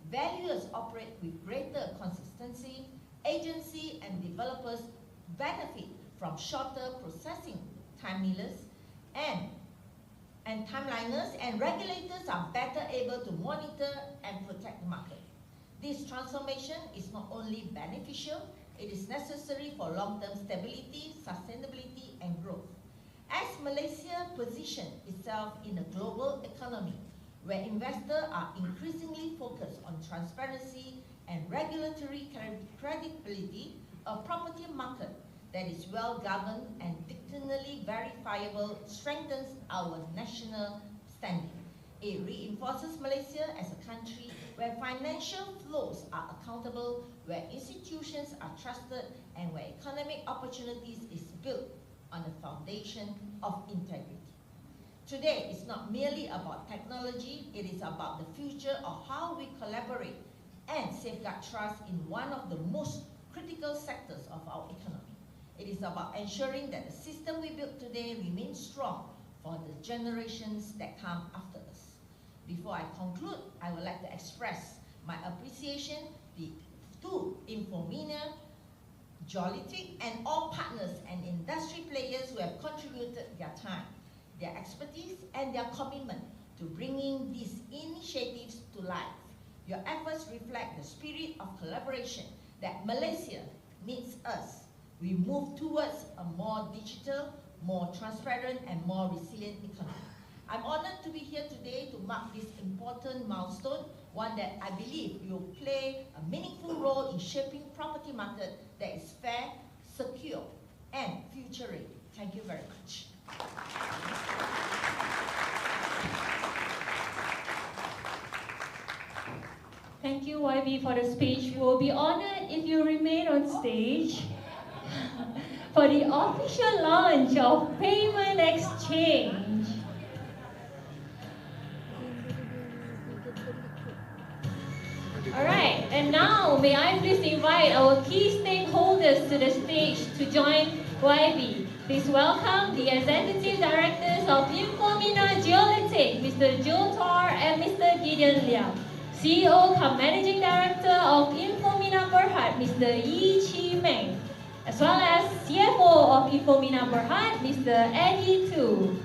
valuers operate with greater consistency, agency and developers benefit from shorter processing timeliness, and timeliners, and regulators are better able to monitor and protect the market. This transformation is not only beneficial, it is necessary for long-term stability, sustainability, and growth. As Malaysia positions itself in a global economy where investors are increasingly focused on transparency and regulatory credibility, a property market that is well-governed and dictatorially verifiable strengthens our national standing. It reinforces Malaysia as a country where financial flows are accountable, where institutions are trusted, and where economic opportunities is built on a foundation of integrity. Today is not merely about technology, it is about the future of how we collaborate and safeguard trust in one of the most critical sectors of our economy. It is about ensuring that the system we build today remains strong for the generations that come after us. Before I conclude, I would like to express my appreciation to Infomina, Jolytic, and all partners and industry players who have contributed their time, their expertise, and their commitment to bringing these initiatives to life. Your efforts reflect the spirit of collaboration that Malaysia needs us. We move towards a more digital, more transparent, and more resilient economy. I'm honored to be here today to mark this important milestone, one that I believe will play a meaningful role in shaping property market that is fair, secure, and future-ready. Thank you very much. Thank you, YB, for the speech. We will be honored if you remain on stage for the official launch of PaymentXchange. Alright, and now may I please invite our key stakeholders to the stage to join YB. Please welcome the Executive Directors of Infomina Jolytic, Mr. Joe Tor and Mr. Gideon Liam. CEO cum Managing Director of Infomina Berhad, Mr. Yi Chi Meng, as well as CFO of Infomina Berhad, Mr. Eddie Tu.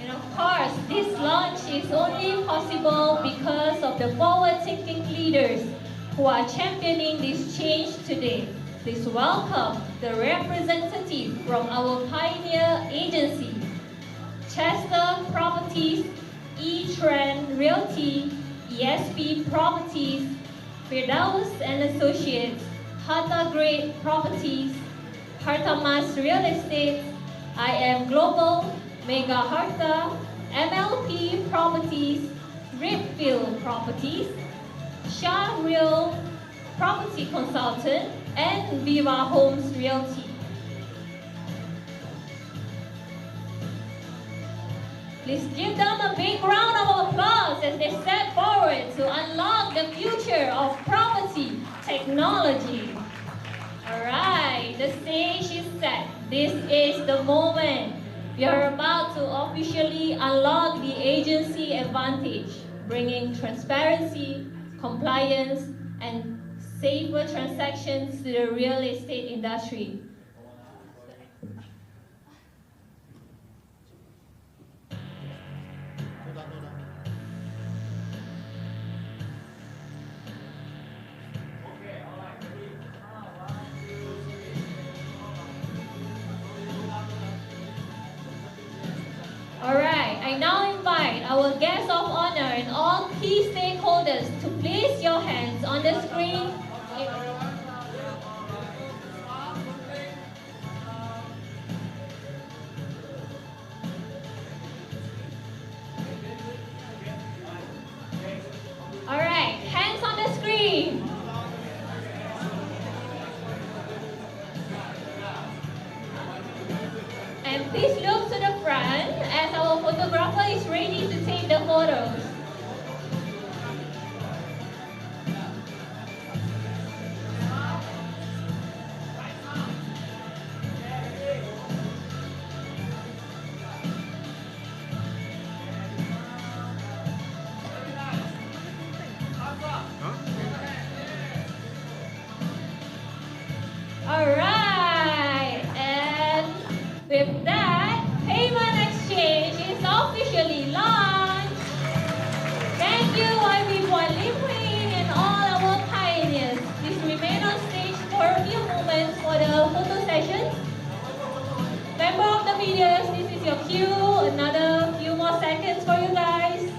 And of course, this launch is only possible because of the forward-thinking leaders who are championing this change today. Please welcome the representative from our pioneer agency, Chester Properties, E-Trend Realty, ESP Properties, Firdaus and Associates, Harta Great Properties, Harta Mas Real Estate, I Am Global, Mega Harta, MLP Properties, Ripfield Properties, Shah Real Property Consultant, and Viva Homes Realty. Please give them a big round of applause as they step forward to unlock the future of property technology. Alright, the stage is set. This is the moment. We are about to officially unlock the agency advantage, bringing transparency, compliance, and safer transactions to the real estate industry. Alright, I now invite our guests of honor and all key stakeholders to place your hands on the screen. Alright, hands on the screen. And please look to the front as our photographer is ready to take the photos. Alright, and with that, PaymentXchange is officially launched. Thank you, everyone, Lim and all our pioneers. Please remain on stage for a few moments for the photo session. Member of the media, this is your cue. Another few more seconds for you guys.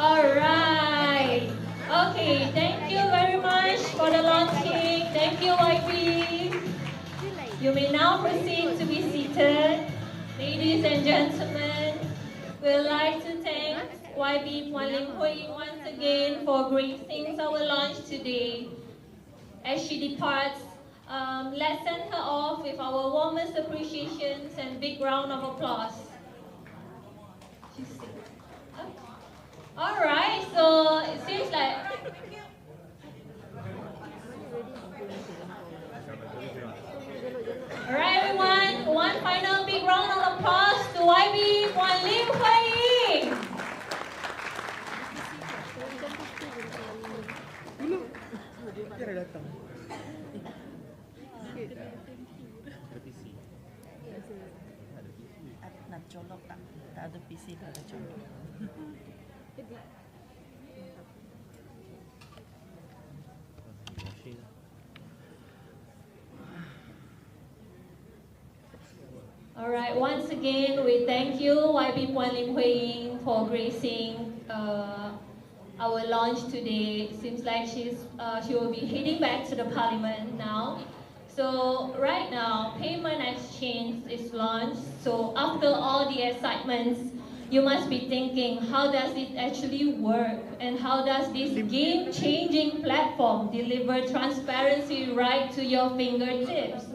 Alright. Okay, thank you very much for the launching. Thank you, YP. You may now proceed to be seated. Ladies and gentlemen, we'd like to thank YP Puan Lim Hui once again for gracing our launch today. As she departs, let's send her off with our warmest appreciations and big round of applause. Alright, so it seems like... Alright everyone, one final big round of applause to YB Puan Lim Hui. Dia dah datang. Nak colok tak? Tak ada PC, tak ada colok. Alright, once again, we thank you, YB Puan Lim Hui, for gracing our launch today. Seems like she will be heading back to the parliament now. So right now, PaymentXchange is launched. So after all the excitements, you must be thinking, how does it actually work? And how does this game-changing platform deliver transparency right to your fingertips?